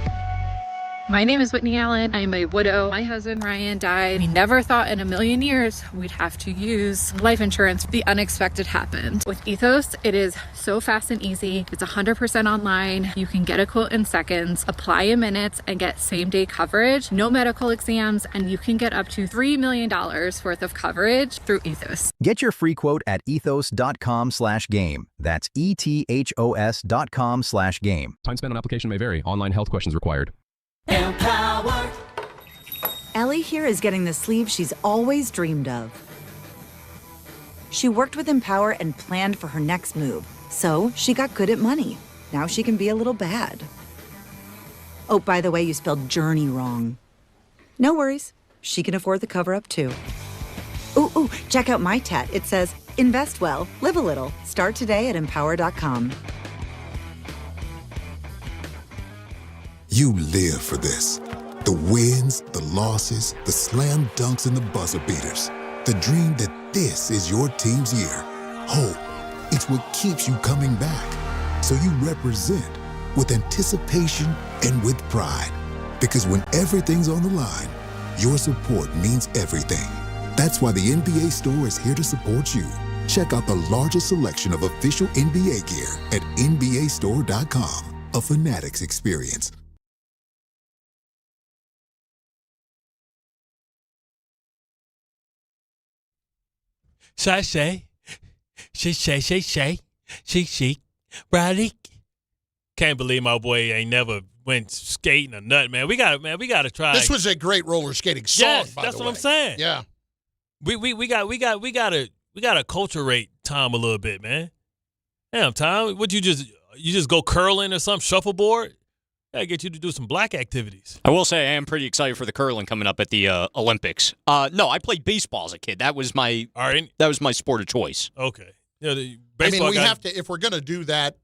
S5: My name is Whitney Allen. I'm a widow. My husband Ryan died. We never thought in a million years we'd have to use life insurance. The unexpected happened. With Ethos, it is so fast and easy. It's 100% online. You can get a quote in seconds, apply in minutes, and get same-day coverage. No medical exams, and you can get up to $3 million worth of coverage through Ethos.
S10: Get your free quote at ethos.com/game. That's ETHOS.com/game.
S25: Time spent on application may vary. Online health questions required.
S20: Empower. Ellie here is getting the sleeve she's always dreamed of. She worked with Empower and planned for her next move, so she got good at money. Now she can be a little bad. Oh, by the way, you spelled journey wrong. No worries. She can afford the cover-up, too. Ooh, check out my tat. It says, invest well, live a little. Start today at empower.com.
S22: You live for this. The wins, the losses, the slam dunks, and the buzzer beaters. The dream that this is your team's year. Hope, it's what keeps you coming back. So you represent with anticipation and with pride. Because when everything's on the line, your support means everything. That's why the NBA Store is here to support you. Check out the largest selection of official NBA gear at NBAstore.com. A Fanatics experience.
S3: She, Bradley. Can't believe my boy ain't never went skating or nothing, man. We gotta try.
S4: This was a great roller skating song.
S3: Yes,
S4: by
S3: that's
S4: the
S3: what
S4: way.
S3: I'm saying.
S4: Yeah,
S3: we gotta culturate Tom a little bit, man. Damn, Tom, would you just go curling or something, shuffleboard? Gotta get you to do some black activities.
S6: I will say I am pretty excited for the curling coming up at the Olympics. No, I played baseball as a kid. That was my sport of choice.
S3: Okay.
S4: I mean, we have to, if we're going to do that,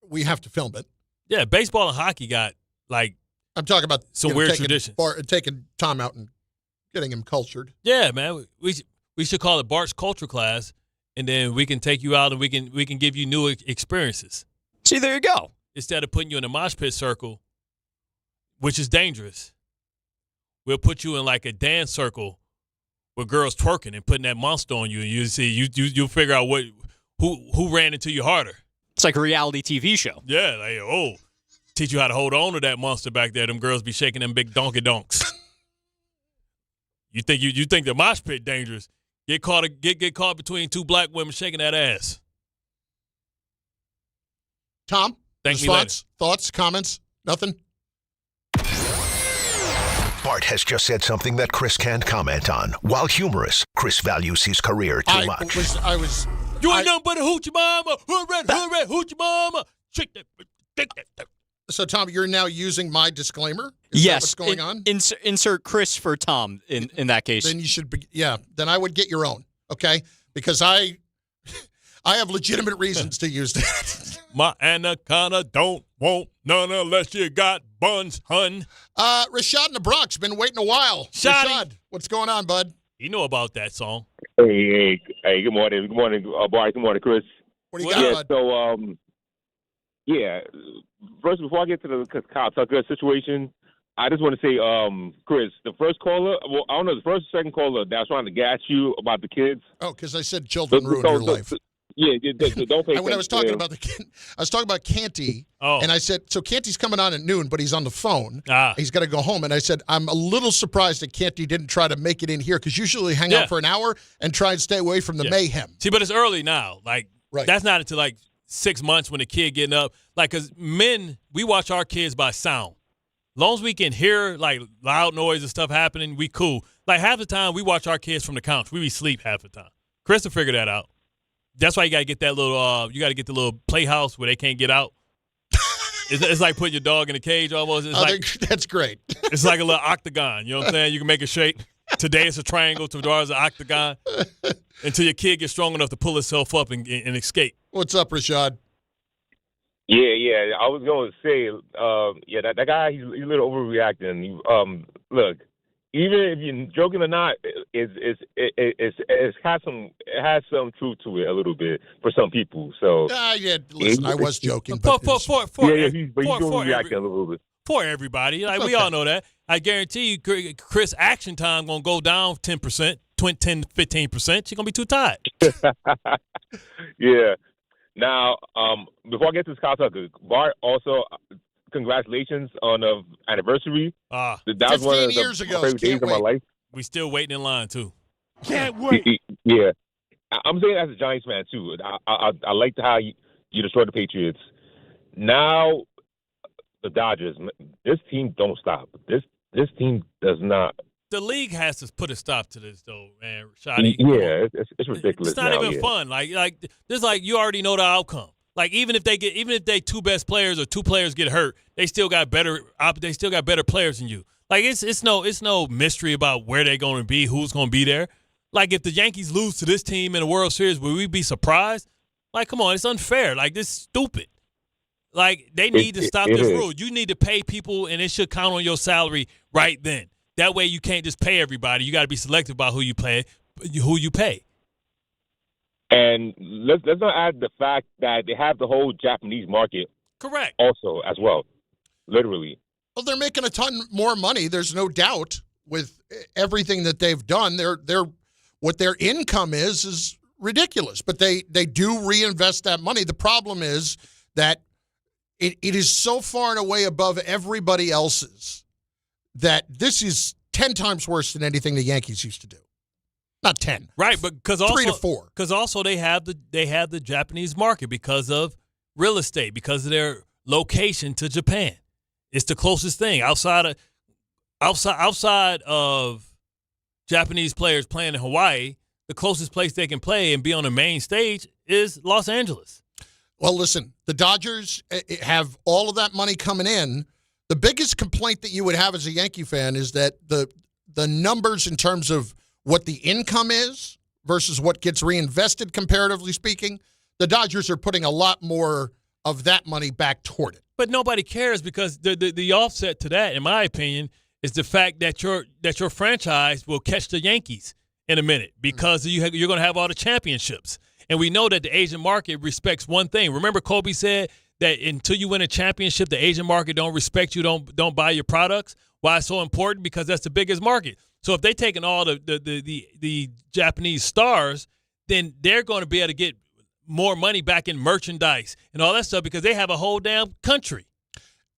S4: we have to film it.
S3: Yeah, baseball and hockey got, like,
S4: I'm talking about
S3: some weird traditions.
S4: Taking Tom out and getting him cultured.
S3: Yeah, man. We should call it Bart's Culture Class, and then we can take you out and we can give you new experiences.
S6: See, there you go.
S3: Instead of putting you in a mosh pit circle, which is dangerous, we'll put you in like a dance circle with girls twerking and putting that monster on you, and you'll figure out who ran into you harder.
S6: It's like a reality TV show.
S3: Yeah, like teach you how to hold on to that monster back there. Them girls be shaking them big donkey donks. You think the mosh pit dangerous? Get caught between two black women shaking that ass.
S4: Tom?
S3: Thank me later.
S4: Thoughts, comments, nothing?
S2: Bart has just said something that Chris can't comment on. While humorous, Chris values his career too much.
S3: You ain't nothing but a hoochie mama. Hood hoochie mama.
S4: So, Tom, you're now using my disclaimer?
S6: Yes.
S4: That what's going on?
S6: Insert Chris for Tom in that case.
S4: Then you should be, then I would get your own, okay? Because I have legitimate reasons to use that.
S3: My anaconda don't want none unless you got buns, hun.
S4: Rashad in the Bronx, been waiting a while. Rashad, what's going on, bud?
S3: You know about that song.
S23: Hey, good morning. Good morning, Bart. Good morning, Chris.
S4: What do you got,
S23: bud? First, before I get to the cops, good situation, I just want to say, Chris, the first caller, I don't know, the first or second caller that was trying to gas you about the kids.
S4: Oh, because I said children ruin your life.
S23: Don't pay
S4: when I was talking about I was talking about Canty, and I said, so Canty's coming on at noon, but he's on the phone. He's got to go home, and I said, I'm a little surprised that Canty didn't try to make it in here because usually hang out for an hour and try and stay away from the mayhem.
S3: See, but it's early now. Like that's not until like 6 months when the kid getting up. Like, because men, we watch our kids by sound. As long as we can hear like loud noise and stuff happening, we cool. Like half the time we watch our kids from the couch. We be asleep half the time. Chris will figure that out. That's why you got to get that little. You got to get the little playhouse where they can't get out. It's like putting your dog in a cage almost.
S4: That's great.
S3: It's like a little octagon. You know what I'm saying? You can make it shape. Today it's a triangle. Tomorrow it's an octagon. Until your kid gets strong enough to pull itself up and escape.
S4: What's up, Rashad?
S23: Yeah. I was going to say, that guy, he's a little overreacting. Look, even if you're joking or not, it has some truth to it a little bit for some people. So
S4: listen, I was joking,
S23: he's overreacting a little bit.
S3: For everybody, like we all know that. I guarantee you, Chris' action time gonna go down 10%, 10-15%. She's gonna be too tired.
S23: Yeah. Now, before I get to Kyle Tucker, Bart, also congratulations on the anniversary. That was one of the favorite days of my life.
S3: We still waiting in line too.
S23: Can't wait. Yeah, I'm saying as a Giants fan too. I liked how you destroyed the Patriots. Now, the Dodgers. This team don't stop. This team does not.
S3: The league has to put a stop to this, though, man. Shotty,
S23: it's ridiculous.
S3: It's not
S23: now,
S3: even fun. Like this, like you already know the outcome. Like even if they two best players or two players get hurt, they still got better players than you. Like it's no mystery about where they're going to be, who's going to be there. Like if the Yankees lose to this team in the World Series, will we be surprised? Like come on, it's unfair. Like this is stupid. Like they need to stop this rule. You need to pay people, and it should count on your salary right then. That way, you can't just pay everybody. You got to be selective about who you pay.
S23: And let's not add the fact that they have the whole Japanese market.
S3: Correct.
S23: Also, as well, literally.
S4: Well, they're making a ton more money. There's no doubt with everything that they've done. What their income is ridiculous, but they do reinvest that money. The problem is that it is so far and away above everybody else's that this is 10 times worse than anything the Yankees used to do. Not 10.
S3: Right, but because also
S4: 3 to 4.
S3: Because also they have the Japanese market because of real estate, because of their location to Japan. It's the closest thing outside of Japanese players playing in Hawaii. The closest place they can play and be on the main stage is Los Angeles.
S4: Well, listen, the Dodgers have all of that money coming in. The biggest complaint that you would have as a Yankee fan is that the numbers in terms of what the income is versus what gets reinvested, comparatively speaking, the Dodgers are putting a lot more of that money back toward it.
S3: But nobody cares because the offset to that, in my opinion, is the fact that your franchise will catch the Yankees in a minute because you're going to have all the championships. And we know that the Asian market respects one thing. Remember Kobe said that until you win a championship, the Asian market don't respect you, don't buy your products. Why it's so important? Because that's the biggest market. So if they're taking all the Japanese stars, then they're going to be able to get more money back in merchandise and all that stuff because they have a whole damn country.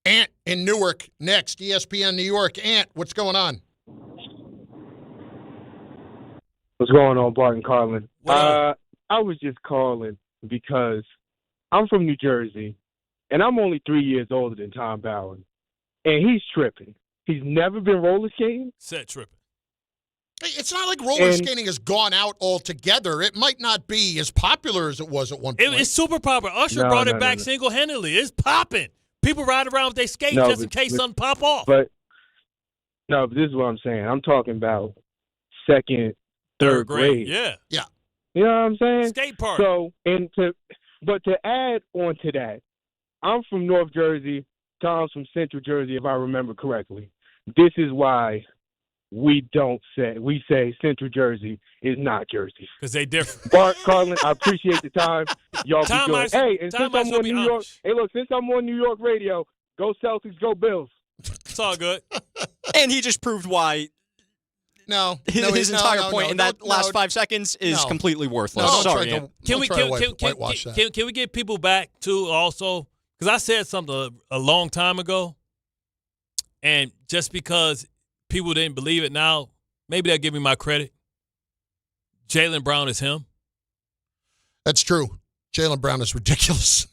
S4: Ant in Newark next, ESPN New York. Ant, what's going on?
S8: What's going on, Bart and Carlin? I was just calling because I'm from New Jersey, and I'm only 3 years older than Tom Bowen, and he's tripping. He's never been roller skating.
S3: Set tripping.
S4: It's not like roller skating has gone out altogether. It might not be as popular as it was at one point.
S3: It's super popular. Usher brought it back single-handedly. It's popping. People ride around with their skates just in case something pop off.
S8: But this is what I'm saying. I'm talking about second, third grade.
S3: Yeah.
S8: You know what I'm saying?
S3: Skate park.
S8: So, but to add on to that, I'm from North Jersey. Tom's from Central Jersey, if I remember correctly. This is why we say Central Jersey is not Jersey.
S3: Because they different.
S8: Bart, Carlin, I appreciate the time. Y'all be good. Since I'm on New York radio, go Celtics, go Bills.
S3: It's all good.
S6: And he just proved why his entire point in that last 5 seconds is completely worthless. Sorry.
S3: Can we get people back to also, because I said something a long time ago, and just because people didn't believe it now, maybe they'll give me my credit. Jaylen Brown is him.
S4: That's true. Jaylen Brown is ridiculous.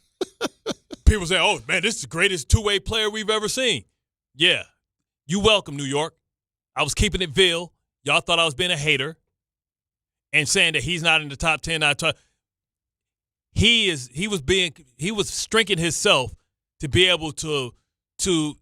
S3: People say, oh, man, this is the greatest two-way player we've ever seen. Yeah. You welcome, New York. I was keeping it Ville. Y'all thought I was being a hater and saying that he's not in the top 10. he was strinking himself to be able to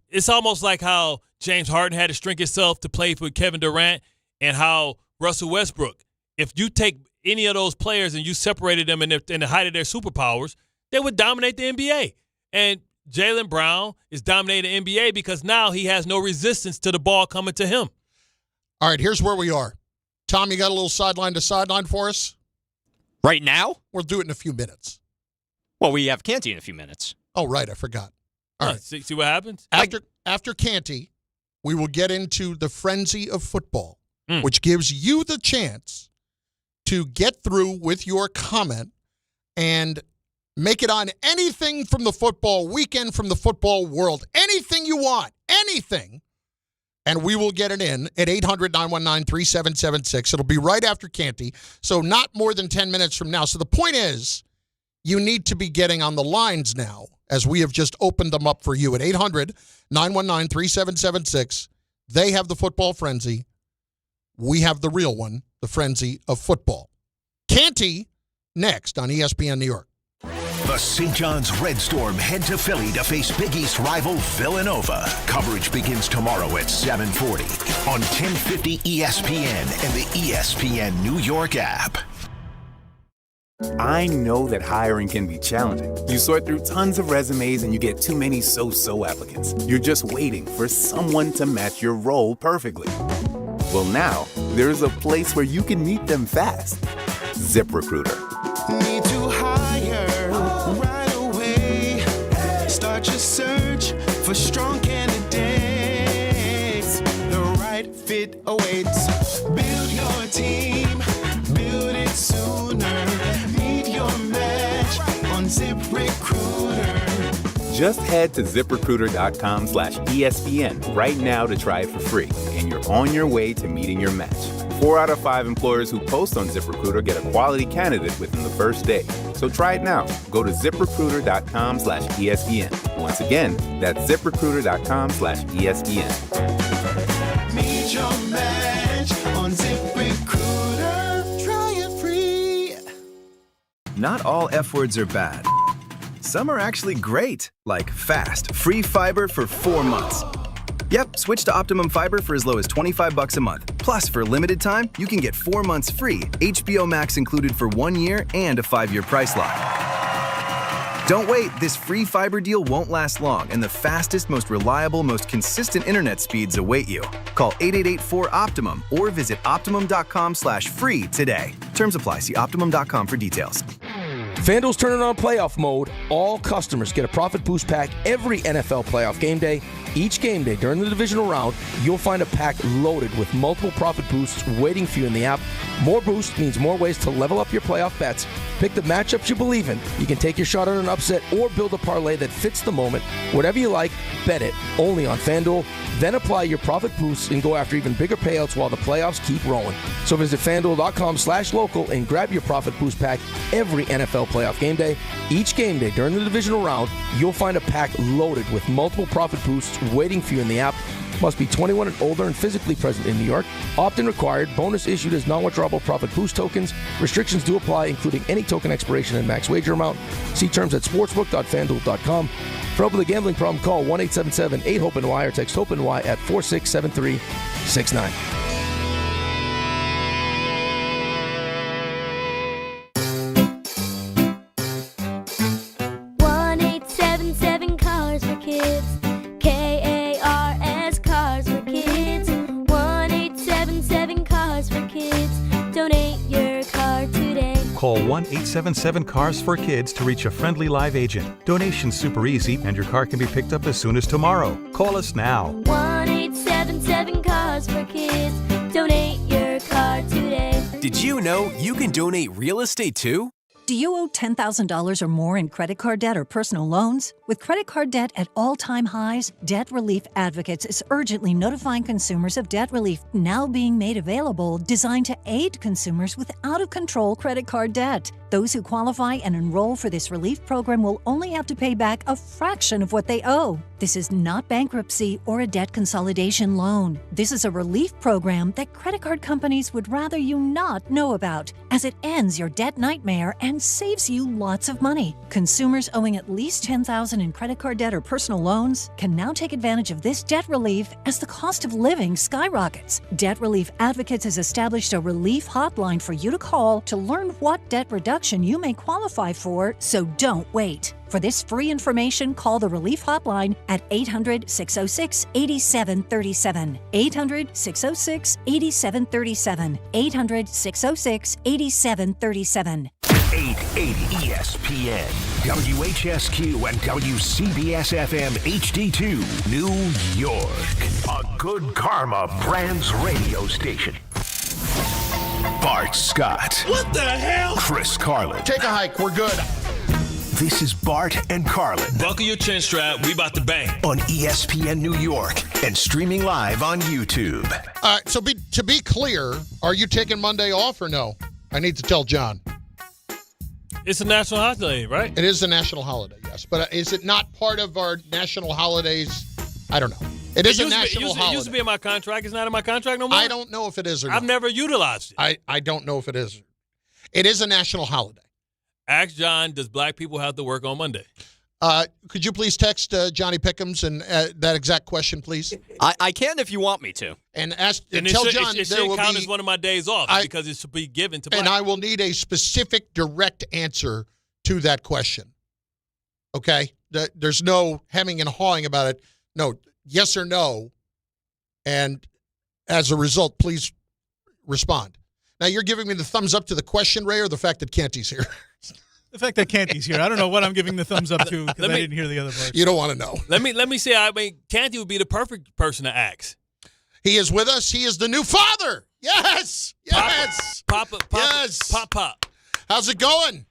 S3: it's almost like how James Harden had to shrink himself to play for Kevin Durant, and how Russell Westbrook, if you take any of those players and you separated them in the height of their superpowers, they would dominate the NBA. And Jaylen Brown is dominating the NBA because now he has no resistance to the ball coming to him.
S4: All right, here's where we are. Tom, you got a little sideline to sideline for us?
S6: Right now?
S4: We'll do it in a few minutes.
S6: Well, we have Canty in a few minutes.
S4: Oh, right, I forgot. All right.
S3: See what happens?
S4: After Canty, we will get into the frenzy of football, which gives you the chance to get through with your comment and make it on anything from the football weekend, from the football world. Anything you want. Anything. And we will get it in at 800-919-3776. It'll be right after Canty, so not more than 10 minutes from now. So the point is, you need to be getting on the lines now, as we have just opened them up for you at 800-919-3776. They have the football frenzy. We have the real one, the frenzy of football. Canty, next on ESPN New York.
S2: The St. John's Red Storm head to Philly to face Big East rival Villanova. Coverage begins tomorrow at 7:40 on 1050 ESPN and the ESPN New York app.
S9: I know that hiring can be challenging. You sort through tons of resumes and you get too many so-so applicants. You're just waiting for someone to match your role perfectly. Well, now, there's a place where you can meet them fast. ZipRecruiter.
S11: Need to hire right away. Start your search for strong candidates. The right fit awaits. Build your team. Build it sooner. Meet your match on ZipRecruiter.
S9: Just head to ZipRecruiter.com/ESPN right now to try it for free, and you're on your way to meeting your match. 4 out of 5 employers who post on ZipRecruiter get a quality candidate within the first day. So try it now. Go to ZipRecruiter.com/ESPN. Once again, that's ZipRecruiter.com/ESPN.
S11: Meet your match on ZipRecruiter. Try it free.
S12: Not all F words are bad. Some are actually great, like fast, free fiber for 4 months. Yep, switch to Optimum Fiber for as low as $25 a month. Plus, for a limited time, you can get 4 months free, HBO Max included for 1 year, and a 5-year price lock. Don't wait, this free fiber deal won't last long, and the fastest, most reliable, most consistent internet speeds await you. Call 888-4-OPTIMUM or visit Optimum.com/free today. Terms apply. See Optimum.com for details.
S1: FanDuel's turning on playoff mode. All customers get a profit boost pack every NFL playoff game day. Each game day during the Divisional Round, you'll find a pack loaded with multiple profit boosts waiting for you in the app. More boosts means more ways to level up your playoff bets. Pick the matchups you believe in. You can take your shot on an upset or build a parlay that fits the moment. Whatever you like, bet it. Only on FanDuel. Then apply your profit boosts and go after even bigger payouts while the playoffs keep rolling. So visit FanDuel.com/local and grab your profit boost pack every NFL playoff game day. Each game day during the Divisional Round, you'll find a pack loaded with multiple profit boosts waiting for you in the app. Must be 21 and older and physically present in New York. Opt-in required. Bonus issued as non-withdrawable profit boost tokens. Restrictions do apply, including any token expiration and max wager amount. See terms at sportsbook.fanduel.com. For help with a gambling problem, call 1-877-8-HOPE-NY or text HOPE-NY at 467369.
S13: Call 1-877-CARS-FOR-KIDS to reach a friendly live agent. Donation's super easy, and your car can be picked up as soon as tomorrow. Call us now.
S14: 1-877-CARS-FOR-KIDS. Donate your car today.
S21: Did you know you can donate real estate too?
S24: Do you owe $10,000 or more in credit card debt or personal loans? With credit card debt at all-time highs, Debt Relief Advocates is urgently notifying consumers of debt relief now being made available, designed to aid consumers with out-of-control credit card debt. Those who qualify and enroll for this relief program will only have to pay back a fraction of what they owe. This is not bankruptcy or a debt consolidation loan. This is a relief program that credit card companies would rather you not know about, as it ends your debt nightmare and and saves you lots of money. Consumers owing at least $10,000 in credit card debt or personal loans can now take advantage of this debt relief as the cost of living skyrockets. Debt Relief Advocates has established a relief hotline for you to call to learn what debt reduction you may qualify for, so don't wait. For this free information, call the Relief Hotline at 800-606-8737. 800-606-8737. 800-606-8737.
S2: 880 ESPN, WHSQ, and WCBS-FM HD2, New York. A Good Karma Brands radio station. Bart Scott.
S4: What the hell?
S2: Chris Carlin.
S4: Take a hike. We're good.
S2: This is Bart and Carlin.
S3: Buckle your chin strap. We about to bang.
S2: On ESPN New York and streaming live on YouTube.
S4: All right, so to be clear, are you taking Monday off or no? I need to tell John.
S3: It's a national holiday, right?
S4: It is a national holiday, yes. But is it not part of our national holidays? I don't know. It is a national holiday. It used
S3: to be in my contract. It's not in my contract no more?
S4: I don't know if it is or not.
S3: I've never utilized it.
S4: I don't know if it is. It is a national holiday.
S3: Ask John, does black people have to work on Monday?
S4: Could you please text Johnny Pickums and that exact question, please?
S6: I can if you want me to.
S4: And tell John
S3: it
S4: there will
S3: count
S4: be
S3: as one of my days off because it should be given to black.
S4: And I will need a specific, direct answer to that question. Okay? There's no hemming and hawing about it. No, yes or no. And as a result, please respond. Now, you're giving me the thumbs up to the question, Ray, or the fact that Canty's here?
S7: The fact that Canty's here. I don't know what I'm giving the thumbs up to because I didn't hear the other part.
S4: You don't want to know.
S3: Let me say, I mean, Canty would be the perfect person to ask.
S4: He is with us. He is the new father. Yes. Yes.
S3: Papa.
S4: Yes.
S3: Pop.
S4: How's it going?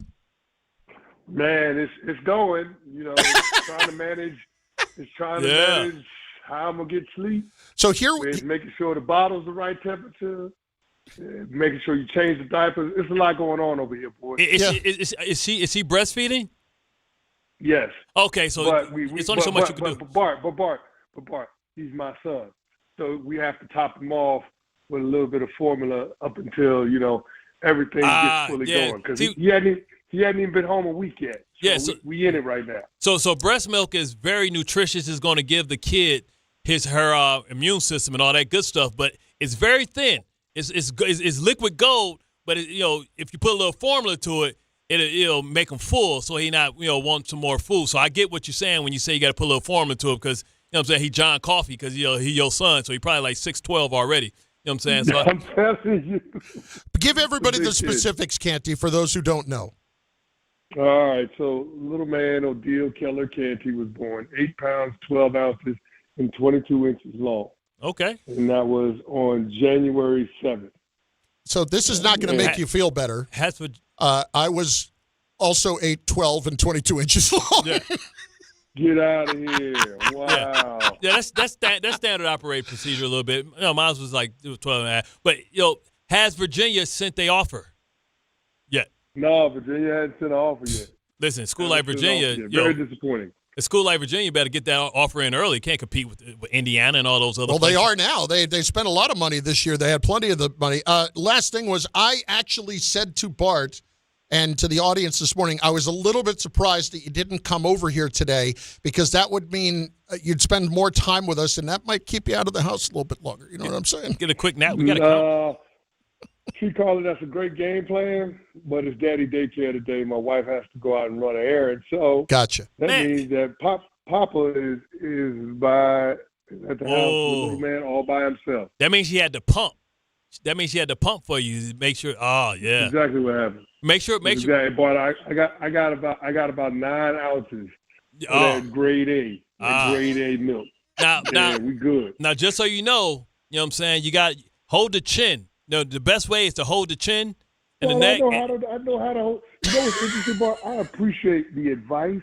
S15: Man, it's going. You know, trying to manage how I'm going to get sleep.
S4: So here
S15: it's making sure the bottle's the right temperature. Making sure you change the diapers. It's a lot going on over here, boy.
S3: Is he breastfeeding?
S15: Yes.
S3: Okay, so it's only so much you can do.
S15: But Bart, he's my son. So we have to top him off with a little bit of formula up until, everything gets fully going. Because he hadn't even been home a week yet. So we in it right now.
S3: So breast milk is very nutritious. It's going to give the kid her immune system and all that good stuff, but it's very thin. It's liquid gold, but if you put a little formula to it, it'll make him full, so he not want some more food. So I get what you're saying when you say you got to put a little formula to it, because what I'm saying, he John Coffee because he your son, so he probably like 6'12" already. You know what I'm saying? So
S15: I'm telling you.
S4: Give everybody the specifics, Canty, for those who don't know.
S15: All right, so little man Odile Keller Canty was born 8 pounds 12 ounces and 22 inches long.
S3: Okay.
S15: And that was on January 7th.
S4: So this is not going to make you feel better. I was also 8'12" and 22 inches long.
S15: Yeah. Get out of here. Wow.
S3: Yeah, that's standard operating procedure a little bit. Mine was like 12 and a half. But, has Virginia sent their offer yet?
S15: No, Virginia hasn't sent an offer yet.
S3: Listen, school like Virginia.
S15: Very disappointing.
S3: A school like Virginia better get that offer in early. Can't compete with Indiana and all those other places.
S4: They are now. They spent a lot of money this year. They had plenty of the money. Last thing was I actually said to Bart and to the audience this morning, I was a little bit surprised that you didn't come over here today because that would mean you'd spend more time with us, and that might keep you out of the house a little bit longer. You know what I'm saying?
S3: Get a quick nap. We got to come.
S15: Carlin, that's a great game plan, but it's daddy daycare today. My wife has to go out and run an errand. So
S4: gotcha.
S15: That means that Papa is at the house with the little man all by himself.
S3: That means she had to pump. That means she had to pump for you to make sure. Oh yeah.
S15: Exactly what happened.
S3: Make sure.
S15: But I got about 9 ounces of that grade A milk.
S3: Now
S15: we good.
S3: Now just so you know what I'm saying, you got hold the chin. No, the best way is to hold the chin and the neck.
S15: I know how to hold. You know what's interesting, Bart? I appreciate the advice.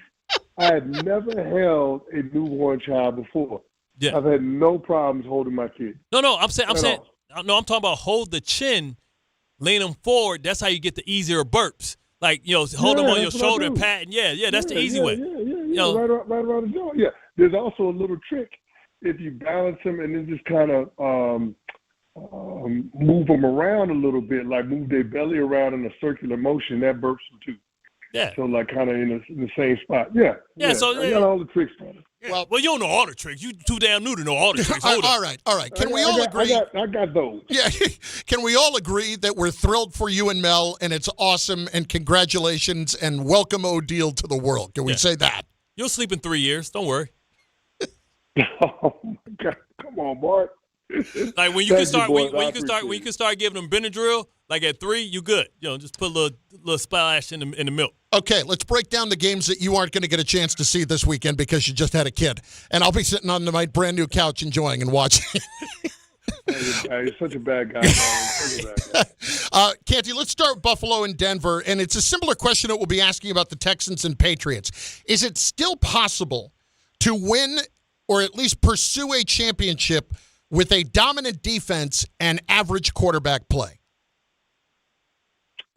S15: I have never held a newborn child before.
S3: Yeah.
S15: I've had no problems holding my kid.
S3: I'm talking about hold the chin, lean them forward. That's how you get the easier burps. Like, hold them on your shoulder and pat. And that's the easy way.
S15: Yeah. Right around the jaw. Yeah. There's also a little trick if you balance them and then just kind of move them around a little bit, like move their belly around in a circular motion. That burps them too.
S3: Yeah.
S15: So, like, kind of in the same spot. Yeah.
S3: So
S15: I got all the tricks on it.
S3: Yeah. Well, you don't know all the tricks. You too damn new to know all the tricks. Hold
S4: all right. Can we all agree?
S15: I got those.
S4: Yeah. Can we all agree that we're thrilled for you and Mel, and it's awesome, and congratulations, and welcome O'Deal to the world? Can we say that?
S3: You'll sleep in 3 years. Don't worry.
S15: Oh my God! Come on, Bart.
S3: Like when you can start when you can start giving them Benadryl, like at 3, you good. Just put a little splash in the milk.
S4: Okay, let's break down the games that you aren't going to get a chance to see this weekend because you just had a kid. And I'll be sitting on my brand new couch enjoying and watching.
S15: He's such a bad guy. Such a bad guy.
S4: Canty, let's start with Buffalo and Denver. And it's a similar question that we'll be asking about the Texans and Patriots. Is it still possible to win or at least pursue a championship with a dominant defense and average quarterback play?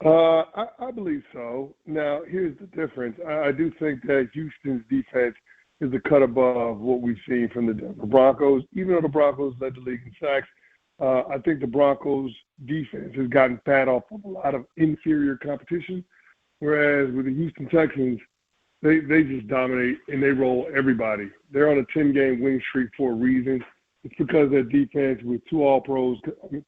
S15: I believe so. Now, here's the difference. I do think that Houston's defense is a cut above what we've seen from the Denver Broncos. Even though the Broncos led the league in sacks, I think the Broncos' defense has gotten fat off of a lot of inferior competition, whereas with the Houston Texans, they just dominate and they roll everybody. They're on a 10-game win streak for a reason. It's because their defense with 2 All-Pros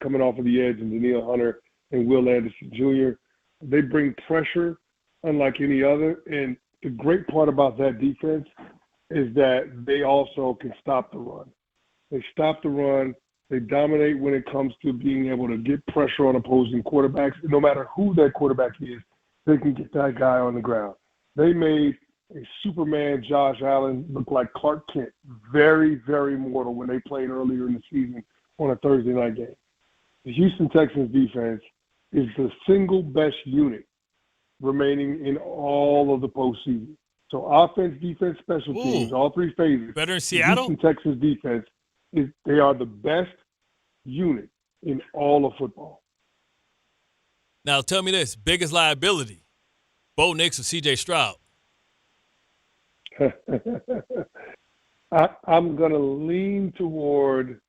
S15: coming off of the edge and Daniil Hunter and Will Anderson Jr., they bring pressure unlike any other. And the great part about that defense is that they also can stop the run. They stop the run. They dominate when it comes to being able to get pressure on opposing quarterbacks. No matter who that quarterback is, they can get that guy on the ground. They made a Superman Josh Allen look like Clark Kent, very, very mortal when they played earlier in the season on a Thursday night game. The Houston Texans defense is the single best unit remaining in all of the postseason. So offense, defense, special teams, all 3 phases.
S3: Better in Seattle?
S15: The Houston Texans defense, they are the best unit in all of football.
S3: Now tell me this, biggest liability, Bo Nix or C.J. Stroud?
S15: I'm going to lean toward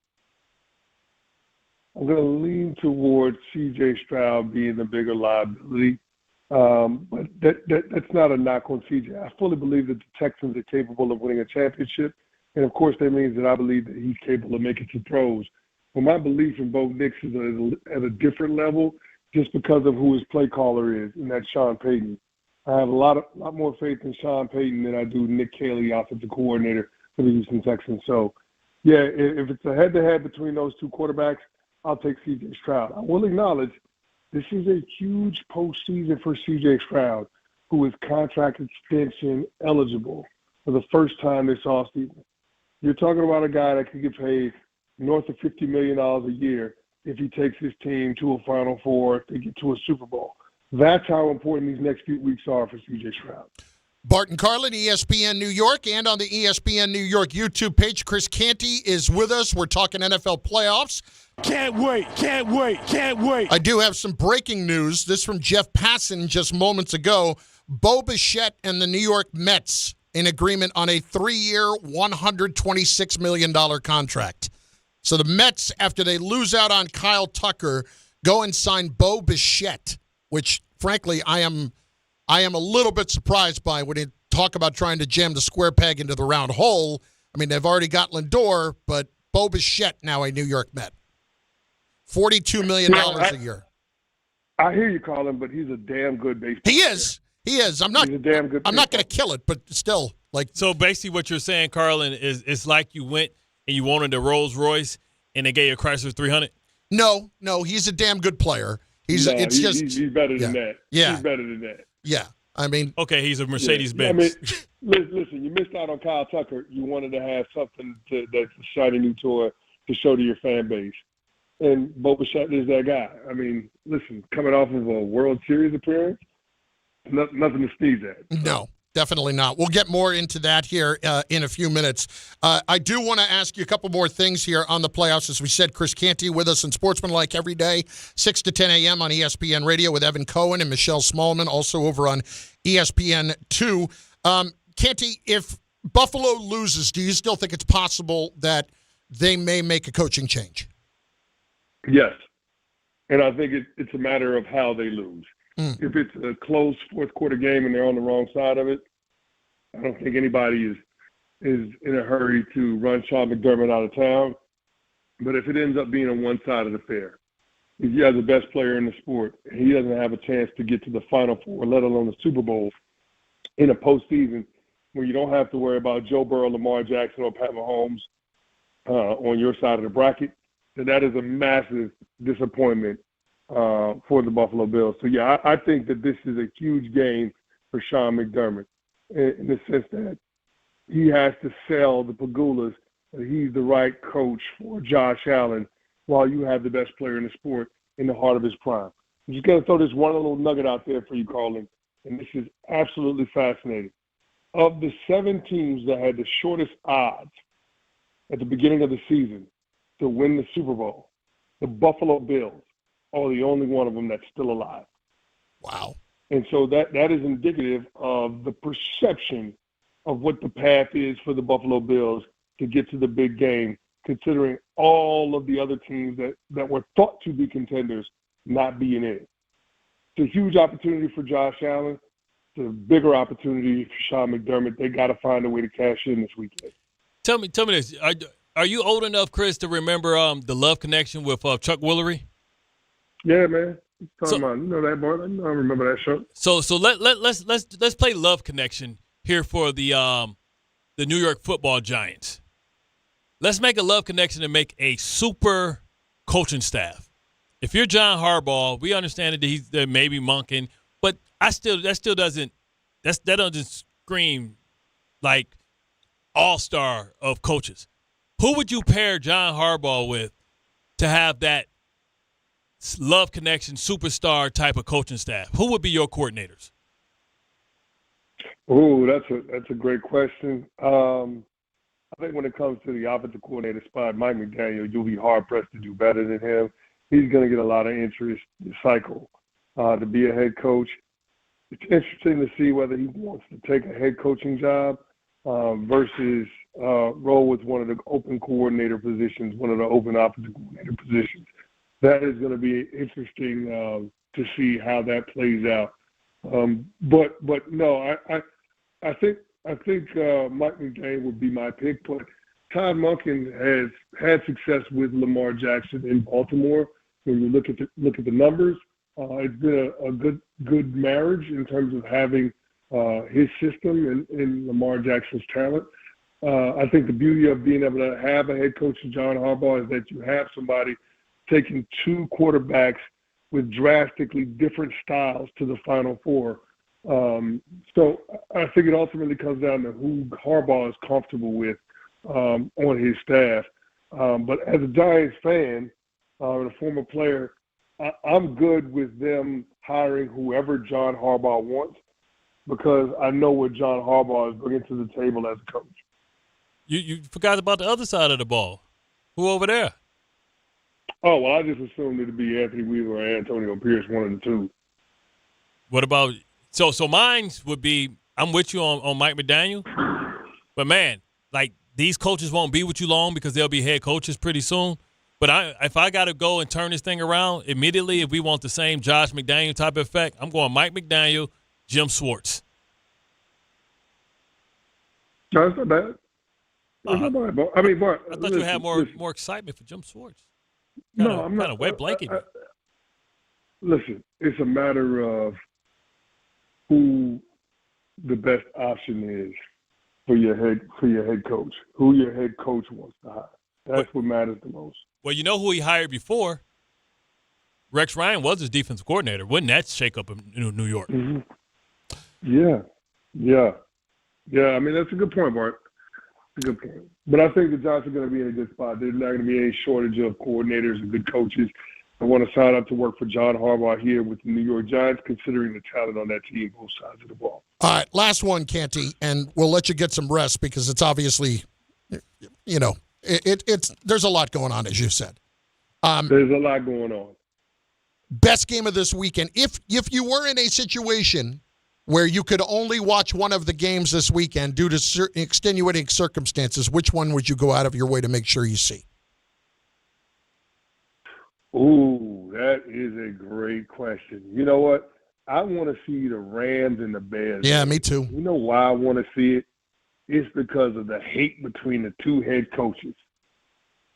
S15: C.J. Stroud being the bigger liability. But that's not a knock on C.J. I fully believe that the Texans are capable of winning a championship. And, of course, that means that I believe that he's capable of making some throws. But my belief in Bo Nix is at a different level just because of who his play caller is, and that's Sean Payton. I have a lot more faith in Sean Payton than I do Nick Caley, offensive coordinator for the Houston Texans. So, yeah, if it's a head-to-head between those 2 quarterbacks, I'll take C.J. Stroud. I will acknowledge this is a huge postseason for C.J. Stroud, who is contract extension eligible for the first time this offseason. You're talking about a guy that could get paid north of $50 million a year if he takes his team to a Final Four, if they get to a Super Bowl. That's how important these next few weeks are for C.J. Stroud.
S4: Bart Carlin, ESPN New York, and on the ESPN New York YouTube page, Chris Canty is with us. We're talking NFL playoffs.
S11: Can't wait.
S4: I do have some breaking news. This from Jeff Passan just moments ago. Bo Bichette and the New York Mets in agreement on a 3-year, $126 million contract. So the Mets, after they lose out on Kyle Tucker, go and sign Bo Bichette, which, frankly, I am a little bit surprised by when they talk about trying to jam the square peg into the round hole. I mean, they've already got Lindor, but Bo Bichette now a New York Met. $42 million a year.
S15: I hear you, Colin, but he's a damn good baseball player.
S4: He is. I'm not going to kill it, but still.
S3: So basically what you're saying, Carlin, is it's like you went and you wanted a Rolls Royce and they gave you a Chrysler 300?
S4: No, he's a damn good player. He's better
S15: than that.
S4: Yeah.
S15: He's better than that.
S4: Yeah. I mean.
S3: Okay, he's a Mercedes-Benz.
S15: I mean, listen, you missed out on Kyle Tucker. You wanted to have something that's a shiny new toy to show to your fan base. And Bo Bichette is that guy. I mean, listen, coming off of a World Series appearance, nothing to sneeze at.
S4: No, definitely not. We'll get more into that here in a few minutes. I do want to ask you a couple more things here on the playoffs. As we said, Chris Canty with us in Sportsmanlike every day, 6 to 10 a.m. on ESPN Radio with Evan Cohen and Michelle Smallman, also over on ESPN2. Canty, if Buffalo loses, do you still think it's possible that they may make a coaching change?
S15: Yes. And I think it's a matter of how they lose. If it's a close fourth quarter game and they're on the wrong side of it, I don't think anybody is in a hurry to run Sean McDermott out of town. But if it ends up being on one side of the fair, if you have the best player in the sport and he doesn't have a chance to get to the Final Four, let alone the Super Bowl, in a postseason where you don't have to worry about Joe Burrow, Lamar Jackson, or Pat Mahomes on your side of the bracket, then that is a massive disappointment for the Buffalo Bills. So, yeah, I think that this is a huge game for Sean McDermott in the sense that he has to sell the Pagulas that he's the right coach for Josh Allen while you have the best player in the sport in the heart of his prime. I'm just going to throw this one little nugget out there for you, Carlin, and this is absolutely fascinating. Of the 7 teams that had the shortest odds at the beginning of the season to win the Super Bowl, the Buffalo Bills are the only one of them that's still alive.
S4: Wow.
S15: And so that is indicative of the perception of what the path is for the Buffalo Bills to get to the big game, considering all of the other teams that were thought to be contenders not being in it. It's a huge opportunity for Josh Allen. It's a bigger opportunity for Sean McDermott. They got to find a way to cash in this weekend.
S3: Tell me this. Are you old enough, Chris, to remember the Love Connection with Chuck Woolery?
S15: Yeah, man. You know that, Bart? I remember that show.
S3: So let's play Love Connection here for the New York Football Giants. Let's make a love connection and make a super coaching staff. If you're John Harbaugh, we understand that he's maybe monking, but that doesn't scream like all-star of coaches. Who would you pair John Harbaugh with to have that love connection superstar type of coaching staff? Who would be your coordinators?
S15: Oh, that's a great question. I think when it comes to the offensive coordinator spot, Mike McDaniel, you'll be hard-pressed to do better than him. He's going to get a lot of interest this cycle to be a head coach. It's interesting to see whether he wants to take a head coaching job versus roll with one of the open coordinator positions, one of the open offensive coordinator positions. That is going to be interesting to see how that plays out. But no, I think Mike McDaniel would be my pick, but Todd Monken has had success with Lamar Jackson in Baltimore. When you look at the numbers, it's been a good marriage in terms of having his system and Lamar Jackson's talent. I think the beauty of being able to have a head coach in John Harbaugh is that you have somebody taking 2 quarterbacks with drastically different styles to the Final Four. So I think it ultimately comes down to who Harbaugh is comfortable with on his staff. But as a Giants fan and a former player, I'm good with them hiring whoever John Harbaugh wants because I know what John Harbaugh is bringing to the table as a coach.
S3: You forgot about the other side of the ball. Who over there?
S15: Oh, well, I just assumed it'd be Anthony Weaver or Antonio Pierce, one of the two.
S3: What about – so mine would be – I'm with you on Mike McDaniel. But, man, like these coaches won't be with you long because they'll be head coaches pretty soon. But if I got to go and turn this thing around immediately, if we want the same Josh McDaniel type of effect, I'm going Mike McDaniel, Jim Schwartz.
S15: No, that's not bad. That's not bad, Bart. I mean, Bart.
S3: I thought you had more excitement for Jim Schwartz.
S15: I'm not.
S3: Kind of wet blanket.
S15: Listen, it's a matter of who the best option is for your head coach. Who your head coach wants to hire. That's what matters the most.
S3: Well, you know who he hired before? Rex Ryan was his defensive coordinator. Wouldn't that shake up in New York?
S15: Mm-hmm. Yeah. I mean, that's a good point, Bart. That's a good point. But I think the Giants are going to be in a good spot. There's not going to be any shortage of coordinators and good coaches. I want to sign up to work for John Harbaugh here with the New York Giants, considering the talent on that team, both sides of the ball.
S4: All right, last one, Canty, and we'll let you get some rest because it's obviously, it's there's a lot going on, as you said.
S15: There's a lot going on.
S4: Best game of this weekend. If you were in a situation where you could only watch one of the games this weekend due to certain extenuating circumstances, which one would you go out of your way to make sure you see?
S15: Ooh, that is a great question. You know what? I want to see the Rams and the Bears.
S4: Yeah, me too.
S15: You know why I want to see it? It's because of the hate between the two head coaches.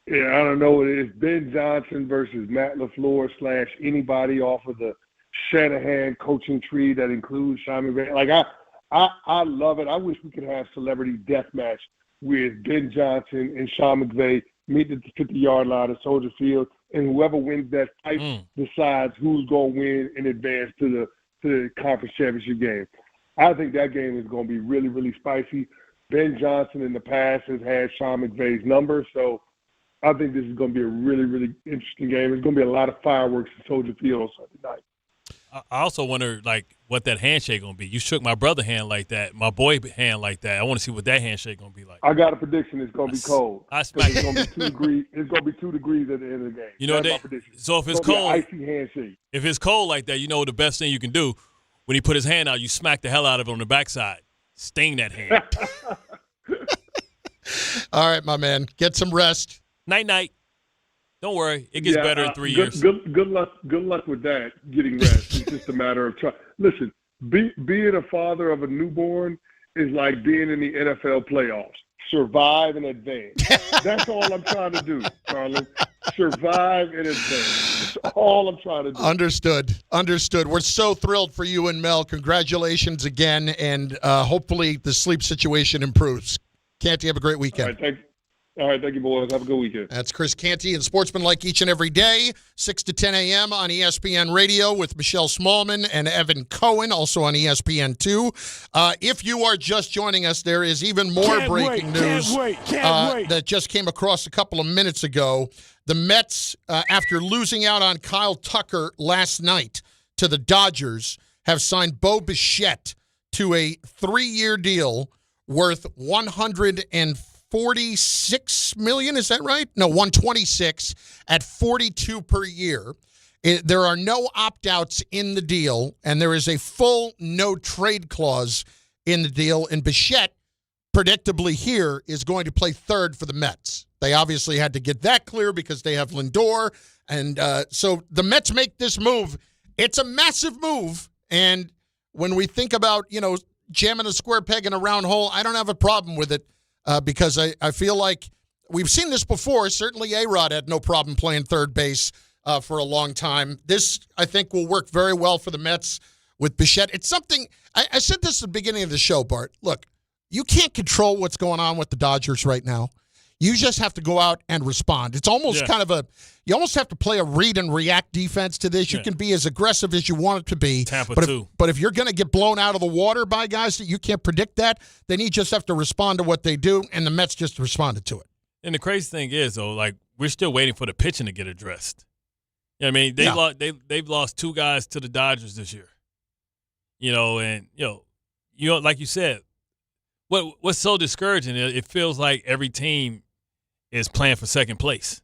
S15: Yeah, I don't know. It's Ben Johnson versus Matt LaFleur / anybody off of the Shanahan coaching tree that includes Sean McVay. Like, I love it. I wish we could have celebrity death match with Ben Johnson and Sean McVay meet at the 50-yard line at Soldier Field, and whoever wins that fight decides who's going to win and advance to the conference championship game. I think that game is going to be really, really spicy. Ben Johnson in the past has had Sean McVay's number, so I think this is going to be a really, really interesting game. There's going to be a lot of fireworks at Soldier Field on Sunday night.
S3: I also wonder, like, what that handshake going to be. You shook my brother hand like that, my boy hand like that. I want to see what that handshake going to be like.
S15: I got a prediction. It's going to be cold. It's going to be 2 degrees. It's going to be 2 degrees at the end of the game.
S3: You know
S15: That's my prediction.
S3: So if it's
S15: cold,
S3: cold,
S15: icy handshake.
S3: If it's cold like that, you know the best thing you can do when he put his hand out, you smack the hell out of it on the backside, sting that hand.
S4: All right, my man, get some rest.
S3: Night. Don't worry, it gets better in 3 years.
S15: Good luck with that. Getting rest. It's just a matter of trying. Listen, being a father of a newborn is like being in the NFL playoffs. Survive and advance. That's all I'm trying to do, Carlin. Survive and advance. That's all I'm trying to do.
S4: Understood. We're so thrilled for you and Mel. Congratulations again, and hopefully the sleep situation improves. Canty, have a great weekend.
S15: All right, thank you, boys. Have a good weekend.
S4: That's Chris Canty and Sportsmanlike each and every day, 6 to 10 a.m. on ESPN Radio with Michelle Smallman and Evan Cohen, also on ESPN2. If you are just joining us, there is even more breaking news that just came across a couple of minutes ago. The Mets, after losing out on Kyle Tucker last night to the Dodgers, have signed Bo Bichette to a 3-year deal worth $146 million, is that right? No, $126 at $42 per year. There are no opt-outs in the deal, and there is a full no-trade clause in the deal. And Bichette, predictably here, is going to play third for the Mets. They obviously had to get that clear because they have Lindor. And so the Mets make this move. It's a massive move. And when we think about, jamming a square peg in a round hole, I don't have a problem with it. Because I feel like we've seen this before. Certainly A-Rod had no problem playing third base for a long time. This, I think, will work very well for the Mets with Bichette. It's something – I said this at the beginning of the show, Bart. Look, you can't control what's going on with the Dodgers right now. You just have to go out and respond. It's almost kind of you almost have to play a read and react defense to this. You can be as aggressive as you want it to be. But if you're going to get blown out of the water by guys that you can't predict that, then you just have to respond to what they do, and the Mets just responded to it.
S3: And the crazy thing is, though, like, we're still waiting for the pitching to get addressed. You know what I mean? They've lost 2 guys to the Dodgers this year. And like you said, what's so discouraging, it feels like every team is playing for second place.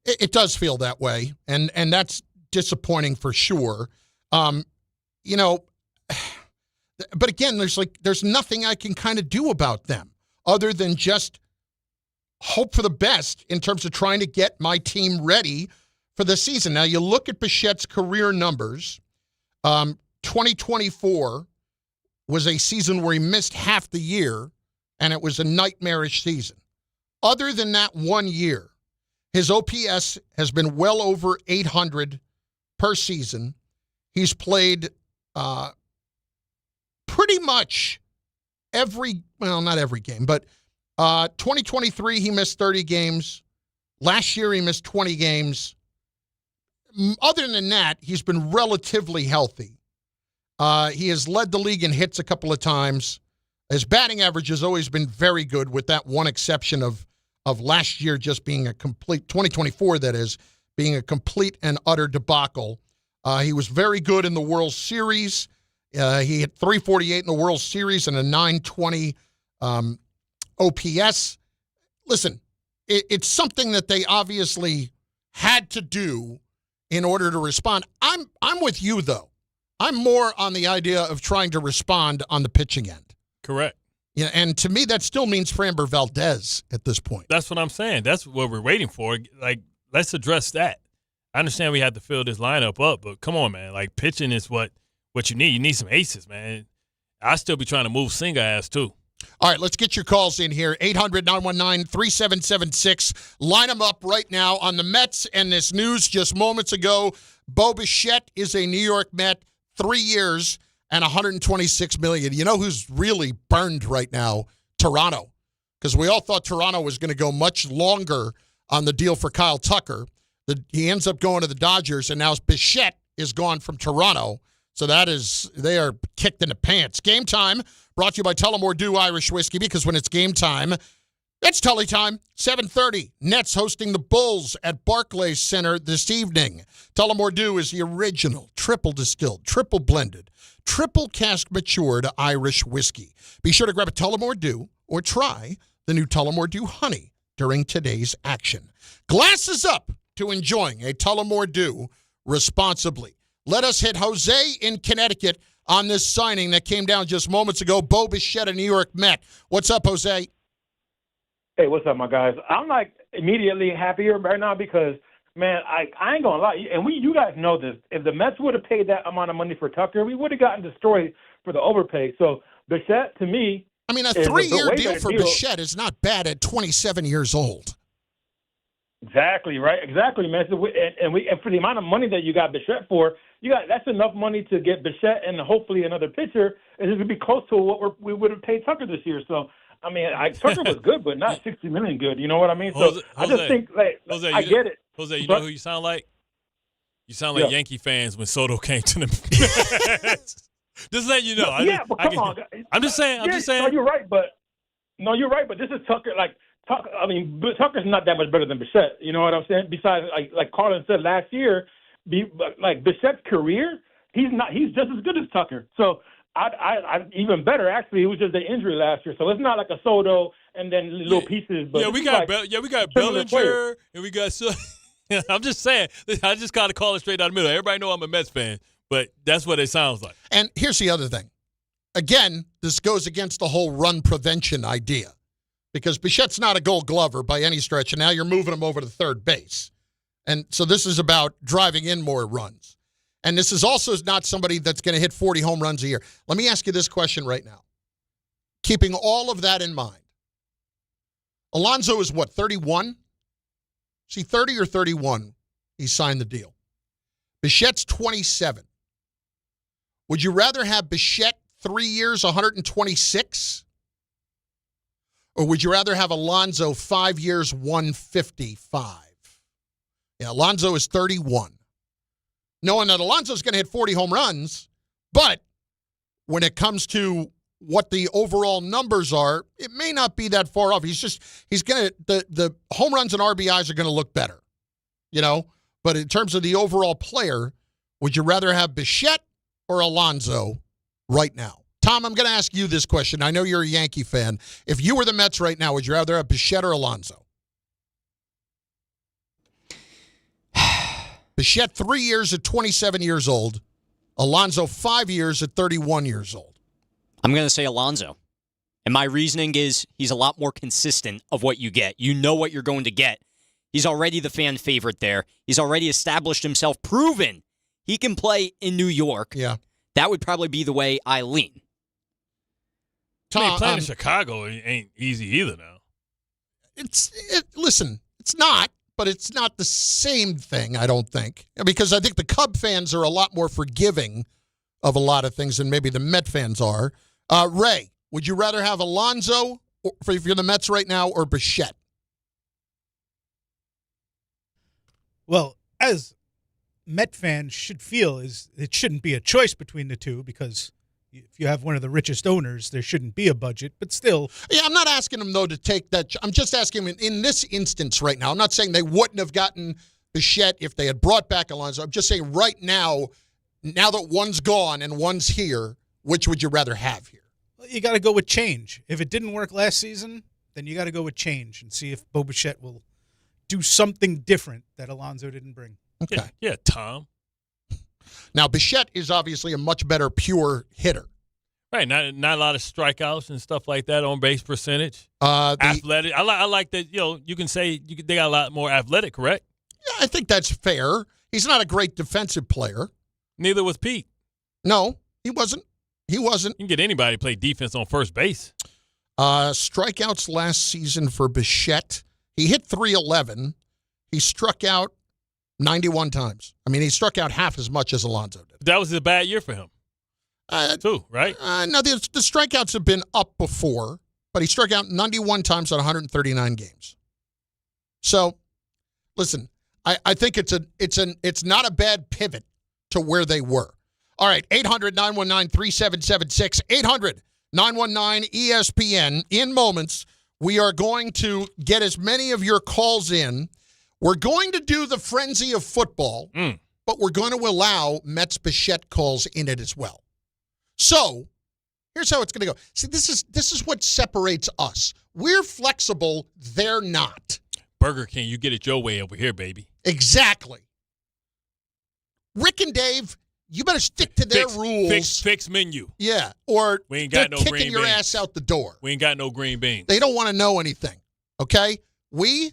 S4: It does feel that way, and that's disappointing for sure. But again, there's nothing I can kind of do about them other than just hope for the best in terms of trying to get my team ready for the season. Now, you look at Bichette's career numbers. 2024 was a season where he missed half the year, and it was a nightmarish season. Other than that 1 year, his OPS has been well over 800 per season. He's played pretty much not every game, but 2023 he missed 30 games. Last year he missed 20 games. Other than that, he's been relatively healthy. He has led the league in hits a couple of times. His batting average has always been very good, with that one exception of last year just being a complete, 2024 that is, being a complete and utter debacle. He was very good in the World Series. He hit .348 in the World Series and a .920 OPS. Listen, it's something that they obviously had to do in order to respond. I'm with you, though. I'm more on the idea of trying to respond on the pitching end.
S3: Correct.
S4: Yeah, and to me, that still means Framber Valdez at this point.
S3: That's what I'm saying. That's what we're waiting for. Like, let's address that. I understand we have to fill this lineup up, but come on, man. Like, pitching is what what you need. You need some aces, man. I still be trying to move Singer ass too.
S4: All right, let's get your calls in here. 800-919-3776. Line them up right now on the Mets and this news just moments ago. Bo Bichette is a New York Met, 3 years and $126 million. You know who's really burned right now? Toronto. Because we all thought Toronto was going to go much longer on the deal for Kyle Tucker. He ends up going to the Dodgers, and now Bichette is gone from Toronto. So they are kicked in the pants. Game time brought to you by Tullamore Dew Irish Whiskey, because when it's game time, it's Tully time. 7:30, Nets hosting the Bulls at Barclays Center this evening. Tullamore Dew is the original triple distilled, triple blended, triple cask matured Irish whiskey. Be sure to grab a Tullamore Dew or try the new Tullamore Dew Honey during today's action. Glasses up to enjoying a Tullamore Dew responsibly. Let us hit Jose in Connecticut on this signing that came down just moments ago. Bo Bichette, a New York Met. What's up, Jose?
S5: Hey, what's up, my guys? I'm immediately happier right now because, man, I ain't gonna lie, and you guys know this. If the Mets would have paid that amount of money for Tucker, we would have gotten destroyed for the overpay. So Bichette, to me,
S4: I mean, a 3-year deal for Bichette is not bad at 27 years old.
S5: Exactly, right? Exactly, man. So and for the amount of money that you got Bichette for, that's enough money to get Bichette and hopefully another pitcher, and this would be close to what we would have paid Tucker this year. So, I mean, Tucker was good, but not $60 million good. You know what I mean? So I just think,
S3: Jose,
S5: I get it.
S3: Jose, you know who you sound like? You sound like Yankee fans when Soto came to them. Just letting you know.
S5: But come on.
S3: I'm just saying.
S5: No, you're right, but this is Tucker. Tucker's not that much better than Bichette. You know what I'm saying? Besides, like Carlin said last year, Bichette's career, he's just as good as Tucker. So I even better actually. It was just an injury last year, so it's not like a Soto and then little pieces. But
S3: we got Bellinger and we got. I'm just saying. I just got to call it straight down the middle. Everybody know I'm a Mets fan, but that's what it sounds like.
S4: And here's the other thing. Again, this goes against the whole run prevention idea, because Bichette's not a Gold Glover by any stretch, and now you're moving him over to third base. And so this is about driving in more runs. And this is also not somebody that's going to hit 40 home runs a year. Let me ask you this question right now. Keeping all of that in mind, Alonso is what, 31? Is he 30 or 31? He signed the deal. Bichette's 27. Would you rather have Bichette 3 years, 126? Or would you rather have Alonso 5 years, 155? Yeah, Alonso is 31. Knowing that Alonso's going to hit 40 home runs, but when it comes to what the overall numbers are, it may not be that far off. He's going to, the home runs and RBIs are going to look better, But in terms of the overall player, would you rather have Bichette or Alonso right now? Tom, I'm going to ask you this question. I know you're a Yankee fan. If you were the Mets right now, would you rather have Bichette or Alonso? Bichette 3 years at 27 years old. Alonso 5 years at 31 years old.
S6: I'm going to say Alonso. And my reasoning is he's a lot more consistent of what you get. You know what you're going to get. He's already the fan favorite there. He's already established himself, proven he can play in New York.
S4: Yeah.
S6: That would probably be the way I lean.
S3: Tom, playing in Chicago ain't easy either now.
S4: Listen, it's not. But it's not the same thing, I don't think. Because I think the Cub fans are a lot more forgiving of a lot of things than maybe the Met fans are. Ray, would you rather have Alonso, if you're the Mets right now, or Bichette?
S7: Well, as Met fans should feel, is it shouldn't be a choice between the two, because if you have one of the richest owners, there shouldn't be a budget, but still.
S4: Yeah, I'm not asking them, though, to take that. I'm just asking them in this instance right now. I'm not saying they wouldn't have gotten Bichette if they had brought back Alonso. I'm just saying right now that one's gone and one's here, which would you rather have here?
S7: Well, you got to go with change. If it didn't work last season, then you got to go with change and see if Bo Bichette will do something different that Alonso didn't bring.
S4: Okay.
S3: Yeah, Tom.
S4: Now, Bichette is obviously a much better pure hitter.
S3: Right, not a lot of strikeouts and stuff like that, on base percentage. Athletic. I like that, you can say they got a lot more athletic, correct?
S4: Yeah, I think that's fair. He's not a great defensive player.
S3: Neither was Pete.
S4: No, He wasn't. He wasn't.
S3: You can get anybody to play defense on first base.
S4: Strikeouts last season for Bichette. He hit 311. He struck out 91 times. I mean, he struck out half as much as Alonso did.
S3: That was a bad year for him, too, right?
S4: No, the strikeouts have been up before, but he struck out 91 times on 139 games. So, listen, I think it's not a bad pivot to where they were. All right, 800-919-3776, 800-919-ESPN. In moments, we are going to get as many of your calls in. We're going to do the frenzy of football, but we're going to allow Mets Bichette calls in it as well. So, here's how it's going to go. See, this is what separates us. We're flexible, they're not.
S3: Burger King, you get it your way over here, baby.
S4: Exactly. Rick and Dave, you better stick to their rules.
S3: Fix menu.
S4: Yeah, or
S3: we ain't got
S4: they're
S3: no
S4: kicking
S3: green
S4: your
S3: beans.
S4: ass out the door.
S3: We ain't got no green beans.
S4: They don't want to know anything, okay? We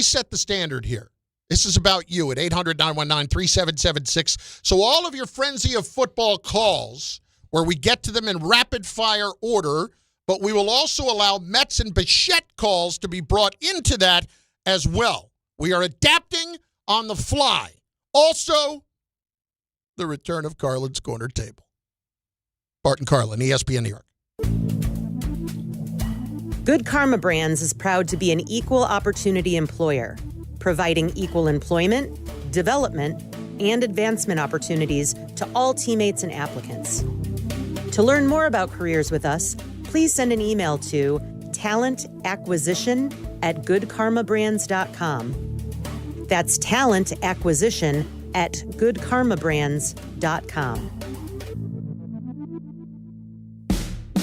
S4: set the standard here. This is about you at 800-919-3776. So all of your frenzy of football calls, where we get to them in rapid-fire order, but we will also allow Mets and Bichette calls to be brought into that as well. We are adapting on the fly. Also, the return of Carlin's Corner Table. Bart Carlin, ESPN New York.
S10: Good Karma Brands is proud to be an equal opportunity employer, providing equal employment, development, and advancement opportunities to all teammates and applicants. To learn more about careers with us, please send an email to talentacquisition@goodkarmabrands.com. That's talentacquisition@goodkarmabrands.com.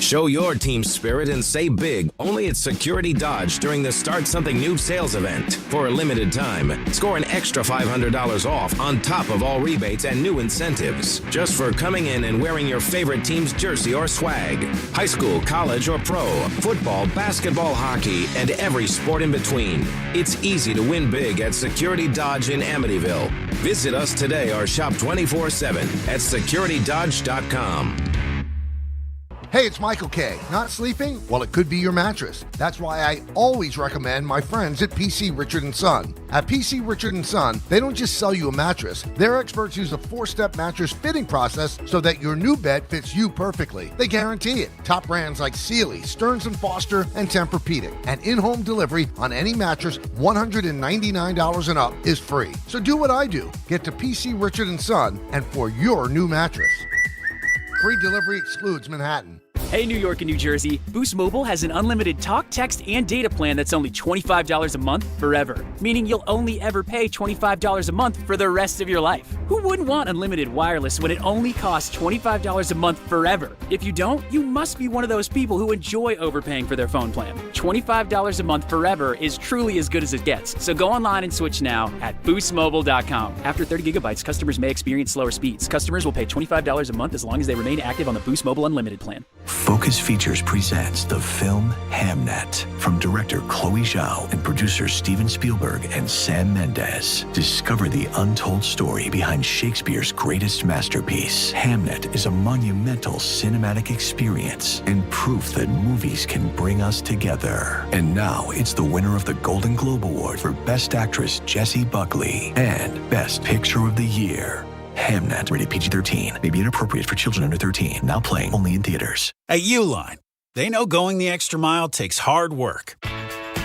S16: Show your team spirit and say big only at Security Dodge during the Start Something New sales event. For a limited time, score an extra $500 off on top of all rebates and new incentives, just for coming in and wearing your favorite team's jersey or swag. High school, college, or pro, football, basketball, hockey, and every sport in between. It's easy to win big at Security Dodge in Amityville. Visit us today or shop 24/7 at securitydodge.com.
S17: Hey, it's Michael K. Not sleeping? Well, it could be your mattress. That's why I always recommend my friends at PC Richard & Son. At PC Richard & Son, they don't just sell you a mattress. Their experts use a 4-step mattress fitting process so that your new bed fits you perfectly. They guarantee it. Top brands like Sealy, Stearns & Foster, and Tempur-Pedic. And in-home delivery on any mattress $199 and up is free. So do what I do. Get to PC Richard & Son and for your new mattress. Free delivery excludes Manhattan.
S18: Hey, New York and New Jersey, Boost Mobile has an unlimited talk, text, and data plan that's only $25 a month forever, meaning you'll only ever pay $25 a month for the rest of your life. Who wouldn't want unlimited wireless when it only costs $25 a month forever? If you don't, you must be one of those people who enjoy overpaying for their phone plan. $25 a month forever is truly as good as it gets. So go online and switch now at boostmobile.com. After 30 gigabytes, customers may experience slower speeds. Customers will pay $25 a month as long as they remain active on the Boost Mobile Unlimited plan.
S19: Focus Features presents the film Hamnet from director Chloe Zhao and producers Steven Spielberg and Sam Mendes. Discover the untold story behind Shakespeare's greatest masterpiece. Hamnet is a monumental cinematic experience and proof that movies can bring us together. And now it's the winner of the Golden Globe Award for Best Actress Jessie Buckley and Best Picture of the Year. Hamnet, rated PG-13, may be inappropriate for children under 13. Now playing only in theaters.
S26: At Uline, they know going the extra mile takes hard work.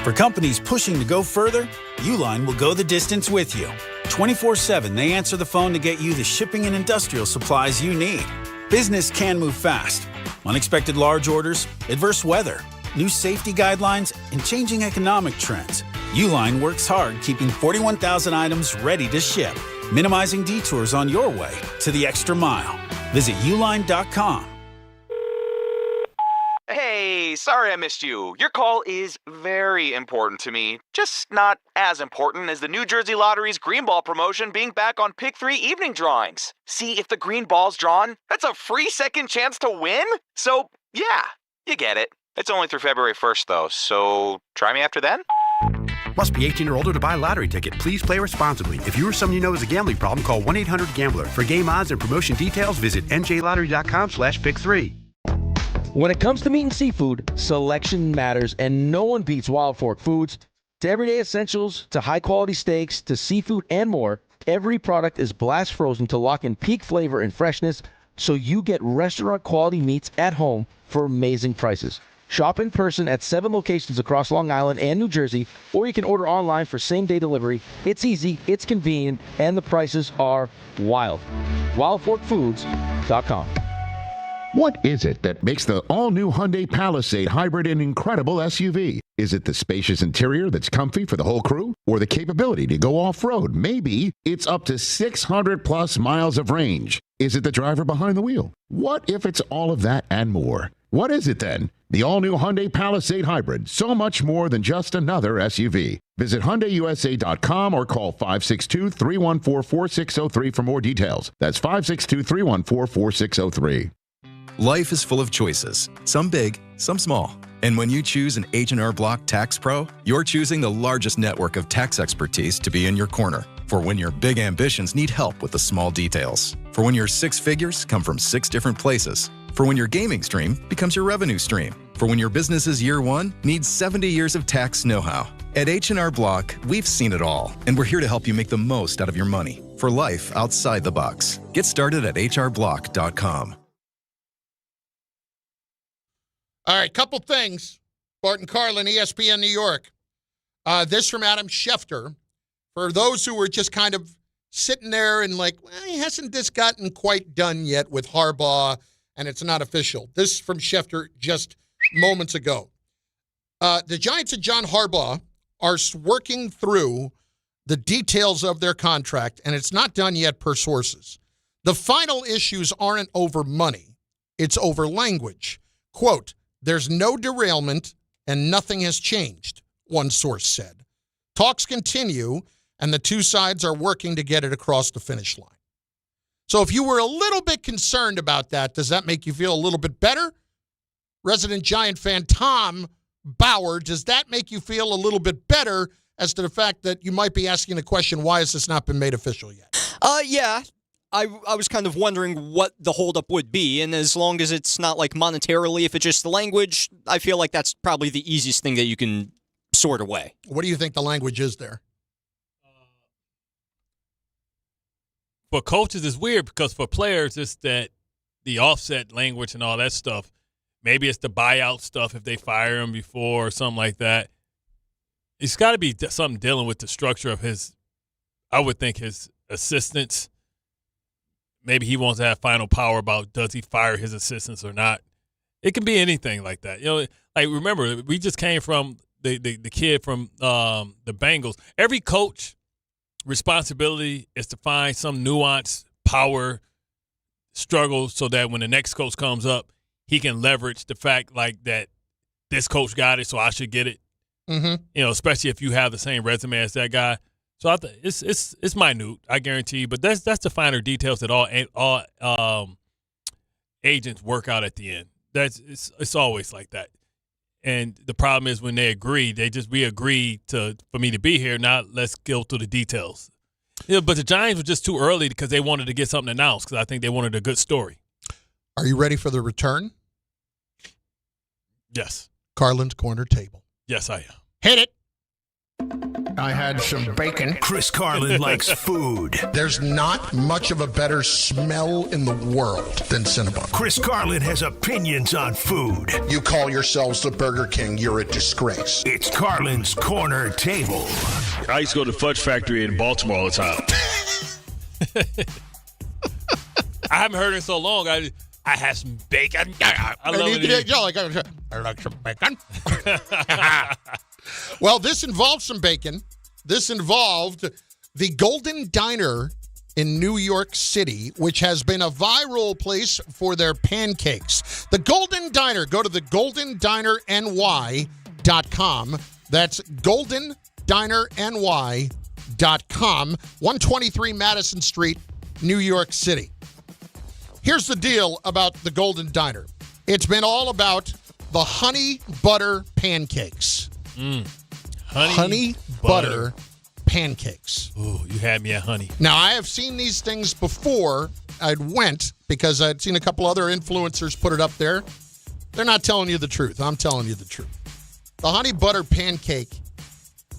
S26: For companies pushing to go further, Uline will go the distance with you. 24/7, they answer the phone to get you the shipping and industrial supplies you need. Business can move fast. Unexpected large orders, adverse weather, new safety guidelines, and changing economic trends. Uline works hard keeping 41,000 items ready to ship, minimizing detours on your way to the extra mile. Visit uline.com.
S27: Hey, sorry I missed you. Your call is very important to me. Just not as important as the New Jersey Lottery's Green Ball promotion being back on Pick 3 evening drawings. See, if the green ball's drawn, that's a free second chance to win? So, yeah, you get it. It's only through February 1st, though, so try me after then?
S8: Must be 18 or older to buy a lottery ticket. Please play responsibly. If you or someone you know has a gambling problem, call 1-800-GAMBLER. For game odds and promotion details, visit njlottery.com/pick3.
S1: When it comes to meat and seafood, selection matters, and no one beats Wild Fork Foods. To everyday essentials, to high-quality steaks, to seafood and more, every product is blast frozen to lock in peak flavor and freshness, so you get restaurant-quality meats at home for amazing prices. Shop in person at 7 locations across Long Island and New Jersey, or you can order online for same-day delivery. It's easy, it's convenient, and the prices are wild. WildForkFoods.com.
S9: What is it that makes the all-new Hyundai Palisade hybrid an incredible SUV? Is it the spacious interior that's comfy for the whole crew? Or the capability to go off-road? Maybe it's up to 600-plus miles of range. Is it the driver behind the wheel? What if it's all of that and more? What is it then? The all-new Hyundai Palisade Hybrid. So much more than just another SUV. Visit HyundaiUSA.com or call 562-314-4603 for more details. That's 562-314-4603.
S12: Life is full of choices, some big, some small. And when you choose an H&R Block Tax Pro, you're choosing the largest network of tax expertise to be in your corner. For when your big ambitions need help with the small details. For when your 6 figures come from 6 different places. For when your gaming stream becomes your revenue stream. For when your business's year one needs 70 years of tax know-how. At H&R Block, we've seen it all, and we're here to help you make the most out of your money for life outside the box. Get started at hrblock.com.
S4: All right, couple things. Bart Carlin, ESPN New York. This from Adam Schefter. For those who were just kind of sitting there and like, well, hasn't this gotten quite done yet with Harbaugh, and it's not official. This from Schefter just moments ago. The Giants and John Harbaugh are working through the details of their contract, and it's not done yet per sources. The final issues aren't over money. It's over language. Quote, there's no derailment and nothing has changed, one source said. Talks continue, and the two sides are working to get it across the finish line. So if you were a little bit concerned about that, does that make you feel a little bit better? Resident Giant fan Tom Bauer, does that make you feel a little bit better as to the fact that you might be asking the question, why has this not been made official yet?
S6: Yeah. I was kind of wondering what the holdup would be, and as long as it's not like monetarily, if it's just the language, I feel like that's probably the easiest thing that you can sort away.
S4: What do you think the language is there?
S3: For coaches, it's weird because for players, it's that the offset language and all that stuff. Maybe it's the buyout stuff if they fire him before or something like that. It's got to be something dealing with the structure of his, I would think, his assistants. Maybe he wants to have final power about does he fire his assistants or not. It can be anything like that. You know, like remember, we just came from the kid from the Bengals. Every coach responsibility is to find some nuanced power struggle so that when the next coach comes up, he can leverage the fact like that this coach got it, so I should get it.
S4: Mm-hmm.
S3: You know, especially if you have the same resume as that guy. So I it's minute, I guarantee you, but that's the finer details that all agents work out at the end. It's always like that. And the problem is when they agree, we agree for me to be here. Now let's go through the details. Yeah, but the Giants were just too early because they wanted to get something announced because I think they wanted a good story.
S4: Are you ready for the return?
S3: Yes.
S4: Carlin's Corner Table.
S3: Yes, I am.
S4: Hit it.
S20: I had some bacon.
S2: Chris Carlin likes food.
S4: There's not much of a better smell in the world than Cinnabon.
S2: Chris Carlin has opinions on food.
S4: You call yourselves the Burger King, you're a disgrace.
S2: It's Carlin's Corner Table.
S22: I used to go to the Fudge Factory in Baltimore all the time.
S3: I haven't heard it in so long. I had some bacon. I love it.
S4: I like some bacon. Well, this involved some bacon. This involved the Golden Diner in New York City, which has been a viral place for their pancakes. The Golden Diner. Go to the goldendinerny.com. That's goldendinerny.com. 123 Madison Street, New York City. Here's the deal about the Golden Diner. It's been all about the honey butter pancakes. Honey butter pancakes.
S3: Ooh, you had me at honey.
S4: Now, I have seen these things before. I went because I'd seen a couple other influencers put it up there. They're not telling you the truth. I'm telling you the truth. The honey butter pancake,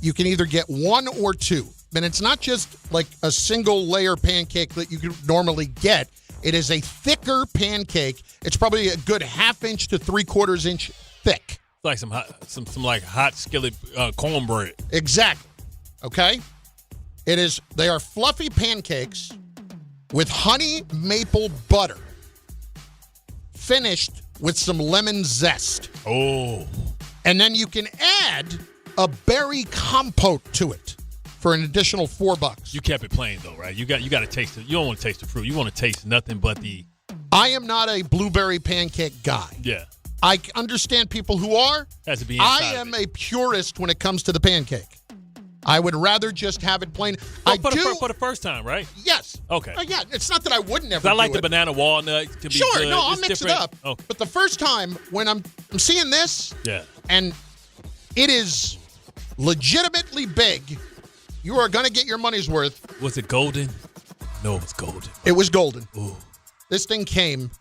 S4: you can either get one or two. And it's not just like a single layer pancake that you could normally get. It is a thicker pancake. It's probably a good 1/2 inch to 3/4 inch thick.
S3: Like some hot skillet cornbread.
S4: Exactly. Okay? They are fluffy pancakes with honey maple butter finished with some lemon zest.
S3: Oh.
S4: And then you can add a berry compote to it for an additional $4.
S3: You kept it plain though, right? You got to taste it. You don't want to taste the fruit. You want to taste nothing but the.
S4: I am not a blueberry pancake guy.
S3: Yeah.
S4: I understand people who are.
S3: Has to be
S4: I am a purist when it comes to the pancake. I would rather just have it plain.
S3: Well, for the first time, right?
S4: Yes.
S3: Okay.
S4: Yeah, it's not that I would never
S3: I like
S4: do
S3: the banana walnut to be
S4: Sure,
S3: good.
S4: no, I'll
S3: It's
S4: mix
S3: different.
S4: it up.
S3: Okay.
S4: But the first time when I'm seeing this,
S3: Yeah.
S4: and it is legitimately big, you are going to get your money's worth.
S3: Was it golden? No, it was golden.
S4: It was golden.
S3: Ooh.
S4: This thing came,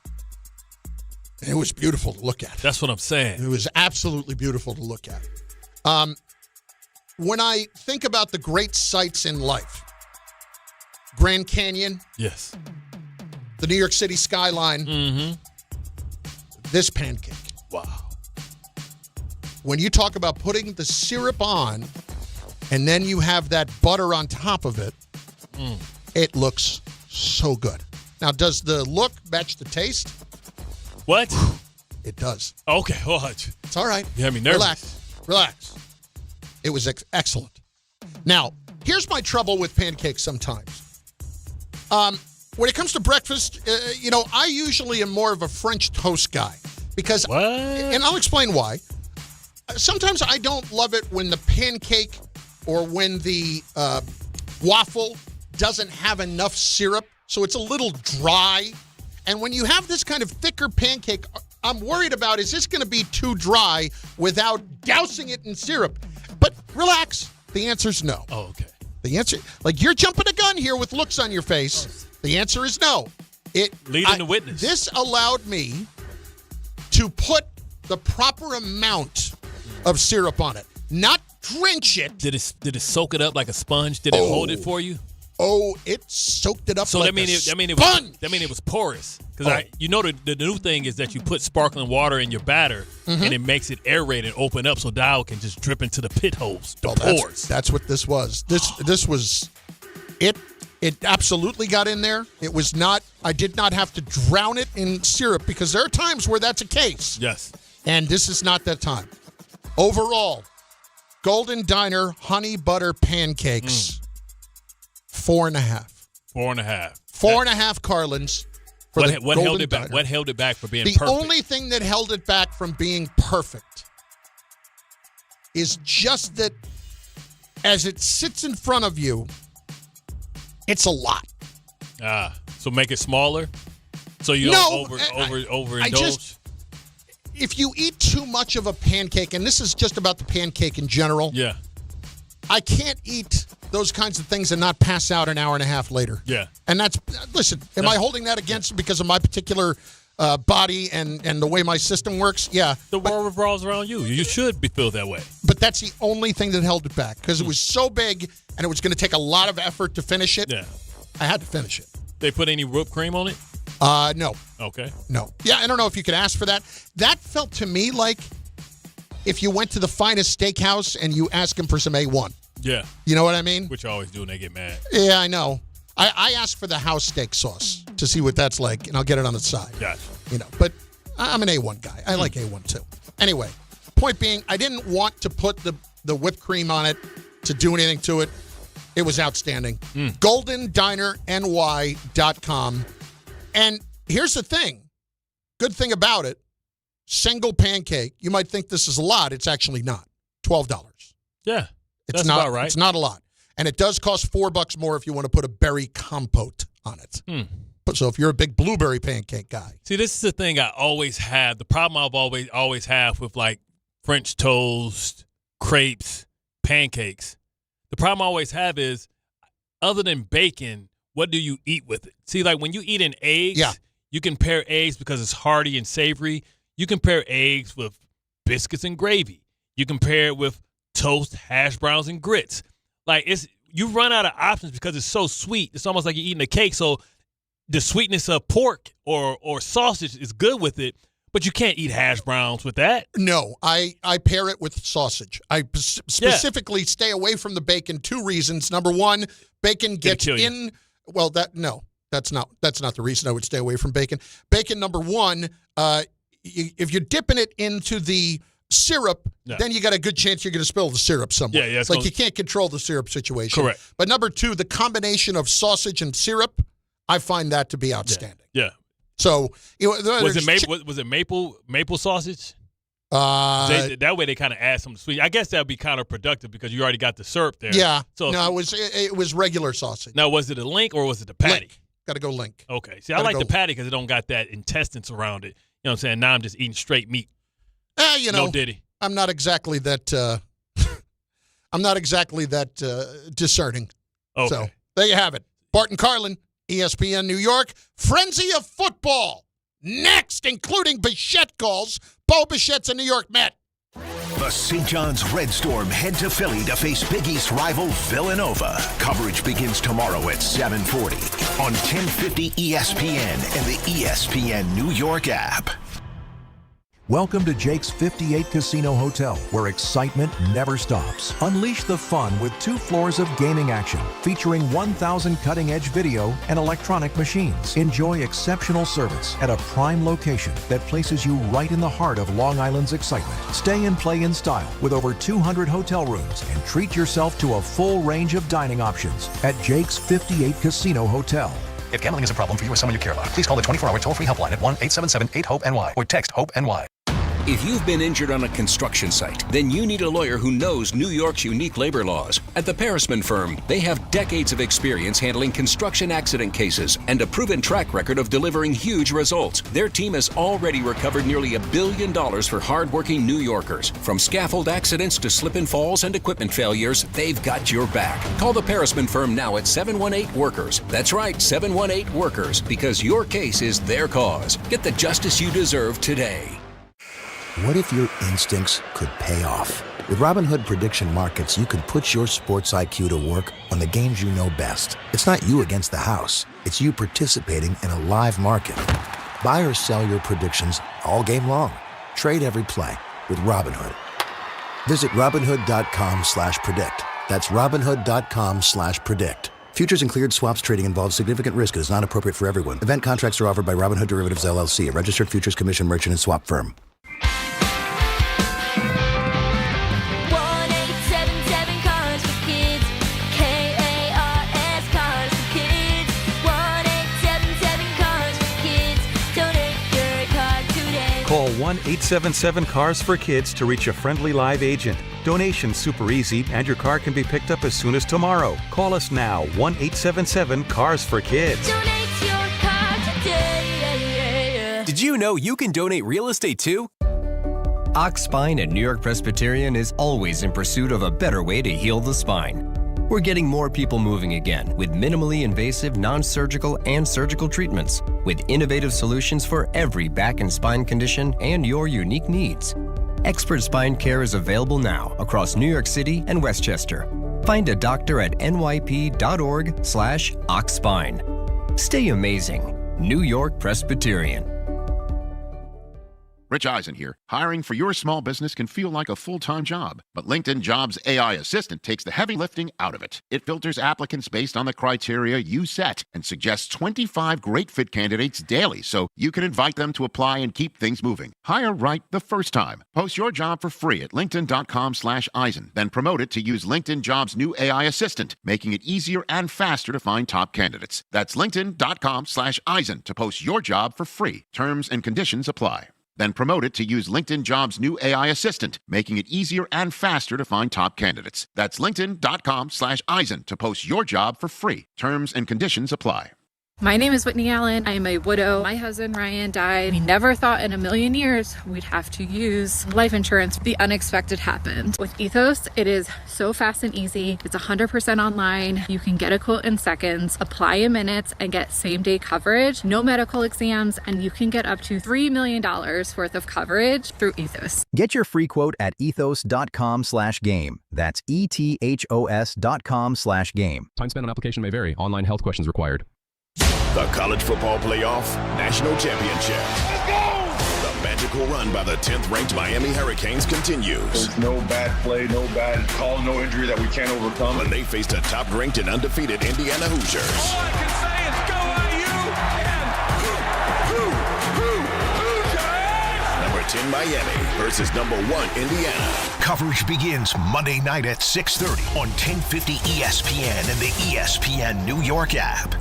S4: and it was beautiful to look at.
S3: That's what I'm saying.
S4: It was absolutely beautiful to look at. When I think about the great sights in life, Grand Canyon,
S3: yes,
S4: the New York City skyline, this pancake.
S3: Wow.
S4: When you talk about putting the syrup on and then you have that butter on top of it, it looks so good. Now, does the look match the taste?
S3: What?
S4: It does.
S3: Okay, watch.
S4: It's all right.
S3: You had me nervous.
S4: Relax. It was excellent. Now, here's my trouble with pancakes sometimes. When it comes to breakfast, I usually am more of a French toast guy because, and I'll explain why. Sometimes I don't love it when the pancake or when the waffle doesn't have enough syrup, so it's a little dry. And when you have this kind of thicker pancake, I'm worried about, is this going to be too dry without dousing it in syrup? But relax. The answer is no.
S3: Oh, okay.
S4: The answer, like you're jumping a gun here with looks on your face. The answer is no.
S3: Leading the witness.
S4: This allowed me to put the proper amount of syrup on it, not drench it.
S3: Did it soak it up like a sponge? Did it hold it for you?
S4: Oh, it soaked it up.
S3: So
S4: like
S3: that mean it was porous. Because the new thing is that you put sparkling water in your batter and it makes it aerate and open up so Dial can just drip into the pit holes, the pores.
S4: That's what this was. This was it. It absolutely got in there. It was not. I did not have to drown it in syrup because there are times where that's a case.
S3: Yes.
S4: And this is not that time. Overall, Golden Diner honey butter pancakes. 4.5.
S3: 4.5.
S4: 4.5 Carlins.
S3: What held it back? What held it back from being perfect?
S4: The only thing that held it back from being perfect is just that as it sits in front of you, it's a lot.
S3: So make it smaller so you don't overindulge?
S4: If you eat too much of a pancake, and this is just about the pancake in general.
S3: Yeah.
S4: I can't eat those kinds of things and not pass out an hour and a half later.
S3: Yeah.
S4: And am I holding that against because of my particular body and the way my system works? Yeah.
S3: The world revolves around you. You should feel that way.
S4: But that's the only thing that held it back because it was so big and it was going to take a lot of effort to finish it.
S3: Yeah.
S4: I had to finish it.
S3: They put any whipped cream on it?
S4: No.
S3: Okay.
S4: No. Yeah, I don't know if you could ask for that. That felt to me like if you went to the finest steakhouse and you ask them for some A1.
S3: Yeah.
S4: You know what I mean?
S3: Which I always do when they get mad.
S4: Yeah, I know. I asked for the house steak sauce to see what that's like, and I'll get it on the side.
S3: Gotcha.
S4: But I'm an A1 guy. I like A1 too. Anyway, point being, I didn't want to put the whipped cream on it to do anything to it. It was outstanding. GoldenDinerNY.com. And here's the thing. Good thing about it, single pancake, you might think this is a lot. It's actually not. $12.
S3: Yeah.
S4: It's
S3: That's
S4: not
S3: about right.
S4: It's not a lot. And it does cost $4 more if you want to put a berry compote on it. But so if you're a big blueberry pancake guy.
S3: See, this is the thing I always have. The problem I've always have with like French toast, crepes, pancakes. The problem I always have is, other than bacon, what do you eat with it? See, like when you eat in eggs, you can pair eggs because it's hearty and savory. You can pair eggs with biscuits and gravy. You can pair it with toast, hash browns, and grits. Like you run out of options because it's so sweet. It's almost like you're eating a cake. So the sweetness of pork or sausage is good with it, but you can't eat hash browns with that.
S4: No, I pair it with sausage. I specifically stay away from the bacon. 2 reasons. Number one, bacon gets in. Well, that's not the reason I would stay away from bacon. Bacon, number one, if you're dipping it into the syrup, then you got a good chance you're going to spill the syrup somewhere.
S3: Yeah,
S4: like you can't control the syrup situation.
S3: Correct.
S4: But number 2, the combination of sausage and syrup, I find that to be outstanding.
S3: Yeah.
S4: So
S3: was it maple sausage? That way they kind of add some sweet. I guess that would be counterproductive because you already got the syrup there.
S4: Yeah.
S3: So
S4: no, it was regular sausage.
S3: Now, was it a link or was it the patty?
S4: Got to go link.
S3: Okay. See, I like the patty because it don't got that intestines around it. You know what I'm saying? Now I'm just eating straight meat. No diddy.
S4: I'm not exactly that. I'm not exactly that discerning.
S3: Okay.
S4: So there you have it. Bart Carlin, ESPN New York. Frenzy of football next, including Bichette calls. Bo Bichette's a New York Met.
S2: The St. John's Red Storm head to Philly to face Big East rival Villanova. Coverage begins tomorrow at 7:40 on 1050 ESPN and the ESPN New York app.
S11: Welcome to Jake's 58 Casino Hotel, where excitement never stops. Unleash the fun with 2 floors of gaming action, featuring 1,000 cutting-edge video and electronic machines. Enjoy exceptional service at a prime location that places you right in the heart of Long Island's excitement. Stay and play in style with over 200 hotel rooms and treat yourself to a full range of dining options at Jake's 58 Casino Hotel.
S13: If gambling is a problem for you or someone you care about, please call the 24-hour toll-free helpline at 1-877-8-HOPE-NY or text HOPE-NY.
S14: If you've been injured on a construction site, then you need a lawyer who knows New York's unique labor laws. At the Parisman Firm, they have decades of experience handling construction accident cases and a proven track record of delivering huge results. Their team has already recovered nearly $1 billion for hardworking New Yorkers. From scaffold accidents to slip and falls and equipment failures, they've got your back. Call the Parisman Firm now at 718-WORKERS. That's right, 718-WORKERS, because your case is their cause. Get the justice you deserve today.
S21: What if your instincts could pay off? With Robinhood Prediction Markets, you could put your sports IQ to work on the games you know best. It's not you against the house. It's you participating in a live market. Buy or sell your predictions all game long. Trade every play with Robinhood. Visit Robinhood.com/predict. That's Robinhood.com/predict. Futures and cleared swaps trading involves significant risk and is not appropriate for everyone. Event contracts are offered by Robinhood Derivatives LLC, a registered futures commission merchant and swap firm.
S23: Call 1-877-CARS-FOR-KIDS to reach a friendly live agent. Donation's super easy, and your car can be picked up as soon as tomorrow. Call us now, 1-877-CARS-FOR-KIDS.
S24: Donate your car today.
S25: Did you know you can donate real estate too? Ox Spine at New York Presbyterian is always in pursuit of a better way to heal the spine. We're getting more people moving again with minimally invasive, non-surgical, and surgical treatments with innovative solutions for every back and spine condition and your unique needs. Expert spine care is available now across New York City and Westchester. Find a doctor at nyp.org/oxspine. Stay amazing. New York Presbyterian.
S9: Rich Eisen here. Hiring for your small business can feel like a full-time job, but LinkedIn Jobs AI Assistant takes the heavy lifting out of it. It filters applicants based on the criteria you set and suggests 25 great fit candidates daily so you can invite them to apply and keep things moving. Hire right the first time. Post your job for free at linkedin.com/Eisen, then promote it to use LinkedIn Jobs' new AI Assistant, making it easier and faster to find top candidates. That's linkedin.com/Eisen to post your job for free. Terms and conditions apply. Then promote it to use LinkedIn Jobs' new AI Assistant, making it easier and faster to find top candidates. That's linkedin.com/Eisen to post your job for free. Terms and conditions apply.
S5: My name is Whitney Allen. I am a widow. My husband, Ryan, died. We never thought in a million years we'd have to use life insurance. The unexpected happened. With Ethos, it is so fast and easy. It's 100% online. You can get a quote in seconds, apply in minutes, and get same-day coverage, no medical exams, and you can get up to $3 million worth of coverage through Ethos.
S7: Get your free quote at ethos.com/game. That's ETHOS.com/game.
S10: Time spent on application may vary. Online health questions required.
S2: The College Football Playoff National Championship. Let's go! The magical run by the 10th-ranked Miami Hurricanes continues.
S15: There's no bad play, no bad call, no injury that we can't overcome.
S2: When they faced a top-ranked and undefeated Indiana Hoosiers.
S15: All I can say is go IU and
S2: Number 10 Miami versus number 1 Indiana. Coverage begins Monday night at 6:30 on 1050 ESPN and the ESPN New York app.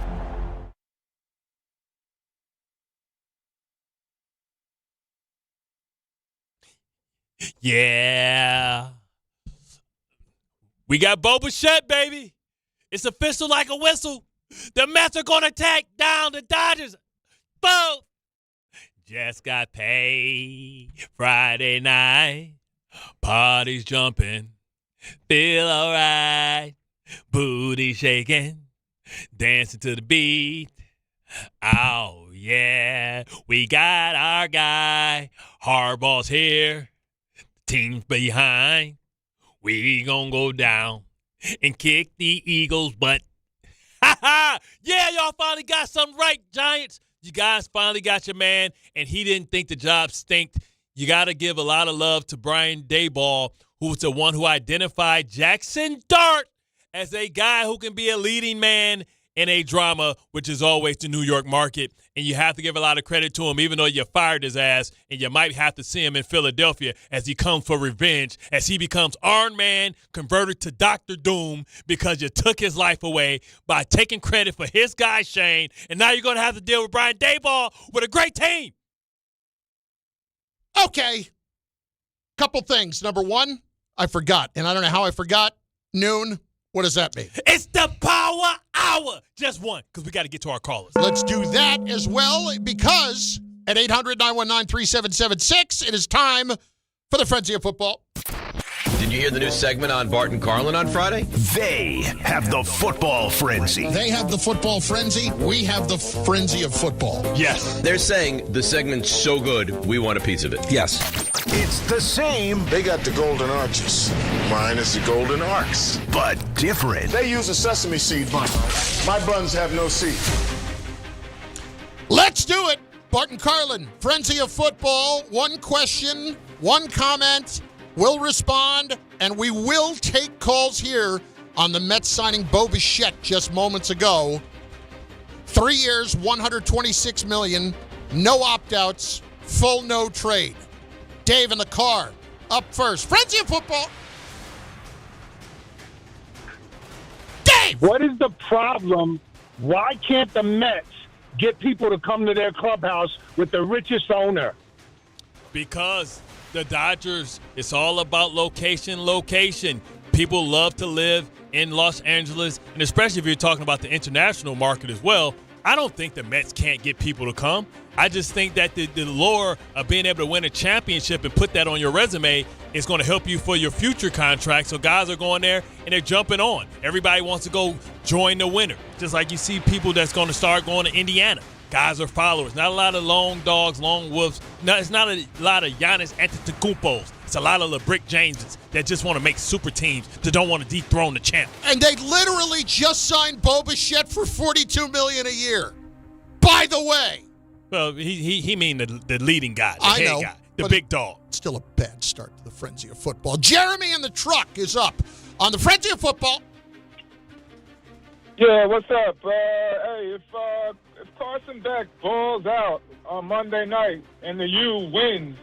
S3: Yeah. We got Bichette, baby. It's official like a whistle. The Mets are going to take down the Dodgers. Boom. Just got paid Friday night. Party's jumping. Feel all right. Booty shaking. Dancing to the beat. Oh, yeah. We got our guy. Harbaugh's here. Team's behind. We gonna go down and kick the Eagles' butt. Ha ha! Yeah, y'all finally got something right, Giants. You guys finally got your man, and he didn't think the job stinked. You got to give a lot of love to Brian Daboll, who was the one who identified Jackson Dart as a guy who can be a leading man in a drama, which is always the New York market. And you have to give a lot of credit to him, even though you fired his ass, and you might have to see him in Philadelphia as he comes for revenge, as he becomes Iron Man converted to Dr. Doom because you took his life away by taking credit for his guy, Shane, and now you're going to have to deal with Brian Daboll with a great team.
S4: Okay. Couple things. Number one, I forgot, and I don't know how I forgot. Noon. What does that mean?
S3: It's the Power Hour. Just one, because we got to get to our callers.
S4: Let's do that as well, because at 800-919-3776, it is time for the Frenzy of Football.
S16: Did you hear the new segment on Bart and Carlin on Friday?
S2: They have the football frenzy.
S4: They have the football frenzy. We have the frenzy of football.
S16: Yes. They're saying the segment's so good, we want a piece of it. Yes.
S2: It's the same.
S17: They got the golden arches. Mine is the golden arcs.
S2: But different.
S17: They use a sesame seed bun. My buns have no seed.
S4: Let's do it. Bart and Carlin, Frenzy of Football. One question, one comment. We'll respond, and we will take calls here on the Mets signing Bichette just moments ago. 3 years, $126 million, no opt-outs, full no trade. Dave in the car, up first. Frenzy of Football. Dave!
S18: What is the problem? Why can't the Mets get people to come to their clubhouse with the richest owner?
S3: Because the Dodgers, it's all about location. People love to live in Los Angeles, and especially if you're talking about the international market as well. I don't think the Mets can't get people to come. I just think that the lure of being able to win a championship and put that on your resume is going to help you for your future contract. So guys are going there and they're jumping on. Everybody wants to go join the winner. Just like you see people that's going to start going to Indiana. Guys are followers. Not a lot of long dogs, long wolves. No, it's not a lot of Giannis Antetokounmpos. It's a lot of LeBrick Jameses that just want to make super teams that don't want to dethrone the champ.
S4: And they literally just signed Bichette for $42 million a year. By the way.
S3: Well, he mean the leading guy, the
S4: I
S3: head
S4: know,
S3: guy, the big dog.
S4: Still a bad start to the Frenzy of Football. Jeremy in the truck is up on the Frenzy of Football.
S18: Yeah, what's up? Hey, if Carson Beck balls out on Monday night and the U wins,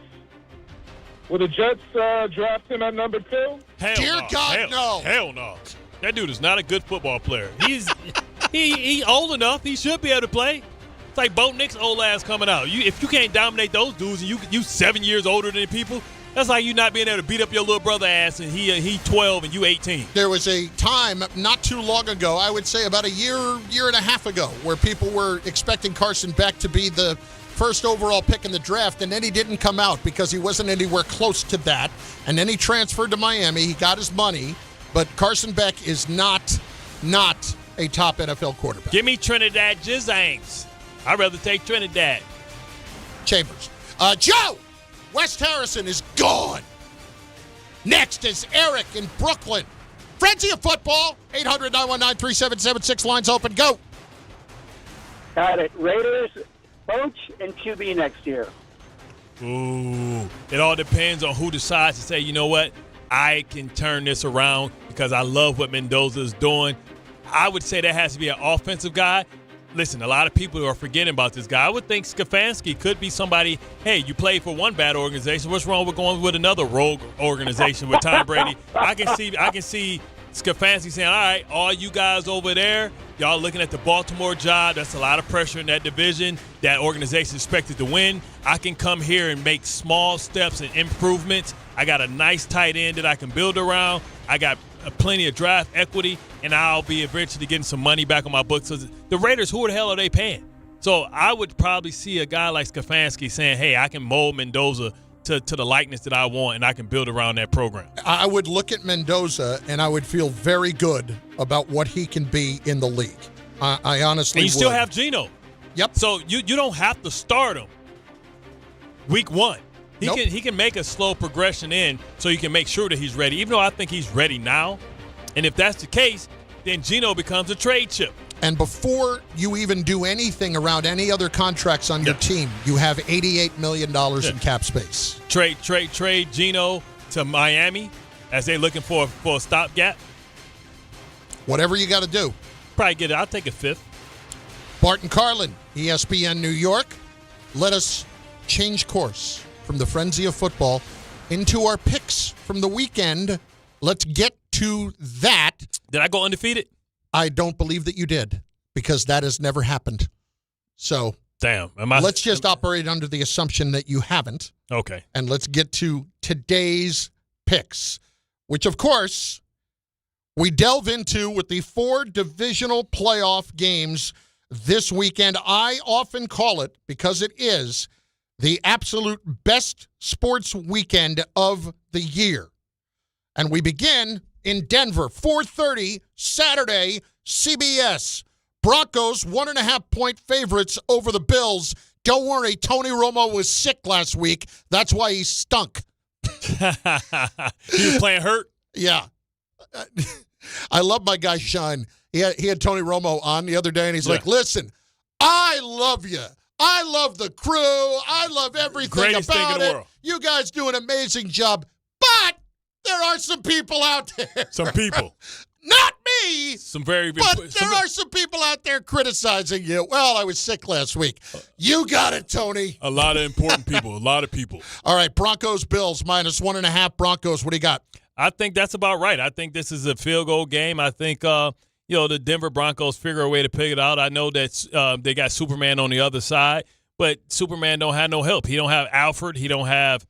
S18: will the Jets draft him at number 2?
S4: Dear God, no.
S3: Hell no. That dude is not a good football player. He's old enough. He should be able to play. It's like Bo Nix old ass coming out. If you can't dominate those dudes and you 7 years older than people, That's like you not being able to beat up your little brother ass and he 12 and you 18.
S4: There was a time not too long ago, I would say about a year and a half ago, where people were expecting Carson Beck to be the first overall pick in the draft, and then he didn't come out because he wasn't anywhere close to that. And then he transferred to Miami. He got his money, but Carson Beck is not a top NFL quarterback.
S3: Give me Trinidad Jizzangs. I'd rather take Trinidad.
S4: Chambers. Joe! West Harrison is gone. Next is Eric in Brooklyn. Frenzy of football. 800-919-3776. Lines open. Go.
S1: Got it. Raiders, coach, and QB next year.
S3: Ooh. It all depends on who decides to say, you know what, I can turn this around because I love what Mendoza is doing. I would say that has to be an offensive guy. Listen, a lot of people are forgetting about this guy. I would think Stefanski could be somebody, hey, you played for one bad organization. What's wrong with going with another rogue organization with Tom Brady? I can see Stefanski saying, all right, all you guys over there, y'all looking at the Baltimore job. That's a lot of pressure in that division. That organization is expected to win. I can come here and make small steps and improvements. I got a nice tight end that I can build around. I got plenty of draft equity, and I'll be eventually getting some money back on my books. So the Raiders, who the hell are they paying? So I would probably see a guy like Stefanski saying, hey, I can mold Mendoza to the likeness that I want, and I can build around that program.
S4: I would look at Mendoza, and I would feel very good about what he can be in the league. I honestly would.
S3: And you still have Geno.
S4: Yep.
S3: So you don't have to start him week one.
S4: Nope.
S3: He can make a slow progression in so you can make sure that he's ready, even though I think he's ready now. And if that's the case, then Geno becomes a trade chip.
S4: And before you even do anything around any other contracts on your team, you have $88 million in cap space.
S3: Trade Geno to Miami as they're looking for a stopgap.
S4: Whatever you got to do.
S3: Probably get it. I'll take a fifth.
S4: Bart Carlin, ESPN New York. Let us change course from the frenzy of football into our picks from the weekend. Let's get to that.
S3: Did I go undefeated?
S4: I don't believe that you did, because that has never happened. So
S3: damn.
S4: Let's just operate under the assumption that you haven't.
S3: Okay.
S4: And let's get to today's picks, which, of course, we delve into with the 4 divisional playoff games this weekend. I often call it, because it is, the absolute best sports weekend of the year. And we begin in Denver, 4:30 Saturday, CBS. Broncos 1.5-point favorites over the Bills. Don't worry, Tony Romo was sick last week. That's why he stunk.
S3: He was playing hurt?
S4: Yeah. I love my guy Shine. He had Tony Romo on the other day, and he's like, listen, I love you. I love the crew. I love everything
S3: Greatest
S4: about
S3: thing in the
S4: it.
S3: world.
S4: You guys do an amazing job. But there are some people out there.
S3: Some people.
S4: Not me.
S3: But
S4: there are some people out there criticizing you. Well, I was sick last week. You got it, Tony.
S3: A lot of important people. A lot of people.
S4: All right, Broncos, Bills, -1.5. Broncos, what do you got?
S3: I think that's about right. I think this is a field goal game. I think, the Denver Broncos figure a way to pick it out. I know that they got Superman on the other side, but Superman don't have no help. He don't have Alfred. He don't have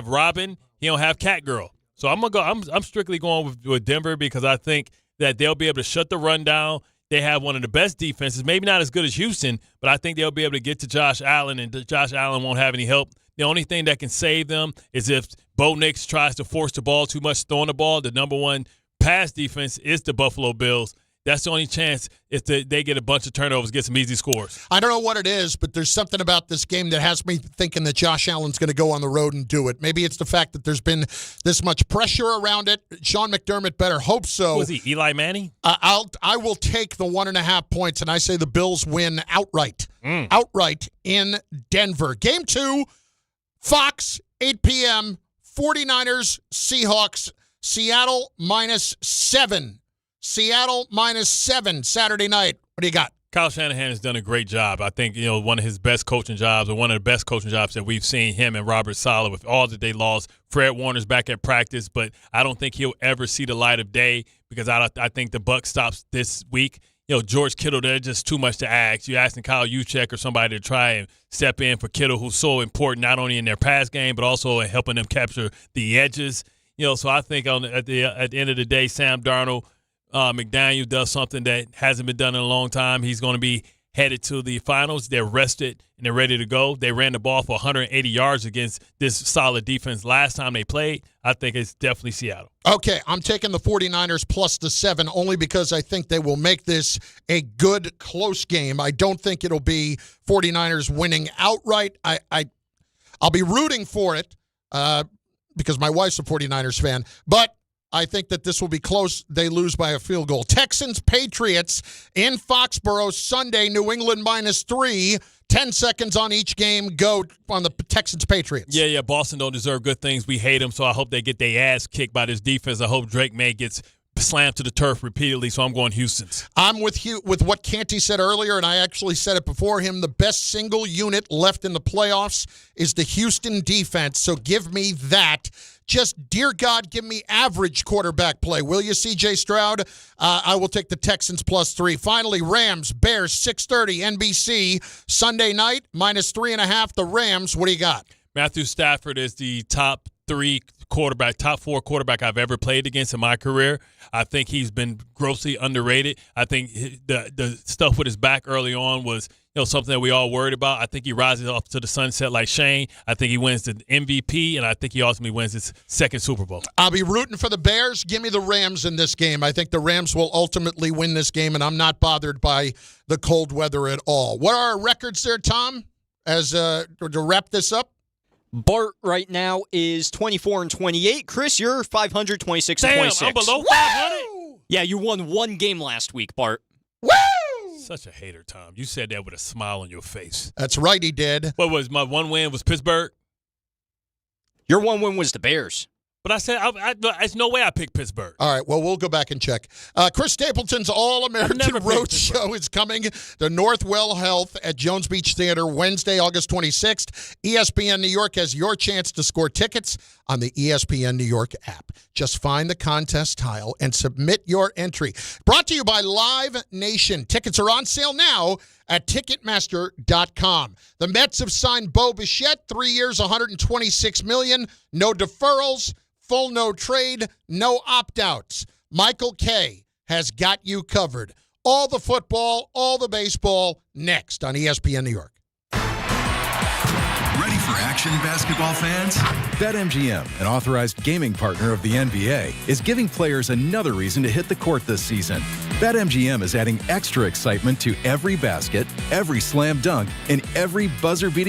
S3: Robin. He don't have Catgirl. So I'm strictly going with Denver, because I think that they'll be able to shut the run down. They have one of the best defenses, maybe not as good as Houston, but I think they'll be able to get to Josh Allen, and Josh Allen won't have any help. The only thing that can save them is if Bo Nix tries to force the ball too much, throwing the ball. The number one pass defense is the Buffalo Bills. That's the only chance if they get a bunch of turnovers, get some easy scores.
S4: I don't know what it is, but there's something about this game that has me thinking that Josh Allen's going to go on the road and do it. Maybe it's the fact that there's been this much pressure around it. Sean McDermott better hope so.
S3: Was he Eli Manning?
S4: I will take the 1.5 points, and I say the Bills win outright. Outright in Denver. Game 2, Fox, 8 p.m., 49ers, Seahawks, Seattle -7. Seattle -7 Saturday night. What do you got?
S3: Kyle Shanahan has done a great job. I think, one of his best coaching jobs, or one of the best coaching jobs that we've seen, him and Robert Saleh, with all that they lost. Fred Warner's back at practice, but I don't think he'll ever see the light of day, because I think the buck stops this week. George Kittle, they're just too much to ask. You're asking Kyle Juszczyk or somebody to try and step in for Kittle, who's so important not only in their pass game but also in helping them capture the edges. So I think at the end of the day, Sam Darnold, McDaniel does something that hasn't been done in a long time. He's going to be headed to the finals. They're rested and they're ready to go. They ran the ball for 180 yards against this solid defense last time they played. I think it's definitely Seattle.
S4: Okay, I'm taking the 49ers plus the 7 only because I think they will make this a good, close game. I don't think it'll be 49ers winning outright. I'll be rooting for it because my wife's a 49ers fan, but I think that this will be close. They lose by a field goal. Texans, Patriots in Foxborough Sunday, New England -3. 10 seconds on each game. Go on the Texans, Patriots.
S3: Yeah. Boston don't deserve good things. We hate them, so I hope they get their ass kicked by this defense. I hope Drake May gets slammed to the turf repeatedly, so I'm going Houston's.
S4: I'm with what Canty said earlier, and I actually said it before him. The best single unit left in the playoffs is the Houston defense, so give me that. Just, dear God, give me average quarterback play. Will you, C.J. Stroud? I will take the Texans +3. Finally, Rams, Bears, 6:30, NBC. Sunday night, -3.5. The Rams, what do you got?
S3: Matthew Stafford is the top 4 quarterback I've ever played against in my career. I think he's been grossly underrated. I think the stuff with his back early on was something that we all worried about. I think he rises off to the sunset like Shane. I think he wins the MVP, and I think he ultimately wins his second Super Bowl.
S4: I'll be rooting for the Bears. Give me the Rams in this game. I think the Rams will ultimately win this game, and I'm not bothered by the cold weather at all. What are our records there, Tom, as to wrap this up?
S6: Bart right now is 24-28. Chris, you're 526-26.
S3: Damn, I'm below 500.
S6: Yeah, you won one game last week, Bart.
S4: Woo!
S3: Such a hater, Tom. You said that with a smile on your face.
S4: That's right, he did.
S3: What was my one win? Was Pittsburgh?
S6: Your one win was the Bears.
S3: But I said, there's no way I picked Pittsburgh.
S4: All right, well, we'll go back and check. Chris Stapleton's All-American Road Show is coming to Northwell Health at Jones Beach Theater Wednesday, August 26th. ESPN New York has your chance to score tickets on the ESPN New York app. Just find the contest tile and submit your entry. Brought to you by Live Nation. Tickets are on sale now at Ticketmaster.com. The Mets have signed Bo Bichette, 3 years, $126 million, no deferrals, full no trade, no opt-outs. Michael Kay has got you covered. All the football, all the baseball, next on ESPN New York.
S8: Ready for action, basketball fans? BetMGM, an authorized gaming partner of the NBA, is giving players another reason to hit the court this season. BetMGM is adding extra excitement to every basket, every slam dunk, and every buzzer-beating